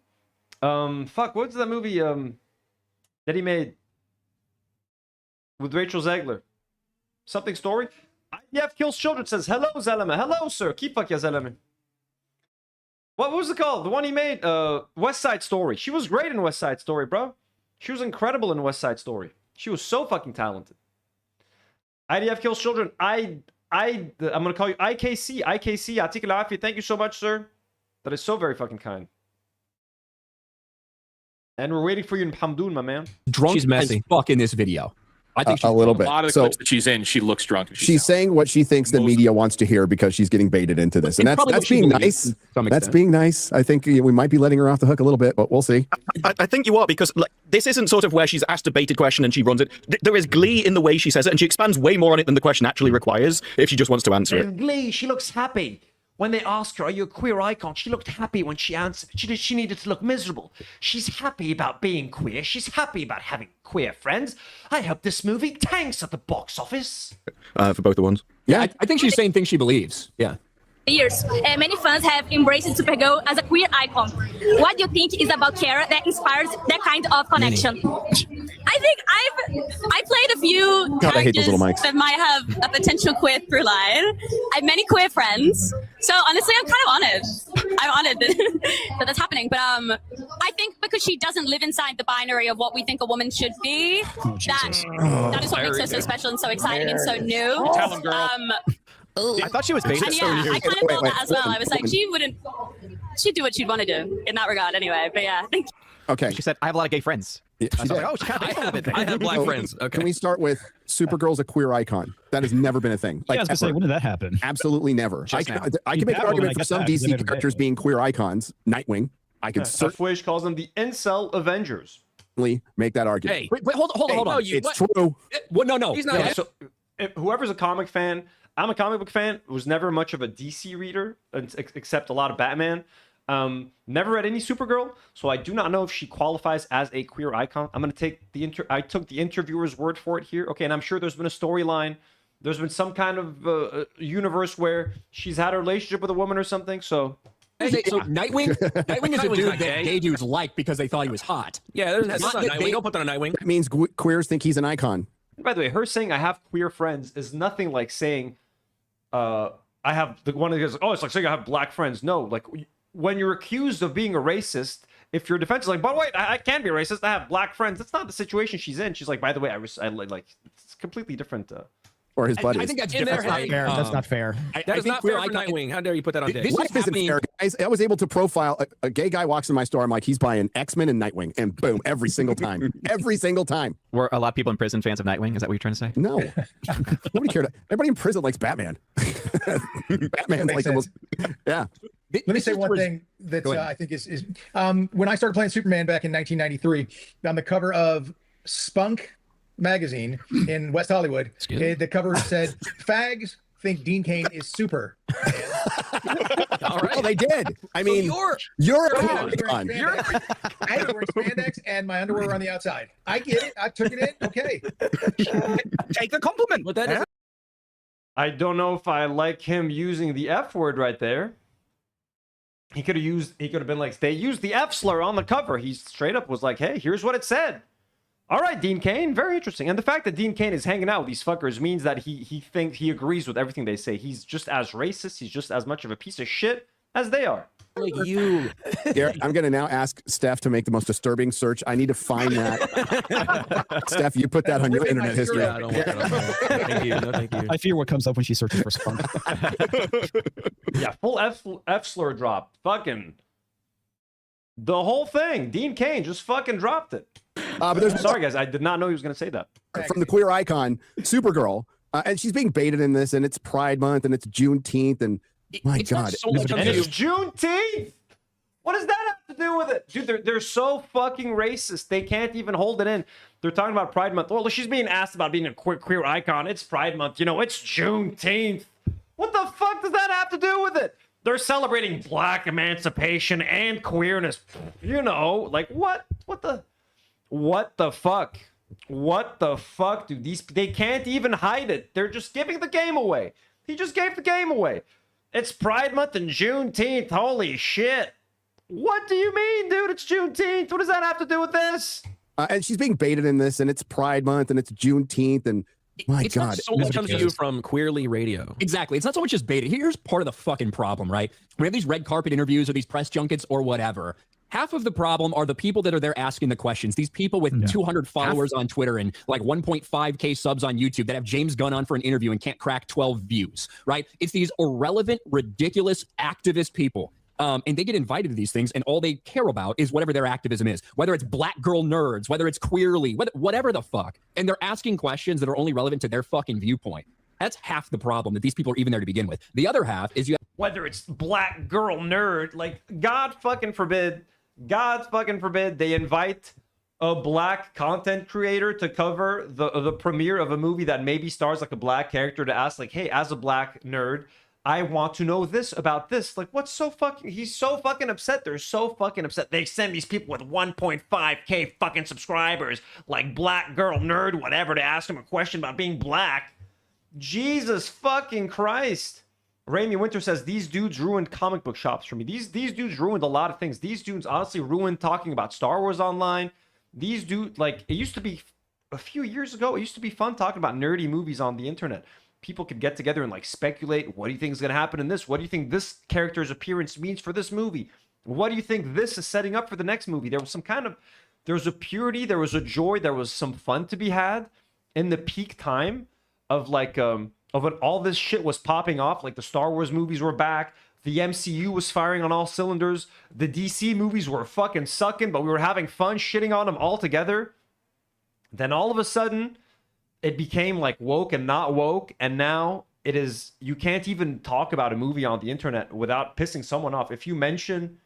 What's that movie that he made with Rachel Zegler? Something Story? IDF Kills Children says, hello, Zeleme. Hello, sir. Keep fuck ya, Zeleme. What was it called? The one he made? West Side Story. She was great in West Side Story, bro. She was incredible in West Side Story. She was so fucking talented. IDF Kills Children. I'm gonna call you IKC. IKC. Atik al-Afi. Thank you so much, sir. That is so very fucking kind. And we're waiting for you in Hamdoun, my man. Drunk as fuck in this video. I think a little bit. A lot of the clips that she's in, she looks drunk. She's saying what she thinks the media wants to hear because she's getting baited into this, and that's being nice. That's being nice. I think we might be letting her off the hook a little bit, but we'll see. I think you are, because like, this isn't sort of where she's asked a baited question and she runs it. There is glee in the way she says it, and she expands way more on it than the question actually requires if she just wants to answer it. Glee, she looks happy. When they asked her, are you a queer icon? She looked happy when she answered. She needed to look miserable. She's happy about being queer. She's happy about having queer friends. I hope this movie tanks at the box office. For both the ones. Yeah, I think she's saying things she believes. Yeah. Years, many fans have embraced Supergirl as a queer icon. What do you think is about Kara that inspires that kind of connection? I think I played a few God, I hate those characters little mics. that might have a potential queer through line. I have many queer friends, so honestly, I'm kind of honored. I'm honored that that's happening. But I think because she doesn't live inside the binary of what we think a woman should be, that is what makes her so special and so exciting and so new. Tell him, girl. I thought she was beta. And yeah, I kind of thought that as well. I was like, she'd do what she'd want to do in that regard anyway. But yeah, I think. Okay. She said, I have a lot of gay friends. Yeah, I was like, oh, she kind of I have black friends. Okay. Can we start with Supergirl's a queer icon? That has never been a thing. Yeah, I was gonna say, when did that happen? Absolutely never. I can make an argument for some DC characters being queer icons. Nightwing. I could Fwish calls them the Incel Avengers. Make that argument. Hey, wait, hold on. No, it's true. Well, no. He's not. So, whoever's a comic fan, I'm a comic book fan. Was never much of a DC reader, except a lot of Batman. Never read any Supergirl, so I do not know if she qualifies as a queer icon. I'm gonna take I took the interviewer's word for it here. Okay, and I'm sure there's been a storyline. There's been some kind of universe where she's had a relationship with a woman or something. So. So Nightwing is a dude that gay dudes like because they thought he was hot. Yeah, that's not Nightwing. Don't put that on Nightwing. That means queers think he's an icon. By the way, her saying I have queer friends is nothing like saying I have the one that goes, oh, it's like saying I have black friends. No, like when you're accused of being a racist, if your defense is like, but wait, I can't be racist. I have black friends. That's not the situation she's in. She's like, by the way, I like it's completely different. Or his buddies. I think that's That's not fair. That's not fair. That is not fair for Nightwing. How dare you put that on Dick? Life isn't fair, guys. I was able to profile a gay guy walks in my store. I'm like, he's buying X-Men and Nightwing, and boom, every single time. Every single time. Were a lot of people in prison fans of Nightwing? Is that what you're trying to say? No. Nobody cared. Everybody in prison likes Batman. Batman's like the most. Yeah. Let me say one thing that I think is when I started playing Superman back in 1993, on the cover of Spunk magazine in West Hollywood, the cover said, "Fags think Dean Cain is super." All right. Well, they did. I mean, you're a icon. I was wearing spandex and my underwear were on the outside. I get it. I took it in. Okay. Take the compliment. But that is. I don't know if I like him using the F word right there. He could have been like, they used the F slur on the cover. He straight up was like, hey, here's what it said. All right, Dean Cain, very interesting. And the fact that Dean Cain is hanging out with these fuckers means that he thinks he agrees with everything they say. He's just as racist. He's just as much of a piece of shit as they are. Like you. Garrett, I'm going to now ask Steph to make the most disturbing search. I need to find that. Steph, you put that on your internet history. Yeah, I don't want that. Thank you. No, thank you. I fear what comes up when she searches for spunk. Yeah, full F slur drop. Fucking the whole thing. Dean Cain just fucking dropped it. But there's sorry, guys. I did not know he was going to say that. From the queer icon, Supergirl. And she's being baited in this, and it's Pride Month, and it's Juneteenth, and my God. And it's Juneteenth. What does that have to do with it? Dude, they're so fucking racist. They can't even hold it in. They're talking about Pride Month. Well, she's being asked about being a queer icon. It's Pride Month. You know, it's Juneteenth. What the fuck does that have to do with it? They're celebrating black emancipation and queerness. You know, like what the fuck? What the fuck, dude? They can't even hide it. They're just giving the game away. He just gave the game away. It's Pride Month and Juneteenth. Holy shit. What do you mean, dude? It's Juneteenth. What does that have to do with this? And she's being baited in this, and it's Pride Month, and it's Juneteenth, and my it's God. Not so much comes to you from Queerly Radio. Exactly. It's not so much just baited. Here's part of the fucking problem, right? We have these red carpet interviews or these press junkets or whatever. Half of the problem are the people that are there asking the questions. These people with 200 followers on Twitter and like 1.5K subs on YouTube that have James Gunn on for an interview and can't crack 12 views, right? It's these irrelevant, ridiculous activist people. And they get invited to these things, and all they care about is whatever their activism is, whether it's black girl nerds, whether it's queerly, whatever the fuck. And they're asking questions that are only relevant to their fucking viewpoint. That's half the problem, that these people are even there to begin with. The other half is whether it's black girl nerd, like God fucking forbid they invite a black content creator to cover the premiere of a movie that maybe stars like a black character, to ask like, hey, as a black nerd, I want to know this about this. Like, what's so fucking... He's so fucking upset. They're so fucking upset. They send these people with 1.5K fucking subscribers, like Black Girl Nerd, whatever, to ask him a question about being black. Jesus fucking Christ. Raimi Winter says, these dudes ruined comic book shops for me. These dudes ruined a lot of things. These dudes honestly ruined talking about Star Wars online. These dudes, like, it used to be a few years ago, it used to be fun talking about nerdy movies on the internet. People could get together and like speculate, what do you think is going to happen in this? What do you think this character's appearance means for this movie? What do you think this is setting up for the next movie? There was some kind of, there was a purity, there was a joy, there was some fun to be had in the peak time of like, of when all this shit was popping off. Like the Star Wars movies were back. The MCU was firing on all cylinders. The DC movies were fucking sucking, but we were having fun shitting on them all together. Then all of a sudden, it became like woke and not woke. And now it is, you can't even talk about a movie on the internet without pissing someone off. If you mention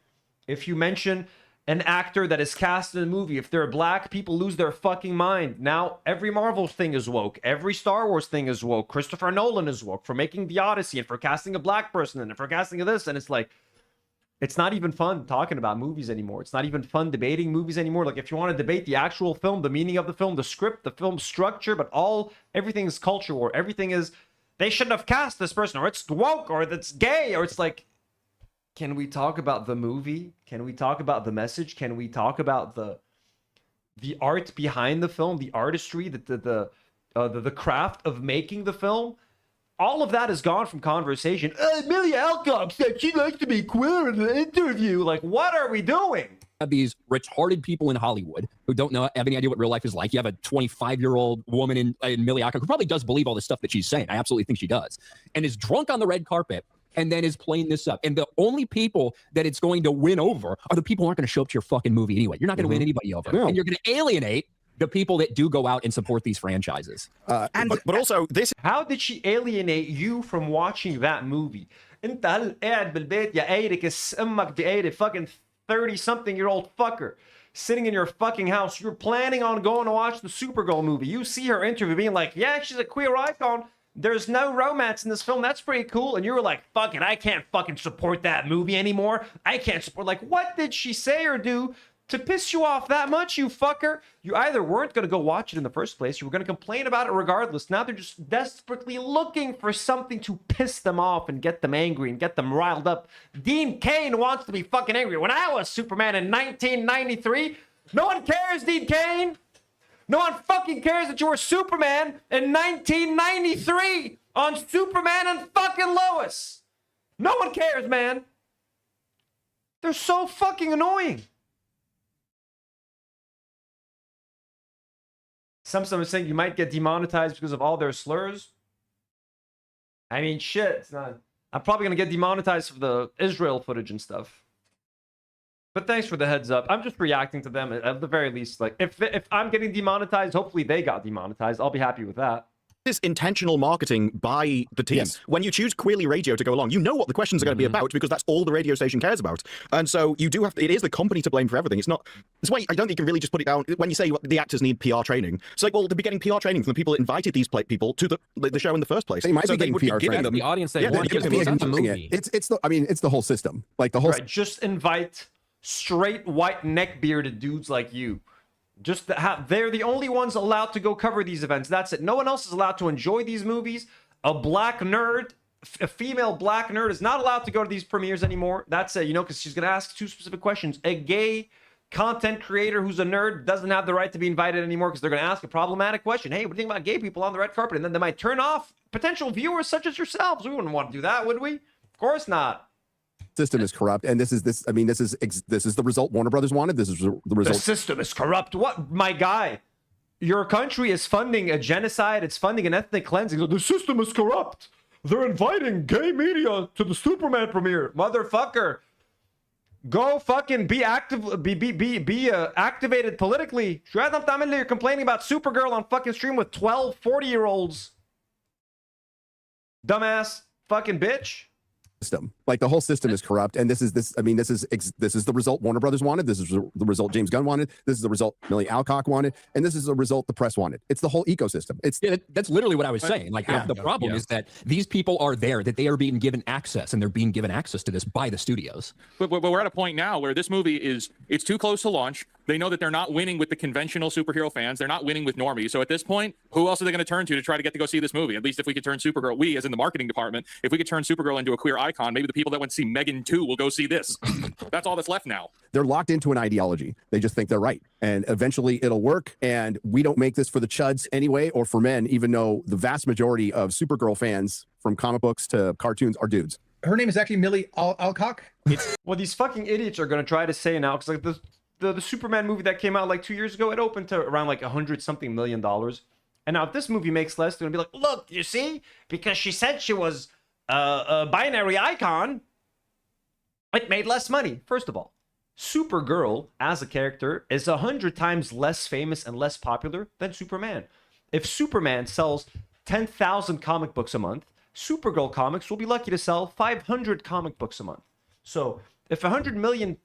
an actor that is cast in a movie, if they're black, people lose their fucking mind. Now every Marvel thing is woke. Every Star Wars thing is woke. Christopher Nolan is woke for making The Odyssey and for casting a black person and for casting this. And it's like, it's not even fun talking about movies anymore. It's not even fun debating movies anymore. Like if you want to debate the actual film, the meaning of the film, the script, the film structure, but everything is culture war. Everything is, they shouldn't have cast this person, or it's woke, or it's gay, or it's like, can we talk about the movie? Can we talk about the message? Can we talk about the art behind the film, the artistry, the craft of making the film? All of that is gone from conversation. Amelia Alcock said she likes to be queer in the interview. Like, what are we doing? Have these retarded people in Hollywood who don't have any idea what real life is like. You have a 25-year-old woman in Millie Alcock who probably does believe all this stuff that she's saying. I absolutely think she does. And is drunk on the red carpet and then is playing this up. And the only people that it's going to win over are the people who aren't going to show up to your fucking movie anyway. You're not going to win anybody over. No. And you're going to alienate the people that do go out and support these franchises. But also, how did she alienate you from watching that movie? انت هل قاعد بالبيت يا ايرك امك دي ايرك fucking 30-something-year-old fucker sitting in your fucking house. You're planning on going to watch the Supergirl movie. You see her interview being like, yeah, she's a queer icon. There's no romance in this film. That's pretty cool. And you were like, fuck it, I can't fucking support that movie anymore. I can't support. Like, what did she say or do to piss you off that much, you fucker? You either weren't going to go watch it in the first place, you were going to complain about it regardless. Now they're just desperately looking for something to piss them off and get them angry and get them riled up. Dean Cain wants to be fucking angry. When I was Superman in 1993, no one cares, Dean Cain. No one fucking cares that you were Superman in 1993 on Superman and fucking Lois. No one cares, man. They're so fucking annoying. Someone is saying you might get demonetized because of all their slurs. I mean, shit. It's not. I'm probably gonna get demonetized for the Israel footage and stuff. But thanks for the heads up. I'm just reacting to them at the very least. Like, if I'm getting demonetized, hopefully they got demonetized. I'll be happy with that. This intentional marketing by the team. Yes. When you choose Queerly Radio to go along, you know what the questions are going to be about because that's all the radio station cares about. And so you do have to, it is the company to blame for everything. It's not, that's why I don't think you can really just put it down. When you say the actors need PR training, it's like, well, they'd be getting PR training from the people that invited these people to the show in the first place. They might be getting PR training. The audience they want to see the movie. It's the whole system. Like the whole. Right, just invite straight white neck-bearded dudes like you. Just they're the only ones allowed to go cover these events. That's it. No one else is allowed to enjoy these movies. A black nerd, a female black nerd is not allowed to go to these premieres anymore. That's it, you know, because she's going to ask 2 specific questions. A gay content creator who's a nerd doesn't have the right to be invited anymore because they're going to ask a problematic question. Hey, what do you think about gay people on the red carpet? And then they might turn off potential viewers such as yourselves. We wouldn't want to do that, would we? Of course not. System is corrupt, and this is the result Warner Brothers wanted. This is the result. The system is corrupt. What, my guy? Your country is funding a genocide. It's funding an ethnic cleansing. The system is corrupt. They're inviting gay media to the Superman premiere, motherfucker. Go fucking be active. Be activated politically. You're complaining about Supergirl on fucking stream with 12 40-year-olds. Dumbass fucking bitch. System. Like the whole system is corrupt, and this is the result Warner Brothers wanted. This is the result James Gunn wanted. This is the result Millie Alcock wanted, and this is the result the press wanted. It's the whole ecosystem. That's literally what I was saying. Like the problem is that these people are there, that they are being given access, and they're being given access to this by the studios. But we're at a point now where this movie it's too close to launch. They know that they're not winning with the conventional superhero fans. They're not winning with normies. So at this point, who else are they going to turn to try to get to go see this movie? At least if we could turn Supergirl, we as in the marketing department, if we could turn Supergirl into a queer icon, maybe the people that went to see Megan 2 will go see this. That's all that's left now. They're locked into an ideology. They just think they're right. And eventually it'll work. And we don't make this for the chuds anyway, or for men, even though the vast majority of Supergirl fans from comic books to cartoons are dudes. Her name is actually Millie Alcock. Well, these fucking idiots are going to try to say now, because like the Superman movie that came out like 2 years ago, it opened to around like $100-something million. And now if this movie makes less, they're going to be like, look, you see, because she said she was a binary icon, it made less money. First of all, Supergirl as a character is 100 times less famous and less popular than Superman. If Superman sells 10,000 comic books a month, Supergirl comics will be lucky to sell 500 comic books a month. So if 100 million,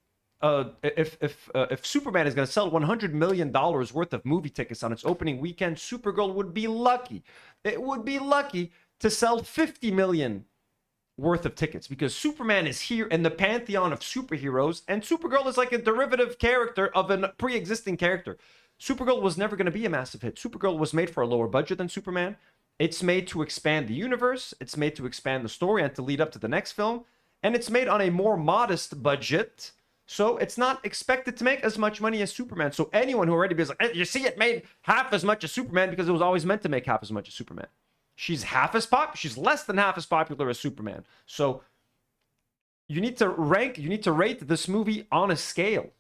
if Superman is going to sell $100 million worth of movie tickets on its opening weekend, Supergirl would be lucky. It would be lucky to sell 50 million worth of tickets, because Superman is here in the pantheon of superheroes, and Supergirl is like a derivative character of a pre-existing character. Supergirl was never going to be a massive hit. Supergirl was made for a lower budget than Superman. It's made to expand the universe. It's made to expand the story and to lead up to the next film. And it's made on a more modest budget. So it's not expected to make as much money as Superman. So anyone who already be like, you see, it made half as much as Superman because it was always meant to make half as much as Superman. She's she's less than half as popular as Superman. So you need to rate this movie on a scale.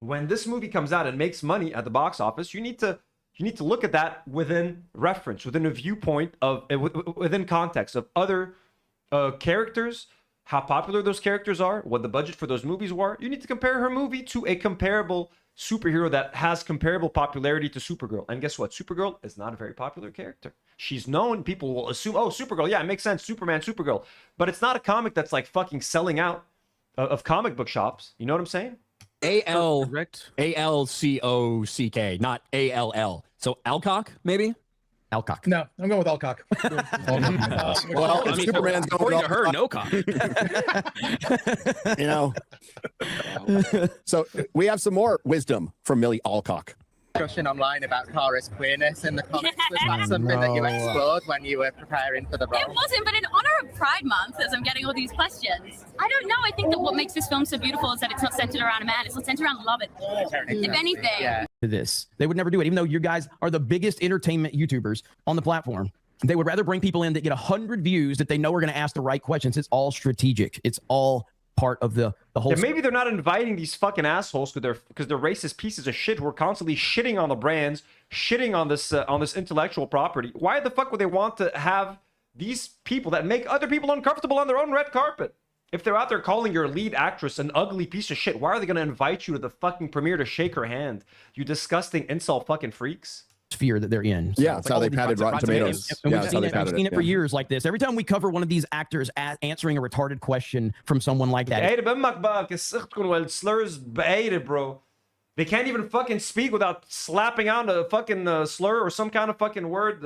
When this movie comes out and makes money at the box office, you need to look at that within reference, within a viewpoint of, within context of other characters, how popular those characters are, what the budget for those movies were. You need to compare her movie to a comparable superhero that has comparable popularity to Supergirl. And guess what? Supergirl is not a very popular character. She's known. People will assume, oh, Supergirl, yeah, it makes sense. Superman, Supergirl. But it's not a comic that's like fucking selling out of comic book shops. You know what I'm saying? A-L-C-O-C-K, not A-L-L. So Alcock, maybe? Alcock. No, I'm going with Alcock. Well, I mean, Superman's according to her, no cock. You know. So we have some more wisdom from Millie Alcock. Discussion online about Kara's queerness in the comics. Was that something that you explored when you were preparing for the role? It wasn't, but in honor of Pride Month, as I'm getting all these questions, I don't know. I think that what makes this film so beautiful is that it's not centered around a man. It's not centered around love. If anything. To this, they would never do it, even though you guys are the biggest entertainment YouTubers on the platform. They would rather bring people in that get 100 views that they know are going to ask the right questions. It's all strategic. It's all part of the whole. And maybe they're not inviting these fucking assholes because they're racist pieces of shit who are constantly shitting on the brands, shitting on this intellectual property. Why the fuck would they want to have these people that make other people uncomfortable on their own red carpet? If they're out there calling your lead actress an ugly piece of shit, why are they going to invite you to the fucking premiere to shake her hand? You disgusting incel fucking freaks. Sphere that they're in. So yeah, that's how they patted Rotten Tomatoes. And we've seen it for years like this. Every time we cover one of these actors answering a retarded question from someone like that. Slurs, bro. They can't even fucking speak without slapping out a fucking slur or some kind of fucking word.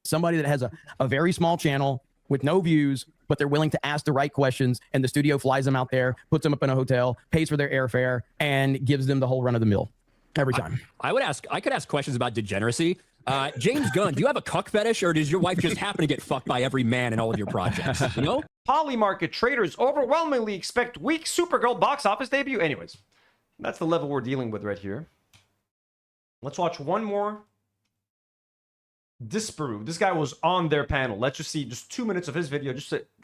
Somebody that has a very small channel with no views, but they're willing to ask the right questions, and the studio flies them out there, puts them up in a hotel, pays for their airfare, and gives them the whole run of the mill every time. I could ask questions about degeneracy. James Gunn, do you have a cuck fetish, or does your wife just happen to get fucked by every man in all of your projects? You know? Polymarket traders overwhelmingly expect weak Supergirl box office debut. Anyways, that's the level we're dealing with right here. Let's watch one more. Disprove. This guy was on their panel. Let's just see just 2 minutes of his video.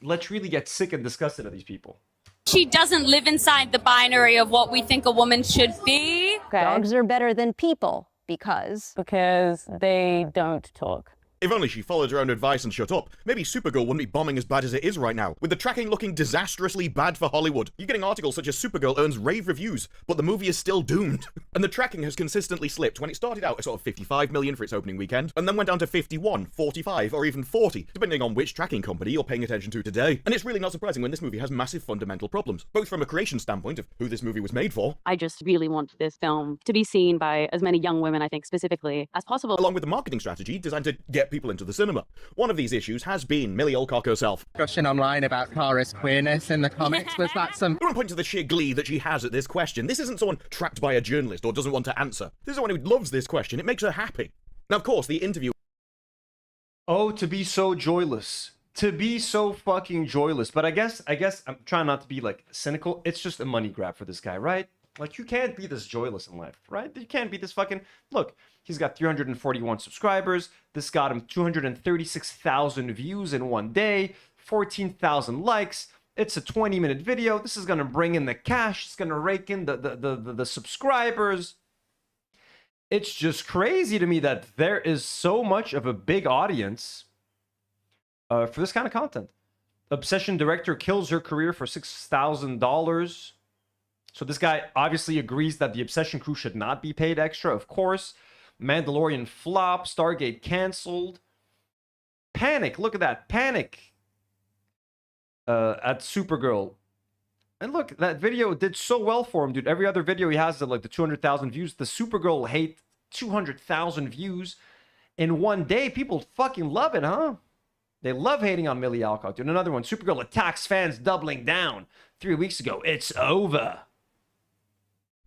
Let's really get sick and disgusted of these people. She doesn't live inside the binary of what we think a woman should be. Dogs are better than people because they don't talk. If only she followed her own advice and shut up, maybe Supergirl wouldn't be bombing as bad as it is right now, with the tracking looking disastrously bad for Hollywood. You're getting articles such as Supergirl earns rave reviews, but the movie is still doomed. And the tracking has consistently slipped when it started out at sort of 55 million for its opening weekend, and then went down to 51, 45, or even 40, depending on which tracking company you're paying attention to today. And it's really not surprising when this movie has massive fundamental problems, both from a creation standpoint of who this movie was made for. I just really want this film to be seen by as many young women, I think, specifically, as possible. Along with the marketing strategy designed to get people into the cinema. One of these issues has been Millie Alcock herself. Discussion online about Kara's queerness in the comics. Was that some... I want to point to the sheer glee that she has at this question. This isn't someone trapped by a journalist or doesn't want to answer. This is someone who loves this question. It makes her happy. Now, of course, the interview... Oh, to be so joyless. To be so fucking joyless. But I guess I'm trying not to be, like, cynical. It's just a money grab for this guy, right? Like, you can't be this joyless in life, right? You can't be this fucking... Look, he's got 341 subscribers. This got him 236,000 views in one day, 14,000 likes. It's a 20-minute video. This is going to bring in the cash. It's going to rake in the subscribers. It's just crazy to me that there is so much of a big audience for this kind of content. Obsession director kills her career for $6,000. So this guy obviously agrees that the Obsession crew should not be paid extra, of course. Mandalorian flop, Stargate canceled. Panic, look at that, panic at Supergirl. And look, that video did so well for him, dude. Every other video he has at like the 200,000 views. The Supergirl hate 200,000 views in one day. People fucking love it, huh? They love hating on Millie Alcock, dude. Another one, Supergirl attacks fans doubling down. 3 weeks ago, it's over.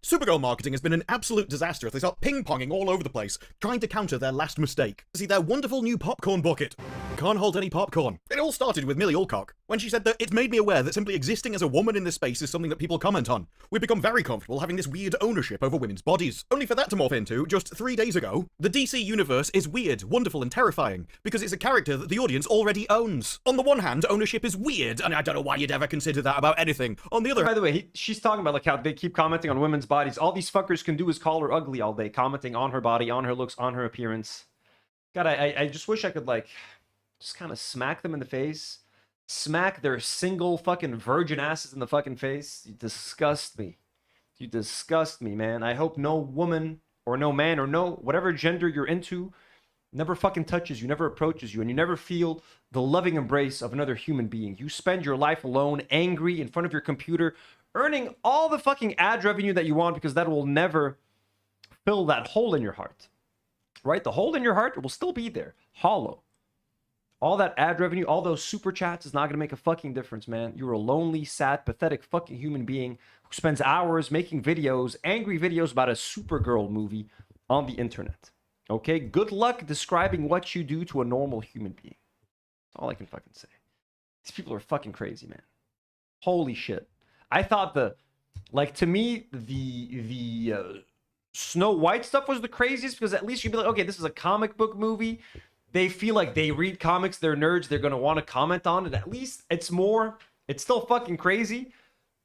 Supergirl marketing has been an absolute disaster as they start ping-ponging all over the place, trying to counter their last mistake. See, their wonderful new popcorn bucket. Can't hold any popcorn. It all started with Millie Alcock, when she said that it's made me aware that simply existing as a woman in this space is something that people comment on. We've become very comfortable having this weird ownership over women's bodies. Only for that to morph into, just 3 days ago, the DC universe is weird, wonderful, and terrifying, because it's a character that the audience already owns. On the one hand, ownership is weird, and I don't know why you'd ever consider that about anything. On the other... By the way, she's talking about like how they keep commenting on women's bodies. All these fuckers can do is call her ugly all day, commenting on her body, on her looks, on her appearance. God, I just wish I could like just kind of smack them in the face. Smack their single fucking virgin asses in the fucking face. You disgust me. You disgust me, man. I hope no woman or no man or no whatever gender you're into never fucking touches you, never approaches you, and you never feel the loving embrace of another human being. You spend your life alone, angry, in front of your computer, earning all the fucking ad revenue that you want, because that will never fill that hole in your heart. Right? The hole in your heart will still be there. Hollow. All that ad revenue, all those super chats is not going to make a fucking difference, man. You're a lonely, sad, pathetic fucking human being who spends hours making videos, angry videos about a Supergirl movie on the internet. Okay? Good luck describing what you do to a normal human being. That's all I can fucking say. These people are fucking crazy, man. Holy shit. I thought to me, the Snow White stuff was the craziest, because at least you'd be like, okay, this is a comic book movie. They feel like they read comics, they're nerds, they're going to want to comment on it. At least it's still fucking crazy,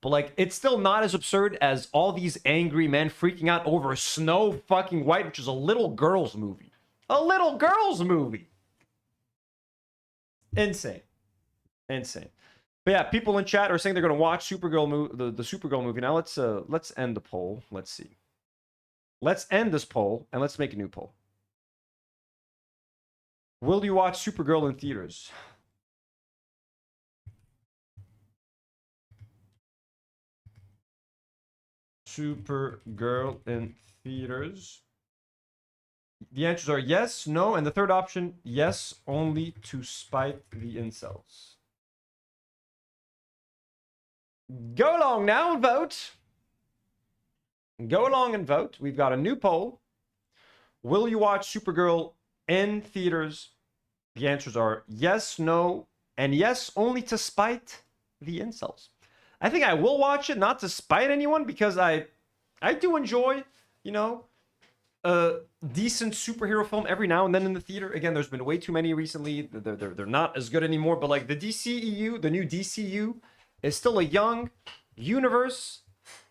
but like, it's still not as absurd as all these angry men freaking out over Snow fucking White, which is a little girl's movie. A little girl's movie. Insane. Insane. But yeah, people in chat are saying they're going to watch Supergirl the Supergirl movie. Now let's end the poll. Let's see. Let's end this poll and let's make a new poll. Will you watch Supergirl in theaters? Supergirl in theaters. The answers are yes, no, and the third option, yes, only to spite the incels. Go along now and vote. Go along and vote. We've got a new poll. Will you watch Supergirl in theaters? The answers are yes, no, and yes, only to spite the incels. I think I will watch it, not to spite anyone, because I do enjoy, you know, a decent superhero film every now and then in the theater. Again, there's been way too many recently. They're not as good anymore, but like the DCEU, the new DCU, is still a young universe.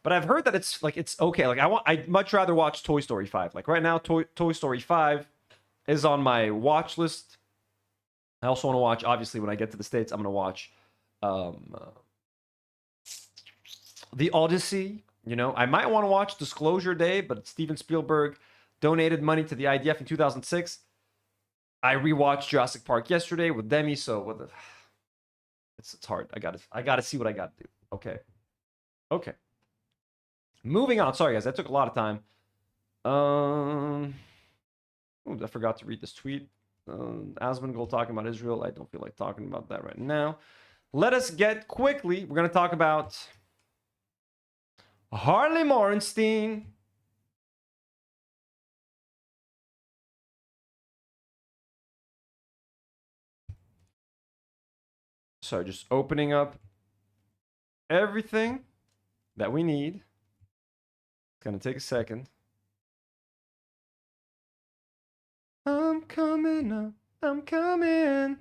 But I've heard that it's okay. Like I'd much rather watch Toy Story 5. Like right now, Toy Story 5 is on my watch list I also want to watch, obviously, when I get to the States, I'm going to watch The Odyssey. You know, I might want to watch Disclosure Day, but Steven Spielberg donated money to the IDF in 2006. I rewatched Jurassic Park yesterday with Demi, so it's hard. I gotta see what I gotta do. Okay. Moving on. Sorry guys, that took a lot of time. I forgot to read this tweet. Asmongold talking about Israel. I don't feel like talking about that right now. Let us get quickly. We're gonna talk about Harley Morenstein. So just opening up everything that we need. It's gonna take a second. I'm coming up. I'm coming.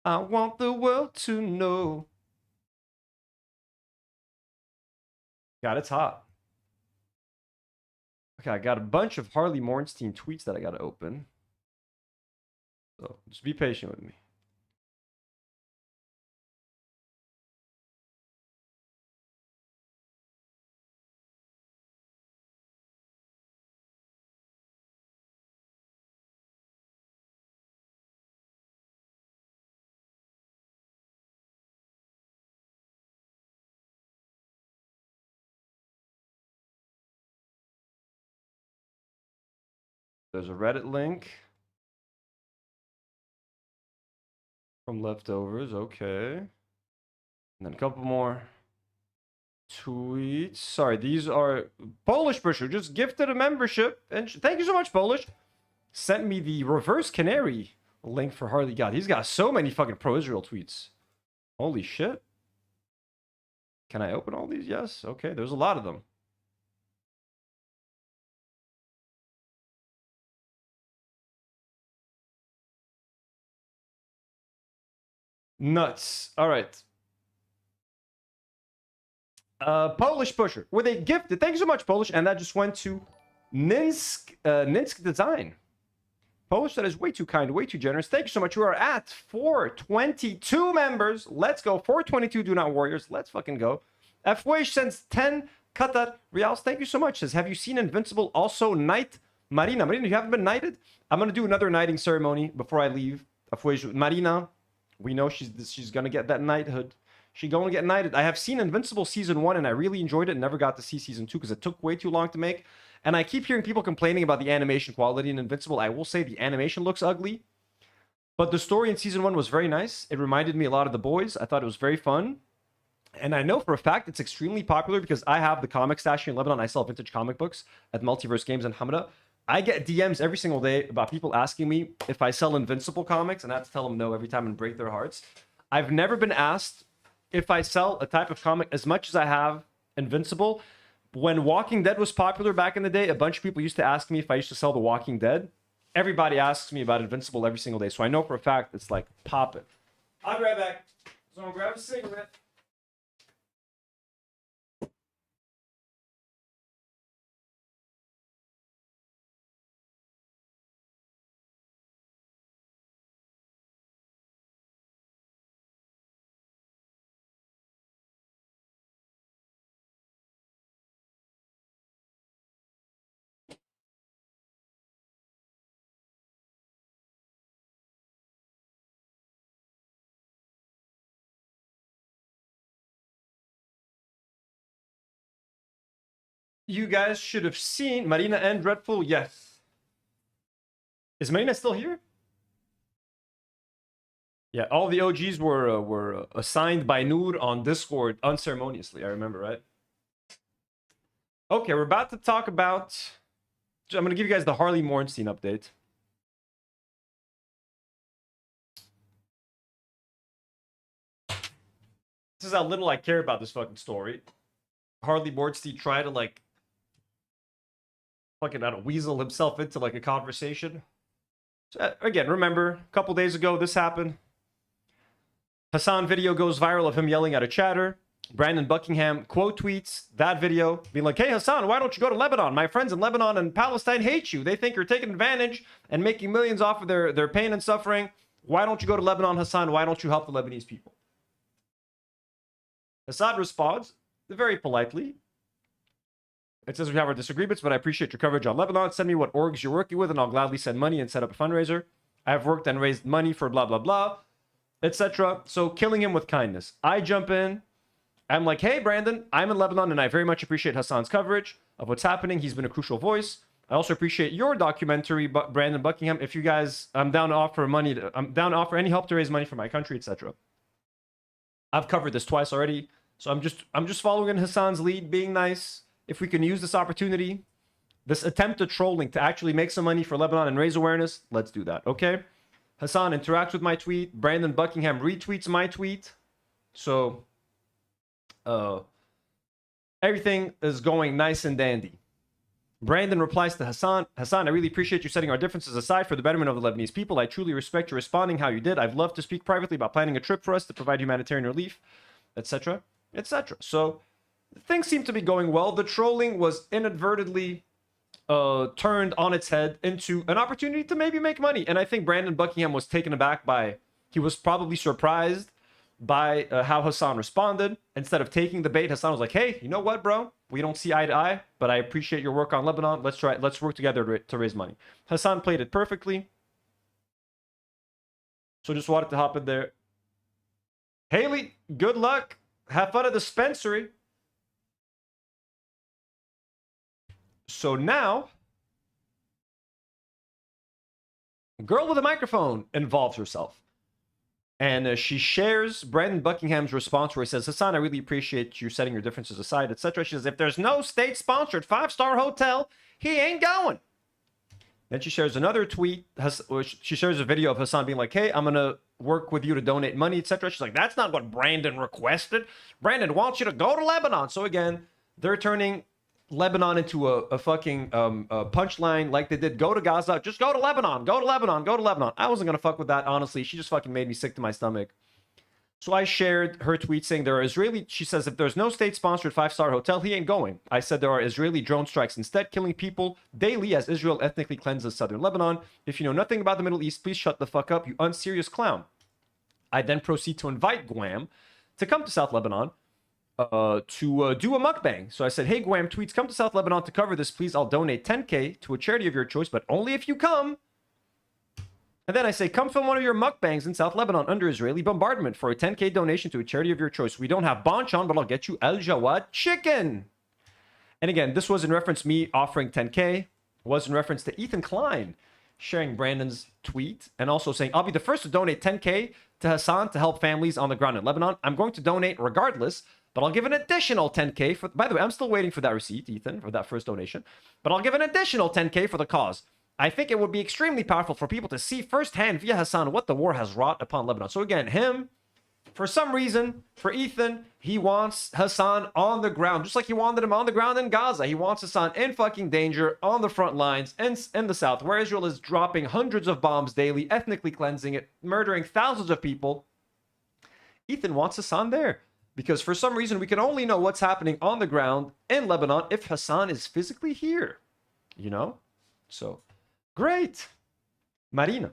I want the world to know. God, it's hot. Okay, I got a bunch of Harley Morenstein tweets that I gotta open. So just be patient with me. There's a Reddit link from leftovers. Okay. And then a couple more tweets. Sorry, these are Polish Pusher. Just gifted a membership. And thank you so much, Polish. Sent me the Reverse Canary link for Harley. God, he's got so many fucking pro-Israel tweets. Holy shit. Can I open all these? Yes. Okay, there's a lot of them. Nuts. All right. Polish Pusher. Were they gifted? Thank you so much, Polish. And that just went to Ninsk Design. Polish, that is way too kind, way too generous. Thank you so much. We are at 422 members. Let's go. 422 Do Not Warriors. Let's fucking go. Fwesh sends 10 Qatar Rials. Thank you so much. Says, have you seen Invincible? Also, knight Marina. Marina, you haven't been knighted? I'm going to do another knighting ceremony before I leave. Fwesh, Marina. We know she's gonna get that knighthood. She's gonna get knighted. I have seen Invincible season 1 and I really enjoyed it and never got to see season 2 because it took way too long to make. And I keep hearing people complaining about the animation quality in Invincible. I will say the animation looks ugly, but the story in season 1 was very nice. It reminded me a lot of The Boys. I thought it was very fun. And I know for a fact it's extremely popular because I have the comic stash here in Lebanon. I sell vintage comic books at Multiverse Games in Hamada. I get DMs every single day about people asking me if I sell Invincible comics, and I have to tell them no every time and break their hearts. I've never been asked if I sell a type of comic as much as I have Invincible. When Walking Dead was popular back in the day, a bunch of people used to ask me if I used to sell The Walking Dead. Everybody asks me about Invincible every single day, so I know for a fact it's like popping. I'll be right back. So I'm gonna grab a cigarette. You guys should have seen Marina and Dreadful. Yes. Is Marina still here? Yeah, all the OGs were assigned by Nour on Discord unceremoniously. I remember, right? Okay, we're about to talk about... I'm going to give you guys the Harley Morenstein update. This is how little I care about this fucking story. Harley Morenstein tried to, like... fucking, I don't know, weasel himself into, like, a conversation. So, again, remember, a couple days ago, this happened. Hassan video goes viral of him yelling at a chatter. Brandon Buckingham quote tweets that video, being like, hey, Hassan, why don't you go to Lebanon? My friends in Lebanon and Palestine hate you. They think you're taking advantage and making millions off of their pain and suffering. Why don't you go to Lebanon, Hassan? Why don't you help the Lebanese people? Hassan responds very politely. It says we have our disagreements, but I appreciate your coverage on Lebanon. Send me what orgs you're working with, and I'll gladly send money and set up a fundraiser. I have worked and raised money for blah, blah, blah, etc. So killing him with kindness. I jump in. I'm like, hey, Brandon, I'm in Lebanon, and I very much appreciate Hassan's coverage of what's happening. He's been a crucial voice. I also appreciate your documentary, Brandon Buckingham. If you guys, I'm down to offer money. I'm down to offer any help to raise money for my country, etc. I've covered this twice already, so I'm just following in Hassan's lead, being nice. If we can use this opportunity, this attempt at trolling to actually make some money for Lebanon and raise awareness, let's do that, okay? Hassan interacts with my tweet. Brandon Buckingham retweets my tweet. So, everything is going nice and dandy. Brandon replies to Hassan, Hassan, I really appreciate you setting our differences aside for the betterment of the Lebanese people. I truly respect you responding how you did. I'd love to speak privately about planning a trip for us to provide humanitarian relief, etc., etc. So, things seem to be going well. The trolling was inadvertently turned on its head into an opportunity to maybe make money. And I think Brandon Buckingham was taken aback by, he was probably surprised by how Hassan responded. Instead of taking the bait, Hassan was like, hey, you know what, bro? We don't see eye to eye, but I appreciate your work on Lebanon. Let's work together to raise money. Hassan played it perfectly. So just wanted to hop in there. Haley, good luck. Have fun at the dispensary. So now, a girl with a microphone involves herself. And she shares Brandon Buckingham's response where he says, Hassan, I really appreciate you setting your differences aside, etc. She says, if there's no state-sponsored 5-star hotel, he ain't going. Then she shares another tweet. She shares a video of Hassan being like, hey, I'm going to work with you to donate money, etc. She's like, that's not what Brandon requested. Brandon wants you to go to Lebanon. So again, they're turning Lebanon into a fucking punchline like they did go to Gaza. Just go to Lebanon. Go to Lebanon. Go to Lebanon. I wasn't going to fuck with that, honestly. She just fucking made me sick to my stomach. So I shared her tweet saying there are Israeli... She says, if there's no state-sponsored 5-star hotel, he ain't going. I said there are Israeli drone strikes instead, killing people daily as Israel ethnically cleanses southern Lebanon. If you know nothing about the Middle East, please shut the fuck up, you unserious clown. I then proceed to invite Guam to come to South Lebanon to do a mukbang. So I said, hey, Guam tweets, come to South Lebanon to cover this, please. I'll donate 10K to a charity of your choice, but only if you come. And then I say, come film one of your mukbangs in South Lebanon under Israeli bombardment for a 10K donation to a charity of your choice. We don't have banchan, but I'll get you Al Jawad chicken. And again, this was in reference to me offering 10K. Was in reference to Ethan Klein sharing Brandon's tweet and also saying, I'll be the first to donate 10K to Hassan to help families on the ground in Lebanon. I'm going to donate regardless, but I'll give an additional 10K for... By the way, I'm still waiting for that receipt, Ethan, for that first donation. But I'll give an additional 10K for the cause. I think it would be extremely powerful for people to see firsthand via Hassan what the war has wrought upon Lebanon. So again, him, for some reason, for Ethan, he wants Hassan on the ground. Just like he wanted him on the ground in Gaza. He wants Hassan in fucking danger on the front lines in the south, where Israel is dropping hundreds of bombs daily, ethnically cleansing it, murdering thousands of people. Ethan wants Hassan there. Because for some reason, we can only know what's happening on the ground in Lebanon if Hassan is physically here. You know? So, great. Marina,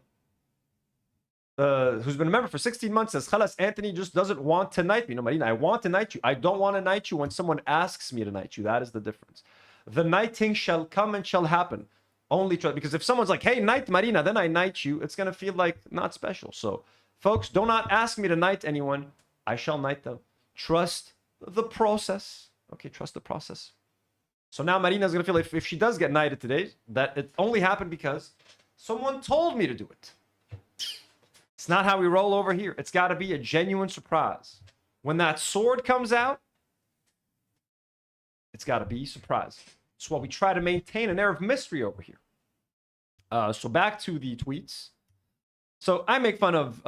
who's been a member for 16 months, says, Khalas, Anthony just doesn't want to knight me. No, Marina, I want to knight you. I don't want to knight you when someone asks me to knight you. That is the difference. The knighting shall come and shall happen. Only try, because if someone's like, hey, knight Marina, then I knight you, it's going to feel like not special. So, folks, do not ask me to knight anyone. I shall knight them. Trust the process. Okay, trust the process. So now Marina's going to feel like if she does get knighted today, that it only happened because someone told me to do it. It's not how we roll over here. It's got to be a genuine surprise. When that sword comes out, it's got to be a surprise. That's why we try to maintain an air of mystery over here. So back to the tweets. So I make fun of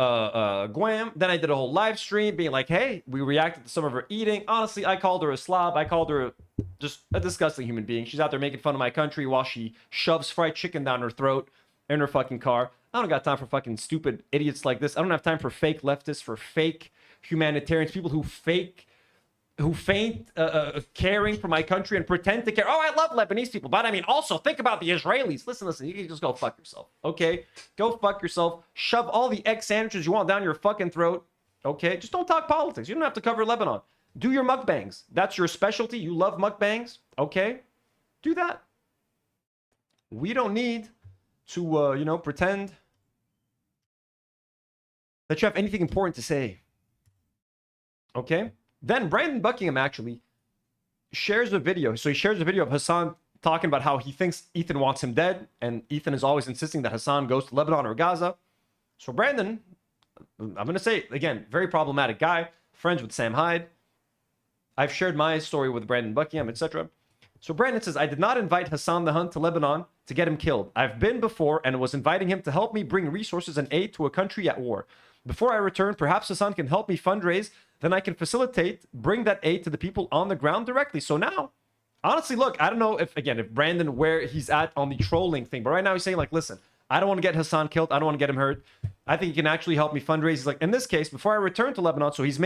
Guam. Then I did a whole live stream being like, hey, we reacted to some of her eating. Honestly, I called her a slob. I called her just a disgusting human being. She's out there making fun of my country while she shoves fried chicken down her throat in her fucking car. I don't got time for fucking stupid idiots like this. I don't have time for fake leftists, for fake humanitarians, people who fake who feign caring for my country and pretend to care. Oh, I love Lebanese people, but I mean, also think about the Israelis. Listen, you can just go fuck yourself, okay? Go fuck yourself. Shove all the egg sandwiches you want down your fucking throat, okay? Just don't talk politics. You don't have to cover Lebanon. Do your mukbangs. That's your specialty. You love mukbangs, okay? Do that. We don't need to, you know, pretend that you have anything important to say, okay? Then Brandon Buckingham actually shares a video. So he shares a video of Hassan talking about how he thinks Ethan wants him dead. And Ethan is always insisting that Hassan goes to Lebanon or Gaza. So Brandon, I'm going to say, again, very problematic guy. Friends with Sam Hyde. I've shared my story with Brandon Buckingham, etc. So Brandon says, I did not invite Hassan the Hunt to Lebanon to get him killed. I've been before and was inviting him to help me bring resources and aid to a country at war. Before I return, perhaps Hassan can help me fundraise. Then I can facilitate, bring that aid to the people on the ground directly. So now, honestly, look, I don't know if Brandon, where he's at on the trolling thing, but right now he's saying like, listen, I don't want to get Hassan killed. I don't want to get him hurt. I think he can actually help me fundraise. He's like, in this case, before I return to Lebanon, so he's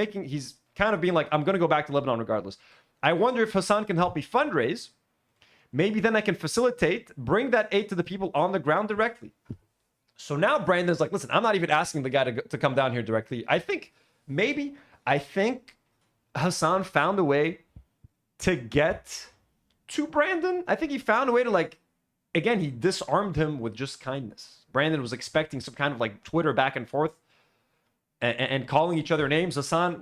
kind of being like, I'm going to go back to Lebanon regardless. I wonder if Hassan can help me fundraise. Maybe then I can facilitate, bring that aid to the people on the ground directly. So now Brandon's like, listen, I'm not even asking the guy to come down here directly. I think Hassan found a way to get to Brandon. I think he found a way to, like, again, he disarmed him with just kindness. Brandon was expecting some kind of like Twitter back and forth and calling each other names. Hassan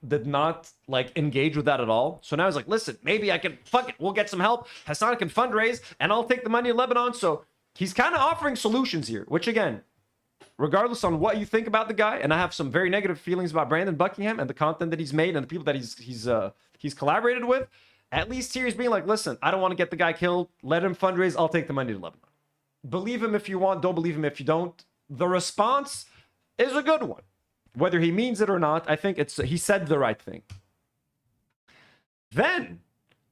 did not like engage with that at all. So now he's like, listen, maybe I can, fuck it, we'll get some help. Hassan can fundraise and I'll take the money in Lebanon. So he's kind of offering solutions here, which again, regardless on what you think about the guy, and I have some very negative feelings about Brandon Buckingham and the content that he's made and the people that he's collaborated with, at least here he's being like, listen, I don't want to get the guy killed. Let him fundraise. I'll take the money to Lebanon. Believe him if you want. Don't believe him if you don't. The response is a good one. Whether he means it or not, I think he said the right thing. Then,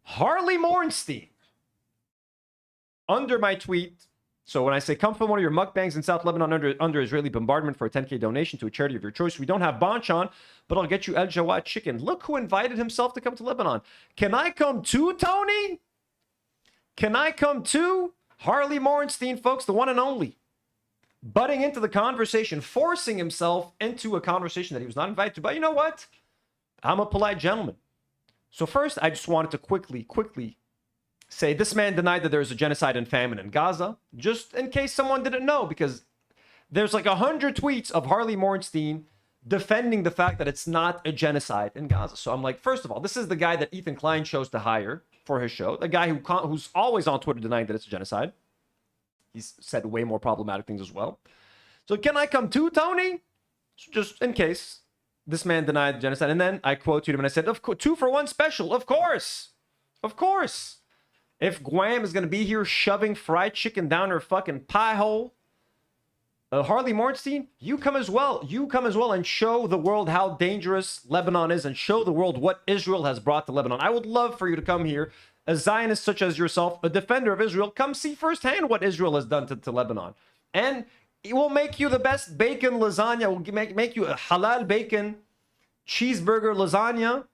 Harley Morenstein. Under my tweet, so when I say come from one of your mukbangs in South Lebanon under Israeli bombardment for a 10K donation to a charity of your choice. We don't have banchan, but I'll get you El Jawad chicken. Look who invited himself to come to Lebanon. Can I come too, Tony? Can I come too? Harley Morenstein, folks, the one and only. Butting into the conversation, forcing himself into a conversation that he was not invited to. But you know what? I'm a polite gentleman. So first, I just wanted to quickly say this man denied that there's a genocide and famine in Gaza, just in case someone didn't know, because there's like 100 tweets of Harley Morenstein defending the fact that it's not a genocide in Gaza. So I'm like, first of all, this is the guy that Ethan Klein chose to hire for his show, the guy who's always on Twitter denying that it's a genocide. He's said way more problematic things as well. So can I come too, Tony? So just in case this man denied the genocide. And then I quoted him and I said, of course, 2-for-1 special. Of course. Of course. If Guam is going to be here shoving fried chicken down her fucking pie hole, Harley Morenstein, you come as well. You come as well and show the world how dangerous Lebanon is and show the world what Israel has brought to Lebanon. I would love for you to come here, a Zionist such as yourself, a defender of Israel. Come see firsthand what Israel has done to Lebanon. And it will make you the best bacon lasagna. We'll make you a halal bacon cheeseburger lasagna.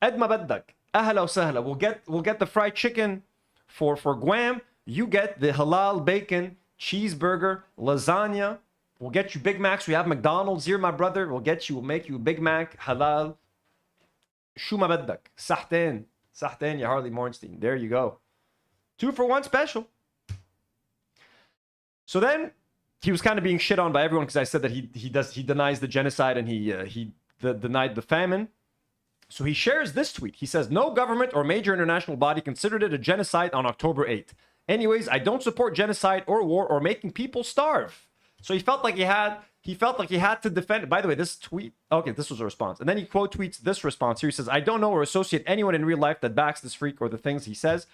Ed ma baddak. Ahla wa sahla. We'll get the fried chicken for Guam. You get the halal bacon cheeseburger lasagna. We'll get you Big Macs. We have McDonald's here, my brother. We'll make you a Big Mac halal. Shu ma baddak. Sahtain. Sahtain ya Harley Morenstein. There you go. 2-for-1 special. So then he was kind of being shit on by everyone because I said that he denies the genocide and he denied the famine. So he shares this tweet. He says, no government or major international body considered it a genocide on October 8th. Anyways, I don't support genocide or war or making people starve. So he felt like he had to defend it. By the way, this tweet, okay, this was a response. And then he quote tweets this response here. He says, I don't know or associate anyone in real life that backs this freak or the things he says.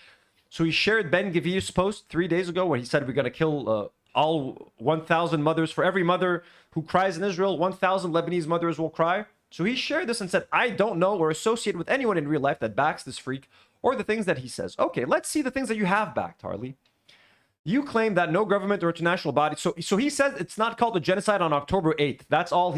So he shared Ben Gavir's post 3 days ago where he said we're going to kill all 1,000 mothers. For every mother who cries in Israel, 1,000 Lebanese mothers will cry. So he shared this and said, I don't know or associate with anyone in real life that backs this freak or the things that he says. Okay, let's see the things that you have backed, Harley. You claim that no government or international body. So he says it's not called a genocide on October 8th.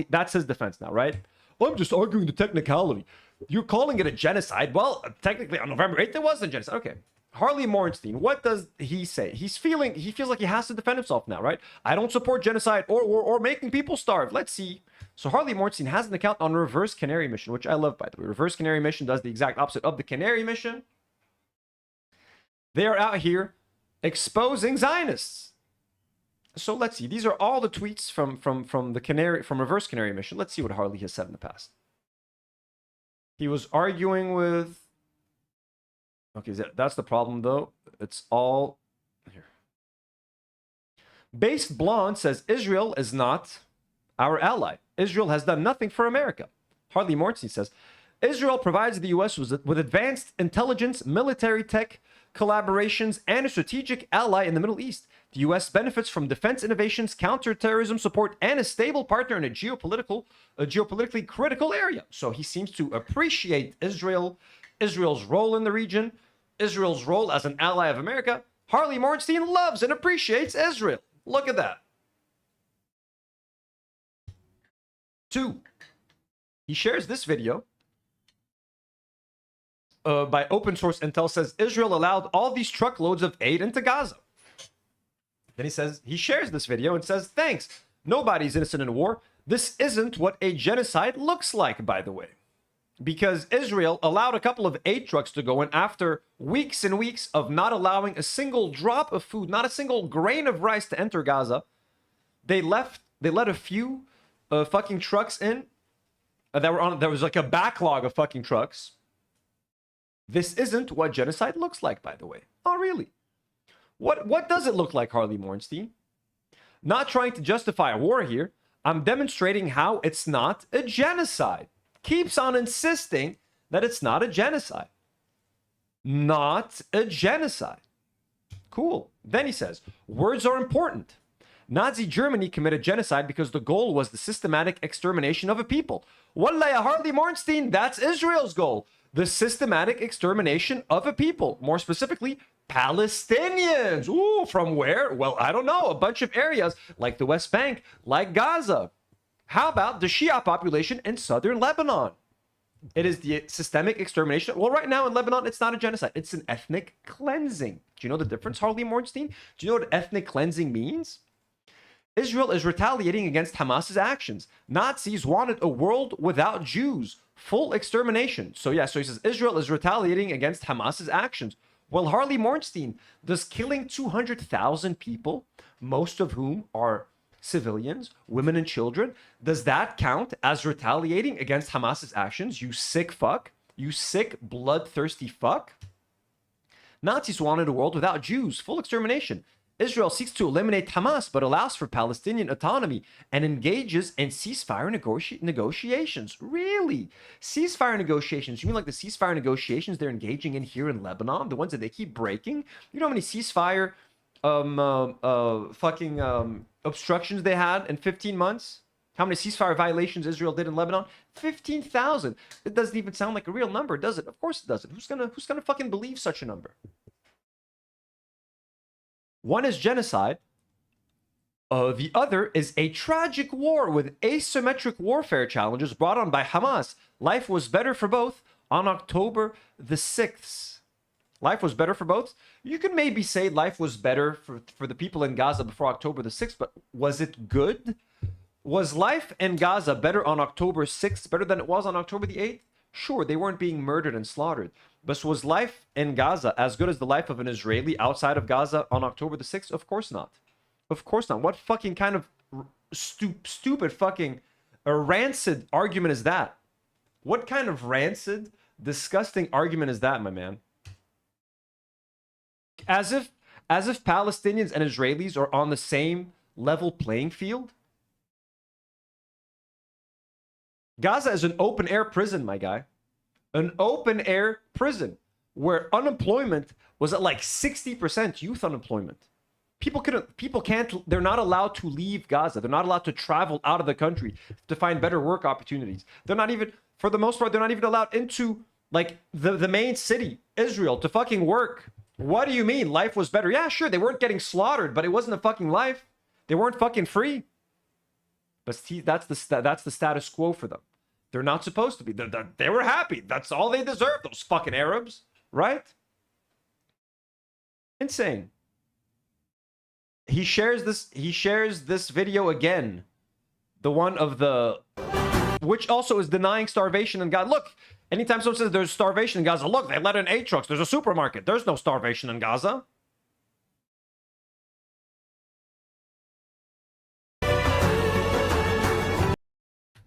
That's his defense now, right? I'm just arguing the technicality. You're calling it a genocide. Well, technically on November 8th, it wasn't genocide. Okay. Harley Morenstein, what does he say? He feels like he has to defend himself now, right? I don't support genocide or making people starve. Let's see. So Harley Morenstein has an account on Reverse Canary Mission, which I love, by the way. Reverse Canary Mission does the exact opposite of the Canary Mission. They are out here exposing Zionists. So let's see. These are all the tweets from Reverse Canary Mission. Let's see what Harley has said in the past. He was arguing with... Okay, that's the problem, though. It's all here. Based Blonde says Israel is not our ally. Israel has done nothing for America. Harley Morenstein says Israel provides the U.S. with advanced intelligence, military tech, collaborations, and a strategic ally in the Middle East. The U.S. benefits from defense innovations, counterterrorism support, and a stable partner in a geopolitically critical area. So he seems to appreciate Israel's role in the region, Israel's role as an ally of America. Harley Morenstein loves and appreciates Israel. Look at that. 2. He shares this video by open source intel, says Israel allowed all these truckloads of aid into Gaza. Then he shares this video and says, thanks. Nobody's innocent in war. This isn't what a genocide looks like, by the way. Because Israel allowed a couple of aid trucks to go in after weeks and weeks of not allowing a single drop of food, not a single grain of rice to enter Gaza. They let a few fucking trucks in there was like a backlog of fucking trucks. This isn't what genocide looks like, by the way. Oh, really? What does it look like, Harley Morenstein? Not trying to justify a war here. I'm demonstrating how it's not a genocide. Keeps on insisting that it's not a genocide. Not a genocide. Cool. Then he says, words are important. Nazi Germany committed genocide because the goal was the systematic extermination of a people. Wallah ya Harley Morenstein, that's Israel's goal. The systematic extermination of a people. More specifically, Palestinians. Ooh, from where? Well, I don't know. A bunch of areas like the West Bank, like Gaza. How about the Shia population in southern Lebanon? It is the systemic extermination. Well, right now in Lebanon, it's not a genocide. It's an ethnic cleansing. Do you know the difference, Harley Morenstein? Do you know what ethnic cleansing means? Israel is retaliating against Hamas's actions. Nazis wanted a world without Jews. Full extermination. So he says Israel is retaliating against Hamas's actions. Well, Harley Morenstein, does killing 200,000 people, most of whom are civilians, women and children, does that count as retaliating against Hamas's actions? You sick fuck. You sick, bloodthirsty fuck. Nazis wanted a world without Jews. Full extermination. Israel seeks to eliminate Hamas, but allows for Palestinian autonomy and engages in ceasefire negotiations. Really? Ceasefire negotiations? You mean like the ceasefire negotiations they're engaging in here in Lebanon? The ones that they keep breaking? You know how many ceasefire obstructions they had in 15 months? How many ceasefire violations Israel did in Lebanon? 15,000. It doesn't even sound like a real number, does it? Of course it doesn't. Who's gonna fucking believe such a number? One is genocide. The other is a tragic war with asymmetric warfare challenges brought on by Hamas. Life was better for both on October the 6th. Life was better for both. You can maybe say life was better for the people in Gaza before October the 6th, but was it good? Was life in Gaza better on October 6th, better than it was on October the 8th? Sure, they weren't being murdered and slaughtered. But was life in Gaza as good as the life of an Israeli outside of Gaza on October the 6th? Of course not. Of course not. What fucking kind of stupid fucking rancid argument is that? What kind of rancid, disgusting argument is that, my man? As if Palestinians and Israelis are on the same level playing field? Gaza is an open-air prison, my guy. An open-air prison where unemployment was at like 60% youth unemployment. People can't, they're not allowed to leave Gaza. They're not allowed to travel out of the country to find better work opportunities. They're not even, for the most part, they're not even allowed into like the main city, Israel, to fucking work. What do you mean? Life was better? Yeah, sure, they weren't getting slaughtered, but it wasn't a fucking life. They weren't fucking free. But see, that's the status quo for them. They're not supposed to be. They were happy. That's all they deserve, those fucking Arabs, right? Insane. He shares this video again. The one of the, which also is denying starvation in Gaza. Look, anytime someone says there's starvation in Gaza, look, they let in 8 trucks. There's a supermarket. There's no starvation in Gaza.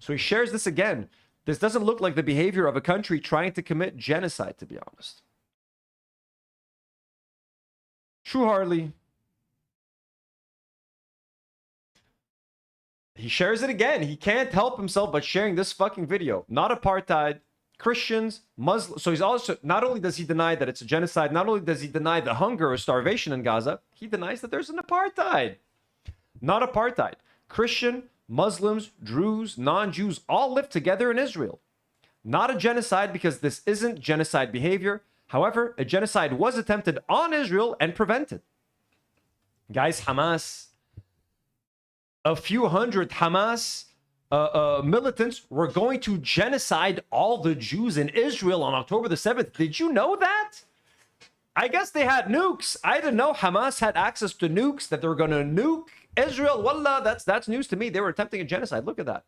So he shares this again. This doesn't look like the behavior of a country trying to commit genocide, to be honest. True, Harley. He shares it again. He can't help himself but sharing this fucking video. Not apartheid. Christians, Muslims. So he's also, not only does he deny that it's a genocide, not only does he deny the hunger or starvation in Gaza, he denies that there's an apartheid. Not apartheid. Christian, Muslims, Druze, non-Jews all live together in Israel. Not a genocide because this isn't genocide behavior. However, a genocide was attempted on Israel and prevented. Guys, Hamas, a few hundred Hamas militants were going to genocide all the Jews in Israel on October the 7th. Did you know that? I guess they had nukes. I didn't know Hamas had access to nukes, that they were going to nuke Israel. Wallah, that's news to me. They were attempting a genocide. Look at that.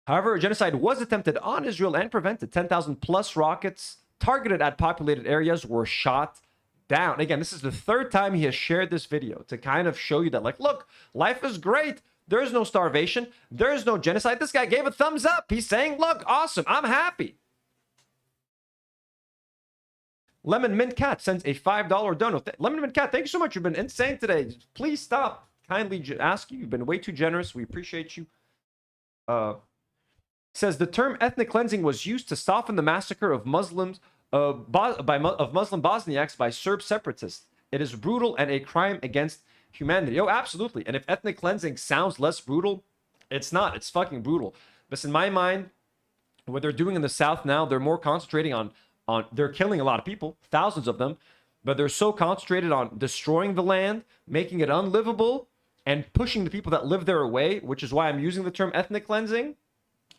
However, a genocide was attempted on Israel and prevented. 10,000 plus rockets targeted at populated areas were shot down. Again, this is the 3rd time he has shared this video to kind of show you that, like, look, life is great. There's no starvation. There's no genocide. This guy gave a thumbs up. He's saying, look, awesome. I'm happy. Lemon Mint Cat sends a $5 dono. Lemon Mint Cat, thank you so much. You've been insane today. Please stop. Kindly ask you. You've been way too generous. We appreciate you. Says the term ethnic cleansing was used to soften the massacre of Muslims of Muslim Bosniaks by Serb separatists. It is brutal and a crime against humanity. Oh, absolutely. And if ethnic cleansing sounds less brutal, it's not. It's fucking brutal. But in my mind, what they're doing in the South now, they're more concentrating on they're killing a lot of people, thousands of them, but they're so concentrated on destroying the land, making it unlivable, and pushing the people that live there away, which is why I'm using the term ethnic cleansing.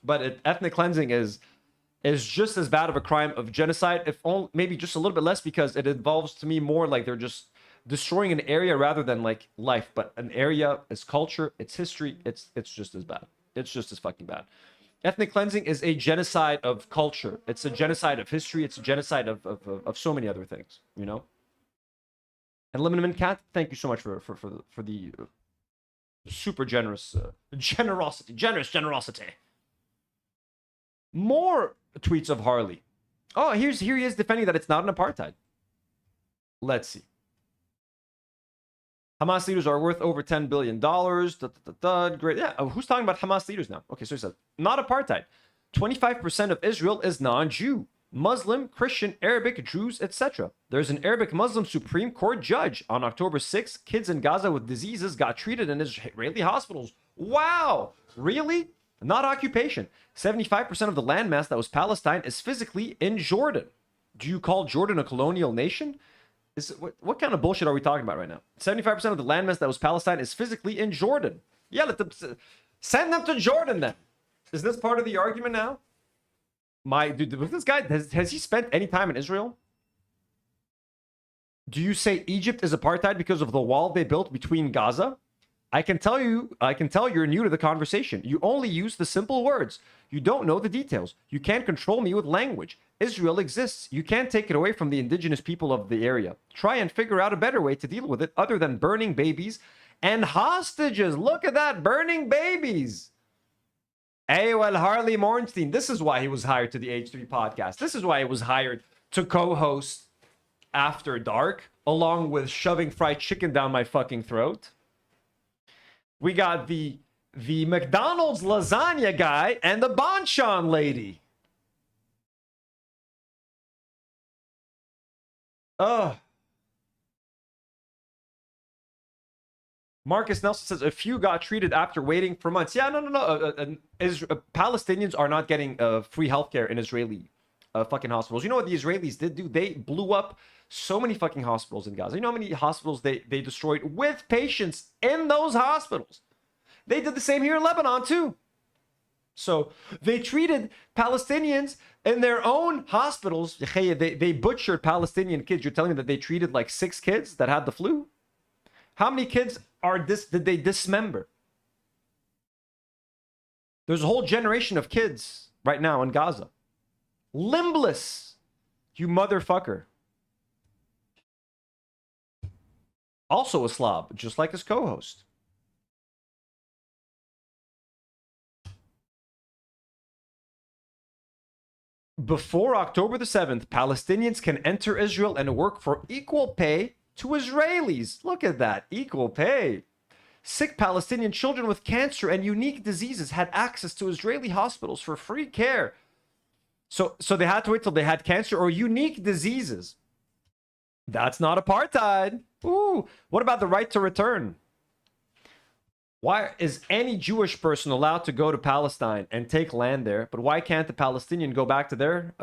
But ethnic cleansing is just as bad of a crime of genocide, if only, maybe just a little bit less, because it involves, to me, more like they're just destroying an area rather than like life. But an area, its culture, its history, it's just as bad. It's just as fucking bad. Ethnic cleansing is a genocide of culture. It's a genocide of history. It's a genocide of so many other things, you know? And Lemon Cat, thank you so much for the super generous generosity. More tweets of Harley. Oh, here he is defending that it's not an apartheid. Let's see. Hamas leaders are worth over $10 billion. Great. Yeah, who's talking about Hamas leaders now? Okay, so he says, not apartheid. 25% of Israel is non-Jew. Muslim, Christian, Arabic, Druze, etc. There's an Arabic Muslim Supreme Court judge. On October 6th, kids in Gaza with diseases got treated in Israeli hospitals. Wow! Really? Not occupation. 75% of the landmass that was Palestine is physically in Jordan. Do you call Jordan a colonial nation? What kind of bullshit are we talking about right now? 75% of the landmass that was Palestine is physically in Jordan. Yeah, send them to Jordan then. Is this part of the argument now? Dude, this guy, has he spent any time in Israel? Do you say Egypt is apartheid because of the wall they built between Gaza? I can tell you're new to the conversation. You only use the simple words. You don't know the details. You can't control me with language. Israel exists. You can't take it away from the indigenous people of the area. Try and figure out a better way to deal with it other than burning babies and hostages. Look at that, burning babies. Hey, well, Harley Morenstein, this is why he was hired to the H3 podcast. This is why he was hired to co-host After Dark, along with shoving fried chicken down my fucking throat. We got the McDonald's lasagna guy and the Bonchon lady. Marcus Nelson says a few got treated after waiting for months. Yeah, no. Palestinians are not getting free healthcare in Israeli fucking hospitals. You know what the Israelis did do? They blew up so many fucking hospitals in Gaza. You know how many hospitals they destroyed with patients in those hospitals? They did the same here in Lebanon too. So they treated Palestinians in their own hospitals. They butchered Palestinian kids. You're telling me that they treated like 6 kids that had the flu? How many kids did they dismember? There's a whole generation of kids right now in Gaza. Limbless. You motherfucker. Also a slob, just like his co-host. Before October the 7th, Palestinians can enter Israel and work for equal pay to Israelis. Look at that, equal pay. Sick Palestinian children with cancer and unique diseases had access to Israeli hospitals for free care. So they had to wait till they had cancer or unique diseases. That's not apartheid. Ooh, what about the right to return? Why is any Jewish person allowed to go to Palestine and take land there, but why can't the Palestinian go back to their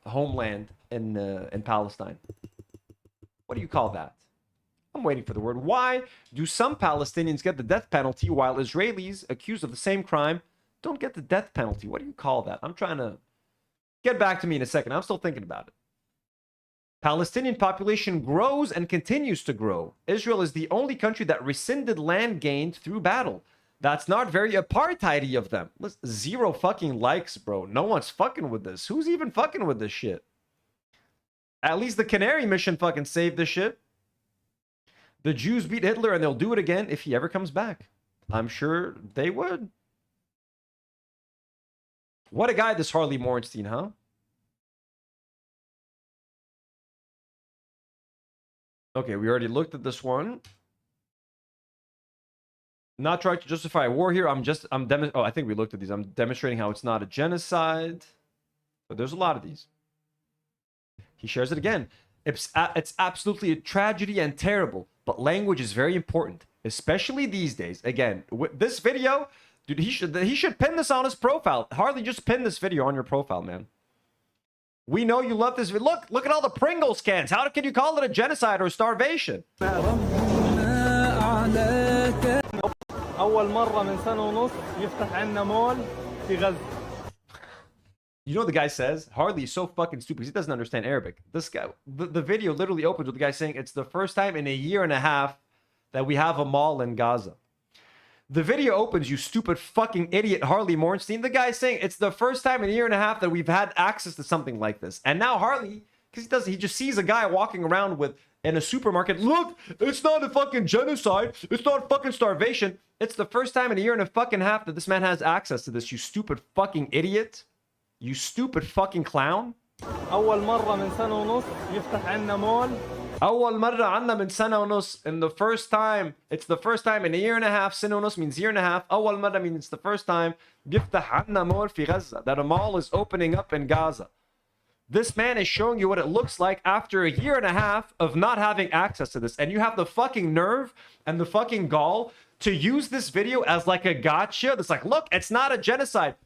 homeland in Palestine? What do you call that? I'm waiting for the word. Why do some Palestinians get the death penalty while Israelis accused of the same crime don't get the death penalty? What do you call that? I'm trying to get back to me in a second. I'm still thinking about it. Palestinian population grows and continues to grow. Israel is the only country that rescinded land gained through battle. That's not very apartheidy of them. Listen, 0 fucking likes, bro. No one's fucking with this. Who's even fucking with this shit? At least the Canary mission fucking saved this shit. The Jews beat Hitler and they'll do it again if he ever comes back. I'm sure they would. What a guy, this Harley Morenstein, huh? Okay, we already looked at this one. Not trying to justify a war here. I think we looked at these. I'm demonstrating how it's not a genocide. But there's a lot of these. He shares it again. It's absolutely a tragedy and terrible. But language is very important, especially these days. Again, with this video, dude, he should pin this on his profile. Harley, just pin this video on your profile, man. We know you love this video. Look at all the Pringles cans. How can you call it a genocide or starvation? You know what the guy says? Harley is so fucking stupid because he doesn't understand Arabic. This guy, the video literally opens with the guy saying it's the first time in a year and a half that we have a mall in Gaza. The video opens, you stupid fucking idiot Harley Morenstein. The guy's saying it's the first time in a year and a half that we've had access to something like this. And now Harley, because he just sees a guy walking around in a supermarket. Look, it's not a fucking genocide. It's not fucking starvation. It's the first time in a year and a fucking half that this man has access to this, you stupid fucking idiot. You stupid fucking clown. أول مرة من سنة ونص يفتح عنا مول. أول مرة عنا من سنة ونص. And the first time, it's the first time in a year and a half. سنة ونص means year and a half. أول مرة means it's the first time. بيفتح عنا مول في غزة. That a mall is opening up in Gaza. This man is showing you what it looks like after a year and a half of not having access to this. And you have the fucking nerve and the fucking gall to use this video as like a gotcha. That's like, look, it's not a genocide.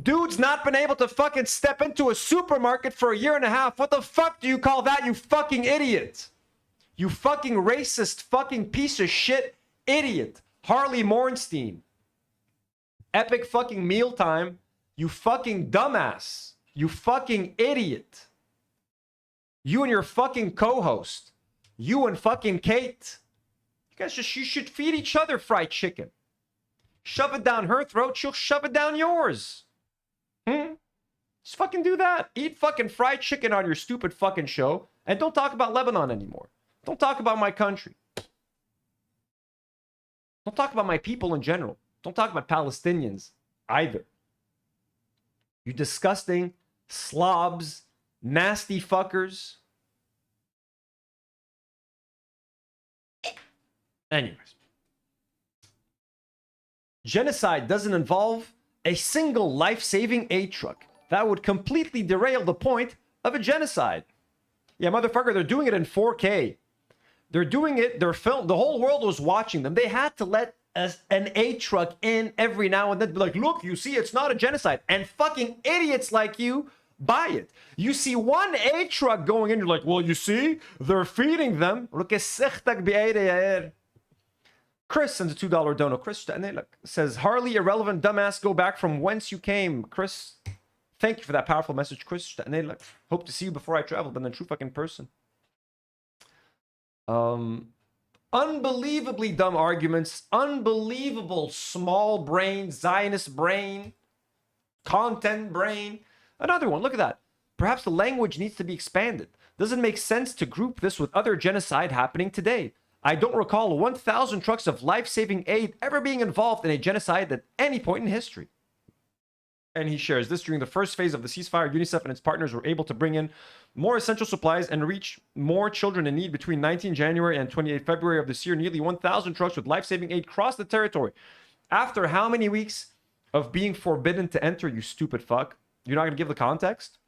Dude's not been able to fucking step into a supermarket for a year and a half. What the fuck do you call that, you fucking idiot? You fucking racist fucking piece of shit idiot. Harley Morenstein. Epic fucking mealtime. You fucking dumbass. You fucking idiot. You and your fucking co-host. You and fucking Kate. You guys you should feed each other fried chicken. Shove it down her throat, she'll shove it down yours. Just fucking do that. Eat fucking fried chicken on your stupid fucking show. And don't talk about Lebanon anymore. Don't talk about my country. Don't talk about my people in general. Don't talk about Palestinians either. You disgusting slobs, nasty fuckers. Anyways. Genocide doesn't involve a single life-saving aid truck. That would completely derail the point of a genocide. Yeah, motherfucker, they're doing it in 4K. They're doing it, they're filmed, the whole world was watching them. They had to let an aid truck in every now and then. Be like, look, you see, it's not a genocide. And fucking idiots like you buy it. You see one aid truck going in, you're like, well, you see, they're feeding them. Chris sends a $2 dono. Chris and they look, says, Harley, irrelevant dumbass, go back from whence you came. Chris, thank you for that powerful message, Chris. And they look, hope to see you before I travel, but in a true fucking person. Unbelievably dumb arguments, unbelievable small brain, Zionist brain, content brain. Another one, look at that. Perhaps the language needs to be expanded. Doesn't make sense to group this with other genocide happening today. I don't recall 1,000 trucks of life-saving aid ever being involved in a genocide at any point in history. And he shares this: during the first phase of the ceasefire, UNICEF and its partners were able to bring in more essential supplies and reach more children in need. Between 19 January and 28 February of this year, nearly 1,000 trucks with life-saving aid crossed the territory. After how many weeks of being forbidden to enter, you stupid fuck? You're not going to give the context?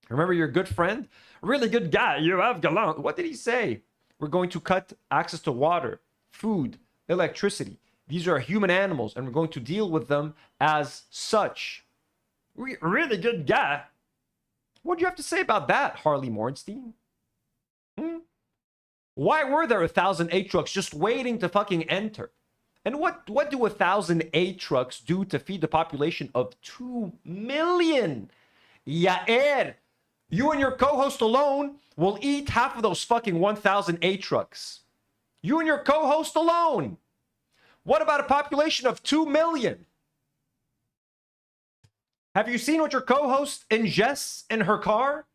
Remember your good friend? Really good guy, you have gallant. What did he say? We're going to cut access to water, food, electricity. These are human animals, and we're going to deal with them as such. Really good guy. What do you have to say about that, Harley Morenstein? Why were there 1,000 aid trucks just waiting to fucking enter? And what do 1,000 aid trucks do to feed the population of 2 million? Yair, you and your co-host alone will eat half of those fucking 1,000 aid trucks. You and your co-host alone. What about a population of 2 million? Have you seen what your co-host ingests in her car?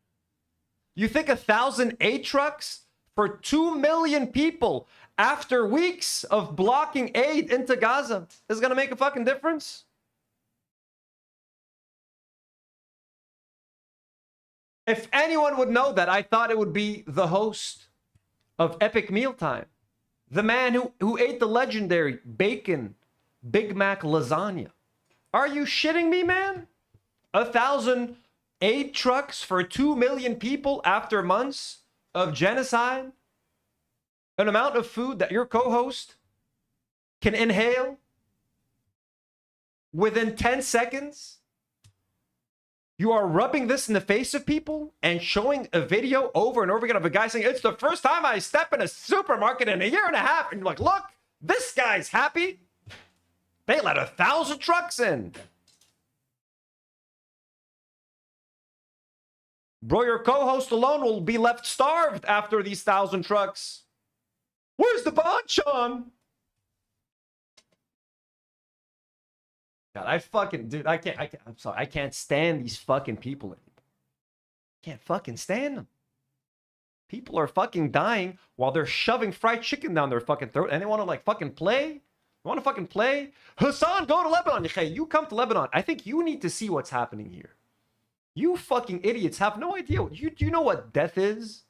You think 1,000 aid trucks for 2 million people after weeks of blocking aid into Gaza is going to make a fucking difference? If anyone would know that, I thought it would be the host of Epic Mealtime. The man who ate the legendary bacon Big Mac lasagna. Are you shitting me, man? 1,000 aid trucks for 2 million people after months of genocide? An amount of food that your co-host can inhale within 10 seconds? You are rubbing this in the face of people and showing a video over and over again of a guy saying, it's the first time I step in a supermarket in a year and a half. And you're like, look, this guy's happy. They let 1,000 trucks in. Bro, your co-host alone will be left starved after these 1,000 trucks. Where's the bonchon? God, I'm sorry, I can't stand these fucking people anymore. Can't fucking stand them. People are fucking dying while they're shoving fried chicken down their fucking throat, and they want to like fucking play. You want to fucking play? Hassan, go to Lebanon. Hey, you come to Lebanon. I think you need to see what's happening here. You fucking idiots have no idea. Do you know what death is?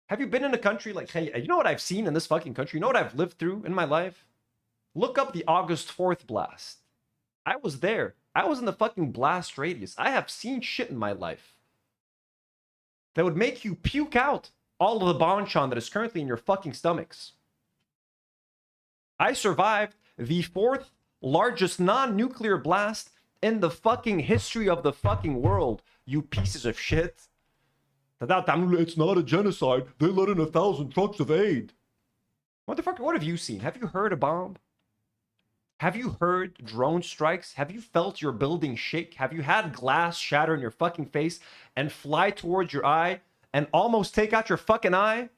Have you been in a country like, hey, you know what I've seen in this fucking country? You know what I've lived through in my life? Look up the August 4th blast. I was there. I was in the fucking blast radius. I have seen shit in my life that would make you puke out all of the bonchon that is currently in your fucking stomachs. I survived the 4th largest non-nuclear blast in the fucking history of the fucking world, you pieces of shit. It's not a genocide. They let in 1,000 trucks of aid. Motherfucker, what have you seen? Have you heard a bomb? Have you heard drone strikes? Have you felt your building shake? Have you had glass shatter in your fucking face and fly towards your eye and almost take out your fucking eye?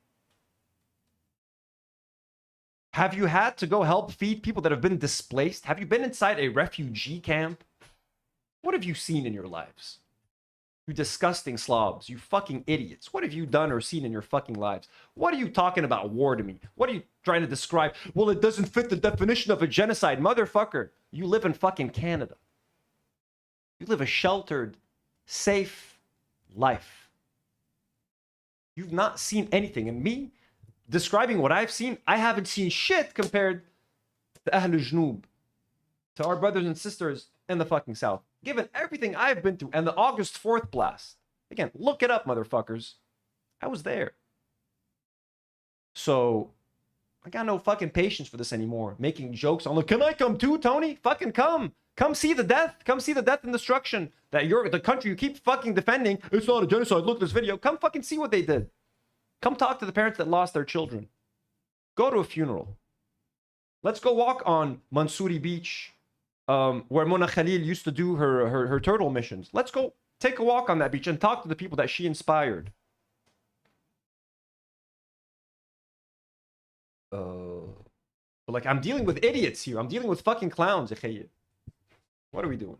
Have you had to go help feed people that have been displaced? Have you been inside a refugee camp? What have you seen in your lives? You disgusting slobs, you fucking idiots. What have you done or seen in your fucking lives? What are you talking about war to me? What are you trying to describe? Well, it doesn't fit the definition of a genocide. Motherfucker, you live in fucking Canada. You live a sheltered, safe life. You've not seen anything. And me, describing what I've seen, I haven't seen shit compared to Ahl Jnoob, to our brothers and sisters in the fucking South. Given everything I've been through and the August 4th blast. Again, look it up, motherfuckers. I was there. So, I got no fucking patience for this anymore. Making jokes on, can I come too, Tony? Fucking come. Come see the death. Come see the death and destruction that the country you keep fucking defending. It's not a genocide. Look at this video. Come fucking see what they did. Come talk to the parents that lost their children. Go to a funeral. Let's go walk on Mansouri Beach, where Mona Khalil used to do her turtle missions. Let's go take a walk on that beach and talk to the people that she inspired. But like, I'm dealing with idiots here. I'm dealing with fucking clowns. What are we doing?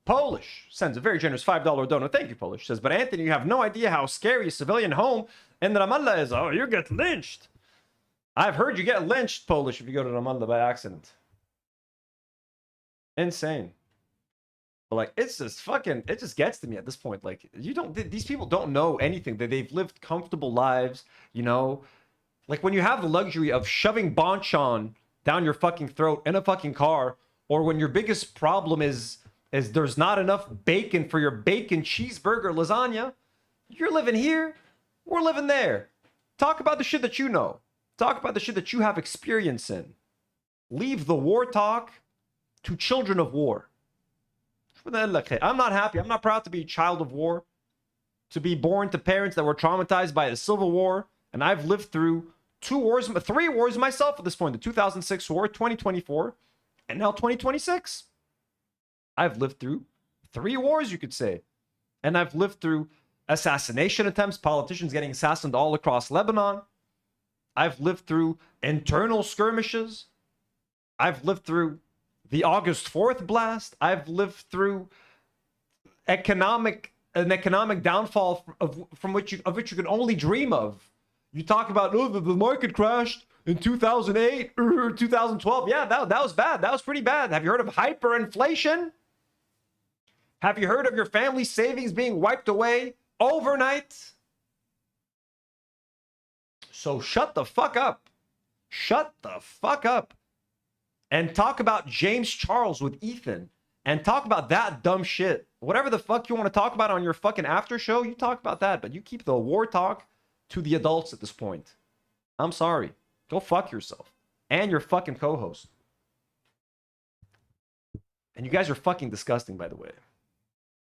Polish sends a very generous $5 donor. Thank you, Polish. Says, but Anthony, you have no idea how scary a civilian home in Ramallah is. Oh, you get lynched. I've heard you get lynched, Polish, if you go to Ramallah by accident. Insane. But like, it's just fucking, it just gets to me at this point. Like, these people don't know anything. They've lived comfortable lives, you know? Like, when you have the luxury of shoving bonchon down your fucking throat in a fucking car, or when your biggest problem is there's not enough bacon for your bacon cheeseburger lasagna, you're living here, we're living there. Talk about the shit that you know. Talk about the shit that you have experience in. Leave the war talk to children of war. I'm not happy. I'm not proud to be a child of war, to be born to parents that were traumatized by the Civil War. And I've lived through 3 wars myself at this point. The 2006 war, 2024, and now 2026. I've lived through 3 wars, you could say. And I've lived through assassination attempts, politicians getting assassinated all across Lebanon. I've lived through internal skirmishes. I've lived through the August 4th blast. I've lived through an economic downfall of which you can only dream of. You talk about, oh, the market crashed in 2008 or 2012. Yeah, that was bad. That was pretty bad. Have you heard of hyperinflation? Have you heard of your family savings being wiped away overnight? So shut the fuck up. Shut the fuck up. And talk about James Charles with Ethan. And talk about that dumb shit. Whatever the fuck you want to talk about on your fucking after show, you talk about that. But you keep the war talk to the adults at this point. I'm sorry. Go fuck yourself. And your fucking co-host. And you guys are fucking disgusting, by the way.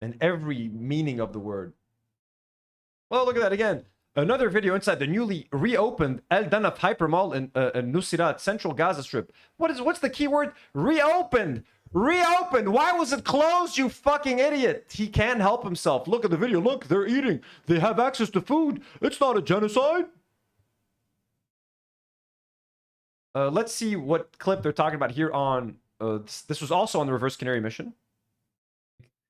In every meaning of the word. Well, look at that again. Another video inside the newly reopened El Danaf Hypermall in Nusirat, Central Gaza Strip. What's the keyword? Reopened. Reopened. Why was it closed, you fucking idiot? He can't help himself. Look at the video. Look, they're eating. They have access to food. It's not a genocide. Let's see what clip they're talking about here on. This was also on the Reverse Canary mission.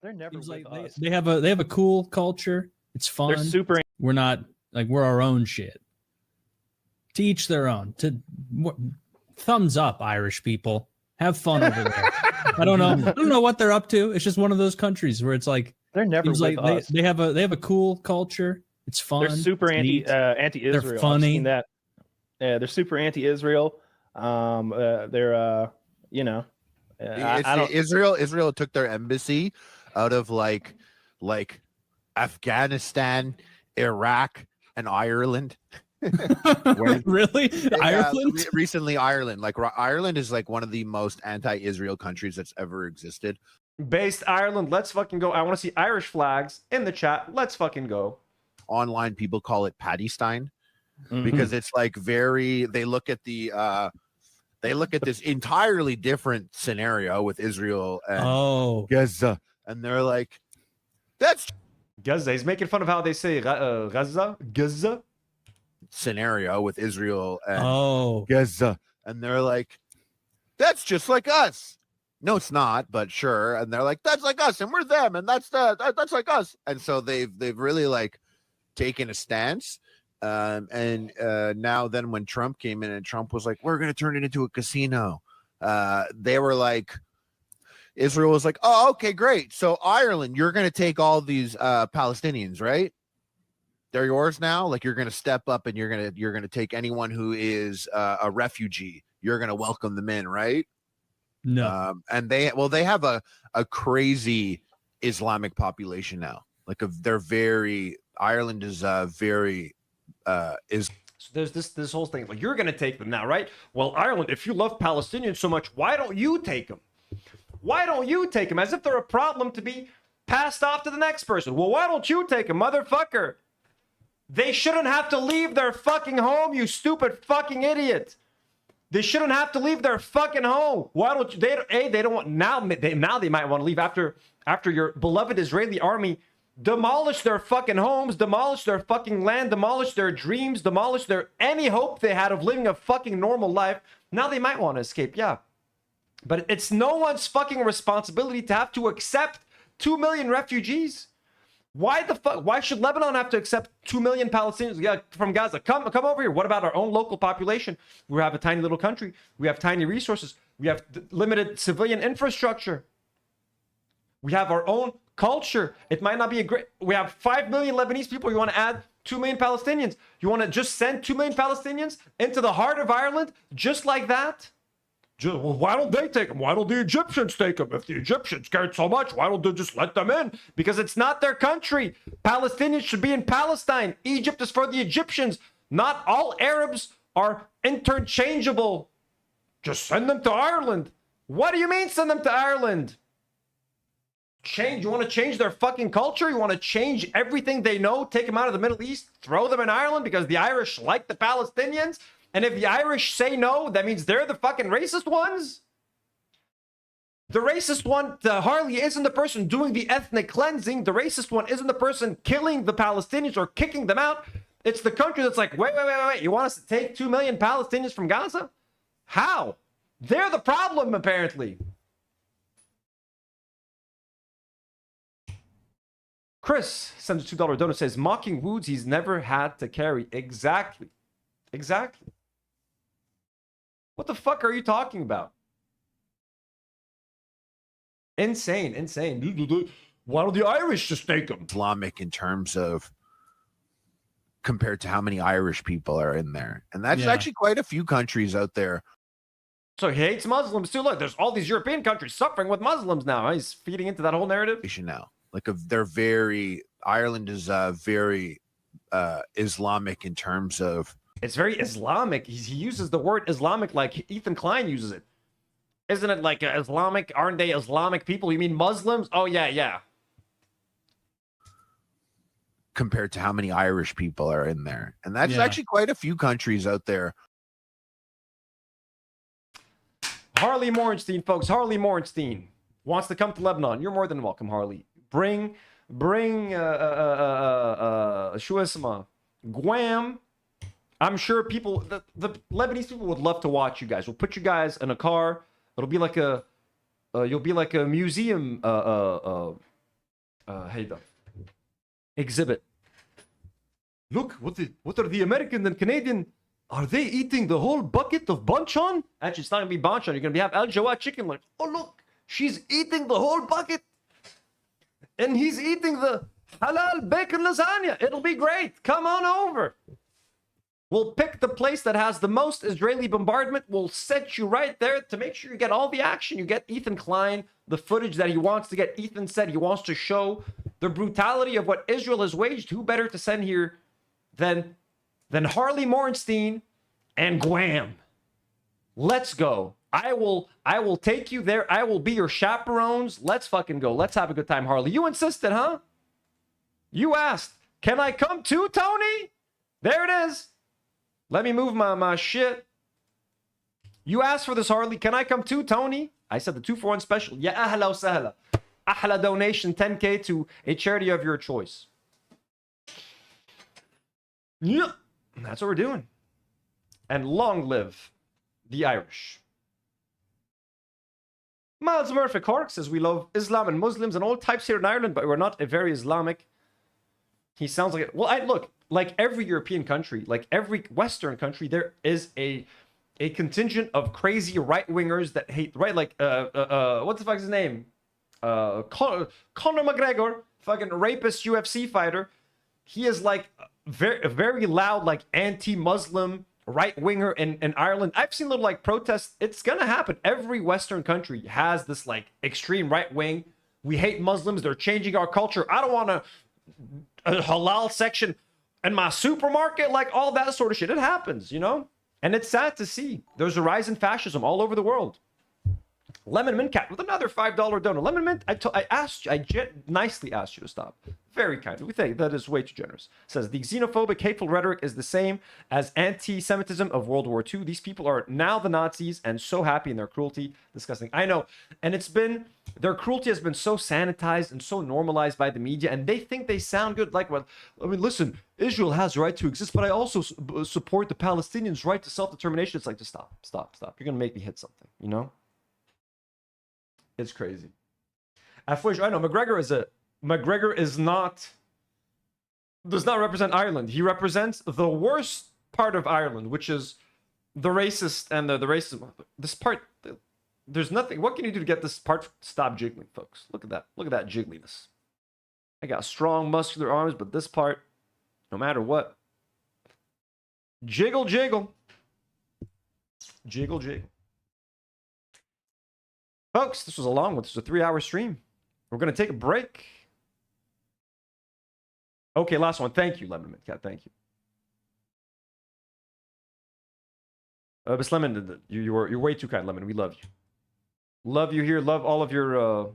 They're never with us. They have a cool culture. It's fun. They're super. We're not like we're our own shit. To each their own. Thumbs up, Irish people. Have fun over there. I don't know what they're up to. It's just one of those countries where it's like they're never with like us. They have a cool culture. It's fun. They're super anti-Israel. They're funny. I've seen that. Yeah, they're super anti-Israel. They're you know. Israel took their embassy out of like Afghanistan, Iraq, and Ireland. Really? Ireland? Recently, Ireland. Like Ireland is like one of the most anti-Israel countries that's ever existed. Based Ireland, let's fucking go. I want to see Irish flags in the chat. Let's fucking go. Online, people call it Paddystein because it's like they look at this entirely different scenario with Israel and Gaza, and they're like, that's Gaza. He's making fun of how they say Gaza scenario with Israel and Gaza, and they're like, that's just like us. No, it's not, but sure. And they're like, that's like us, and we're them, and that's like us. And so they've really like taken a stance. And now then when Trump came in and Trump was like, we're going to turn it into a casino. They were like, Israel was like, oh, okay, great. So Ireland, you're going to take all these Palestinians, right? They're yours now. Like you're going to step up and you're going to take anyone who is a refugee. You're going to welcome them in, right? No. And they have a crazy Islamic population now. Like Ireland is very is. So there's this whole thing like you're going to take them now, right? Well, Ireland, if you love Palestinians so much, why don't you take them? Why don't you take them? As if they're a problem to be passed off to the next person. Well, why don't you take him, motherfucker? They shouldn't have to leave their fucking home, you stupid fucking idiot. They shouldn't have to leave their fucking home. Why don't you? They don't want now. They might want to leave after your beloved Israeli army demolished their fucking homes, demolished their fucking land, demolished their dreams, demolished their any hope they had of living a fucking normal life. Now they might want to escape, yeah. But it's no one's fucking responsibility to have to accept 2 million refugees. Why the fuck? Why should Lebanon have to accept 2 million Palestinians from Gaza? Come over here. What about our own local population? We have a tiny little country. We have tiny resources. We have limited civilian infrastructure. We have our own culture. It might not be a great... We have 5 million Lebanese people. You want to add 2 million Palestinians. You want to just send 2 million Palestinians into the heart of Ireland just like that? Well, why don't they take them? Why don't the Egyptians take them? If the Egyptians cared so much, why don't they just let them in? Because it's not their country. Palestinians should be in Palestine. Egypt is for the Egyptians. Not all Arabs are interchangeable. Just send them to Ireland. What do you mean send them to Ireland? You want to change their fucking culture? You want to change everything they know? Take them out of the Middle East? Throw them in Ireland because the Irish like the Palestinians? And if the Irish say no, that means they're the fucking racist ones? The racist one, the Harley, isn't the person doing the ethnic cleansing. The racist one isn't the person killing the Palestinians or kicking them out. It's the country that's like, wait. You want us to take 2 million Palestinians from Gaza? How? They're the problem, apparently. Chris sends a $2 donut, says, mocking wounds he's never had to carry. Exactly. What the fuck are you talking about? Insane. Why don't the Irish just take them? Islamic in terms of compared to how many Irish people are in there. And that's actually quite a few countries out there. So he hates Muslims too. Look, there's all these European countries suffering with Muslims now. He's feeding into that whole narrative. Now, like Ireland is very Islamic in terms of... It's very Islamic. He uses the word Islamic like Ethan Klein uses it. Isn't it like Islamic? Aren't they Islamic people? You mean Muslims? Oh, yeah. Compared to how many Irish people are in there. And that's actually quite a few countries out there. Harley Morenstein, folks. Harley Morenstein wants to come to Lebanon. You're more than welcome, Harley. Bring Guam. I'm sure people, the Lebanese people would love to watch you guys. We'll put you guys in a car. It'll be like you'll be like a museum, exhibit. Look, what are the American and Canadian? Are they eating the whole bucket of banchan? Actually, it's not gonna be banchan. You're gonna have Al Jawad chicken. Like, oh look, she's eating the whole bucket, and he's eating the halal bacon lasagna. It'll be great. Come on over. We'll pick the place that has the most Israeli bombardment. We'll set you right there to make sure you get all the action. You get Ethan Klein, the footage that he wants to get. Ethan said he wants to show the brutality of what Israel has waged. Who better to send here than Harley Morenstein and Guam? Let's go. I will take you there. I will be your chaperones. Let's fucking go. Let's have a good time, Harley. You insisted, huh? You asked. Can I come too, Tony? There it is. Let me move my shit. You asked for this, Harley. Can I come too, Tony? I said the 2-for-1 special. Ya ahla wa sahla. Ahla donation, 10K to a charity of your choice. Yeah, that's what we're doing. And long live the Irish. Miles Murphy Cork says, we love Islam and Muslims and all types here in Ireland, but we're not a very Islamic. He sounds like it. Well, look, like every European country, like every Western country, there is a contingent of crazy right-wingers that hate, right? Like, what the fuck is his name? Conor McGregor, fucking rapist UFC fighter. He is like a very loud, like anti-Muslim right-winger in Ireland. I've seen little like protests. It's gonna happen. Every Western country has this like extreme right-wing. We hate Muslims. They're changing our culture. I don't want a halal section in my supermarket, like all that sort of shit. It happens, you know? And it's sad to see. There's a rise in fascism all over the world. Lemon Mint Cat with another $5 donor. Lemon Mint, I nicely asked you to stop. Very kind. We think that is way too generous. Says the xenophobic, hateful rhetoric is the same as anti-Semitism of World War II. These people are now the Nazis and so happy in their cruelty. Disgusting. I know. And their cruelty has been so sanitized and so normalized by the media, and they think they sound good. Like, well, I mean, listen, Israel has a right to exist, but I also support the Palestinians' right to self-determination. It's like, just stop. You're going to make me hit something, you know? It's crazy. I know McGregor does not represent Ireland. He represents the worst part of Ireland, which is the racist and the racism. This part, there's nothing. What can you do to get this part to stop jiggling, folks? Look at that. Look at that jiggliness. I got strong, muscular arms, but this part, no matter what, jiggle, jiggle. Jiggle, jiggle. Folks, this was a long one. This was a 3-hour stream. We're going to take a break. Okay, last one. Thank you, Lemon Cat. Thank you. But Lemon, you're way too kind, Lemon. We love you. Love you here. Love all of your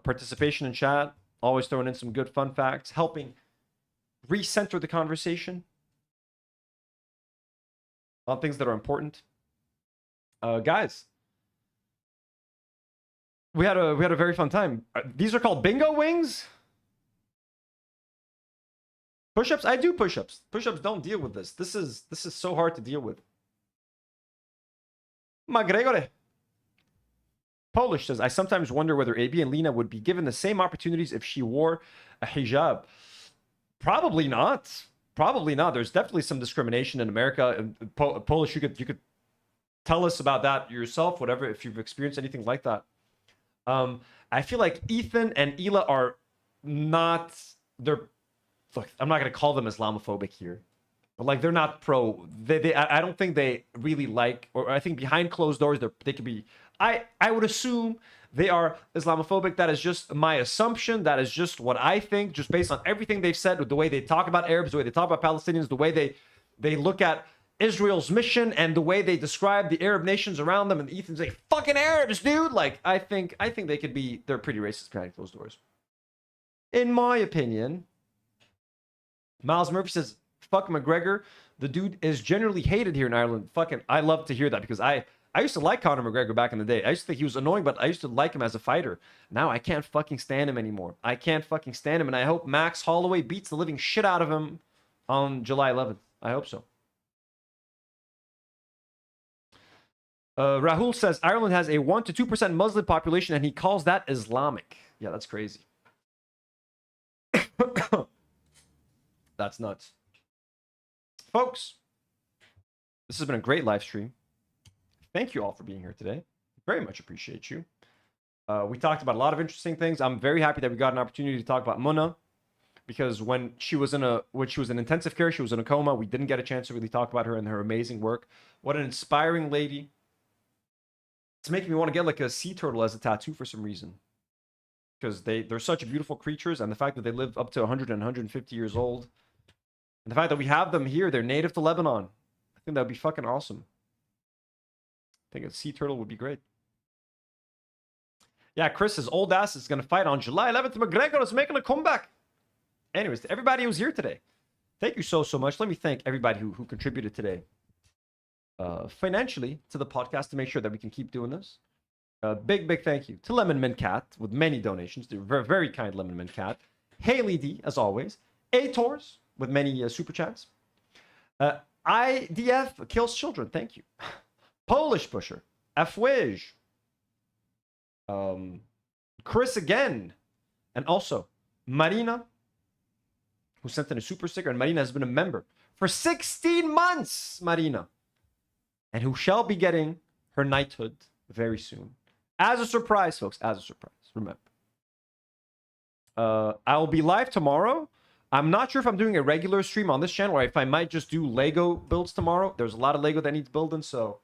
participation in chat. Always throwing in some good fun facts. Helping recenter the conversation on things that are important. Guys. We had a very fun time. These are called bingo wings? Push-ups? I do push-ups. Push-ups don't deal with this. This is so hard to deal with. McGregor. Polish says, I sometimes wonder whether AB and Lena would be given the same opportunities if she wore a hijab. Probably not. Probably not. There's definitely some discrimination in America. Polish, you could tell us about that yourself, whatever, if you've experienced anything like that. I feel like Ethan and Hila are not, look, I'm not going to call them Islamophobic here, but like, they're not pro, I don't think they really like, or I think behind closed doors, they could be, I would assume they are Islamophobic. That is just my assumption. That is just what I think, just based on everything they've said, the way they talk about Arabs, the way they talk about Palestinians, the way they look at Israel's mission and the way they describe the Arab nations around them, and Ethan's like, fucking Arabs, dude. Like, I think they could be, they're pretty racist behind closed doors. In my opinion. Miles Murphy says, fuck McGregor. The dude is generally hated here in Ireland. Fucking, I love to hear that, because I used to like Conor McGregor back in the day. I used to think he was annoying, but I used to like him as a fighter. Now I can't fucking stand him anymore. I can't fucking stand him, and I hope Max Holloway beats the living shit out of him on July 11th. I hope so. Rahul says Ireland has a 1 to 2% Muslim population, and he calls that Islamic. Yeah, that's crazy. That's nuts. Folks, this has been a great live stream. Thank you all for being here today. Very much appreciate you. We talked about a lot of interesting things. I'm very happy that we got an opportunity to talk about Mona, because when she was in intensive care, she was in a coma. We didn't get a chance to really talk about her and her amazing work. What an inspiring lady. It's making me want to get like a sea turtle as a tattoo for some reason, because they're such beautiful creatures, and the fact that they live up to 100 and 150 years old, and the fact that we have them here, they're native to Lebanon. I think that would be fucking awesome. I think a sea turtle would be great. Yeah, Chris says old ass is gonna fight on July 11th. McGregor is making a comeback. Anyways, to everybody who's here today, thank you so much. Let me thank everybody who contributed today. Financially to the podcast to make sure that we can keep doing this. Big thank you to Lemon Mint Cat with many donations. They're very, very kind, Lemon Mint Cat. Haley D, as always. Ators with many super chats. IDF kills children. Thank you. Polish Pusher. Afwej. Chris again. And also Marina, who sent in a super sticker. And Marina has been a member for 16 months. Marina. And who shall be getting her knighthood very soon. As a surprise, folks. As a surprise. Remember. I will be live tomorrow. I'm not sure if I'm doing a regular stream on this channel, or if I might just do Lego builds tomorrow. There's a lot of Lego that needs building, so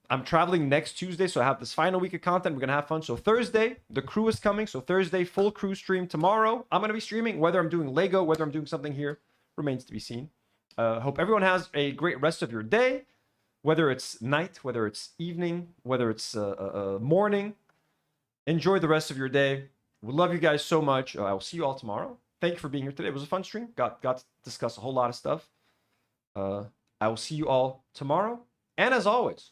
I'm traveling next Tuesday, so I have this final week of content. We're going to have fun. So Thursday, the crew is coming. So Thursday, full crew stream. Tomorrow, I'm going to be streaming. Whether I'm doing Lego, whether I'm doing something here, remains to be seen. Hope everyone has a great rest of your day. whether it's night, whether it's evening, whether it's morning. Enjoy the rest of your day. We love you guys so much. I will see you all tomorrow. Thank you for being here today. It was a fun stream. Got to discuss a whole lot of stuff. I will see you all tomorrow. And as always,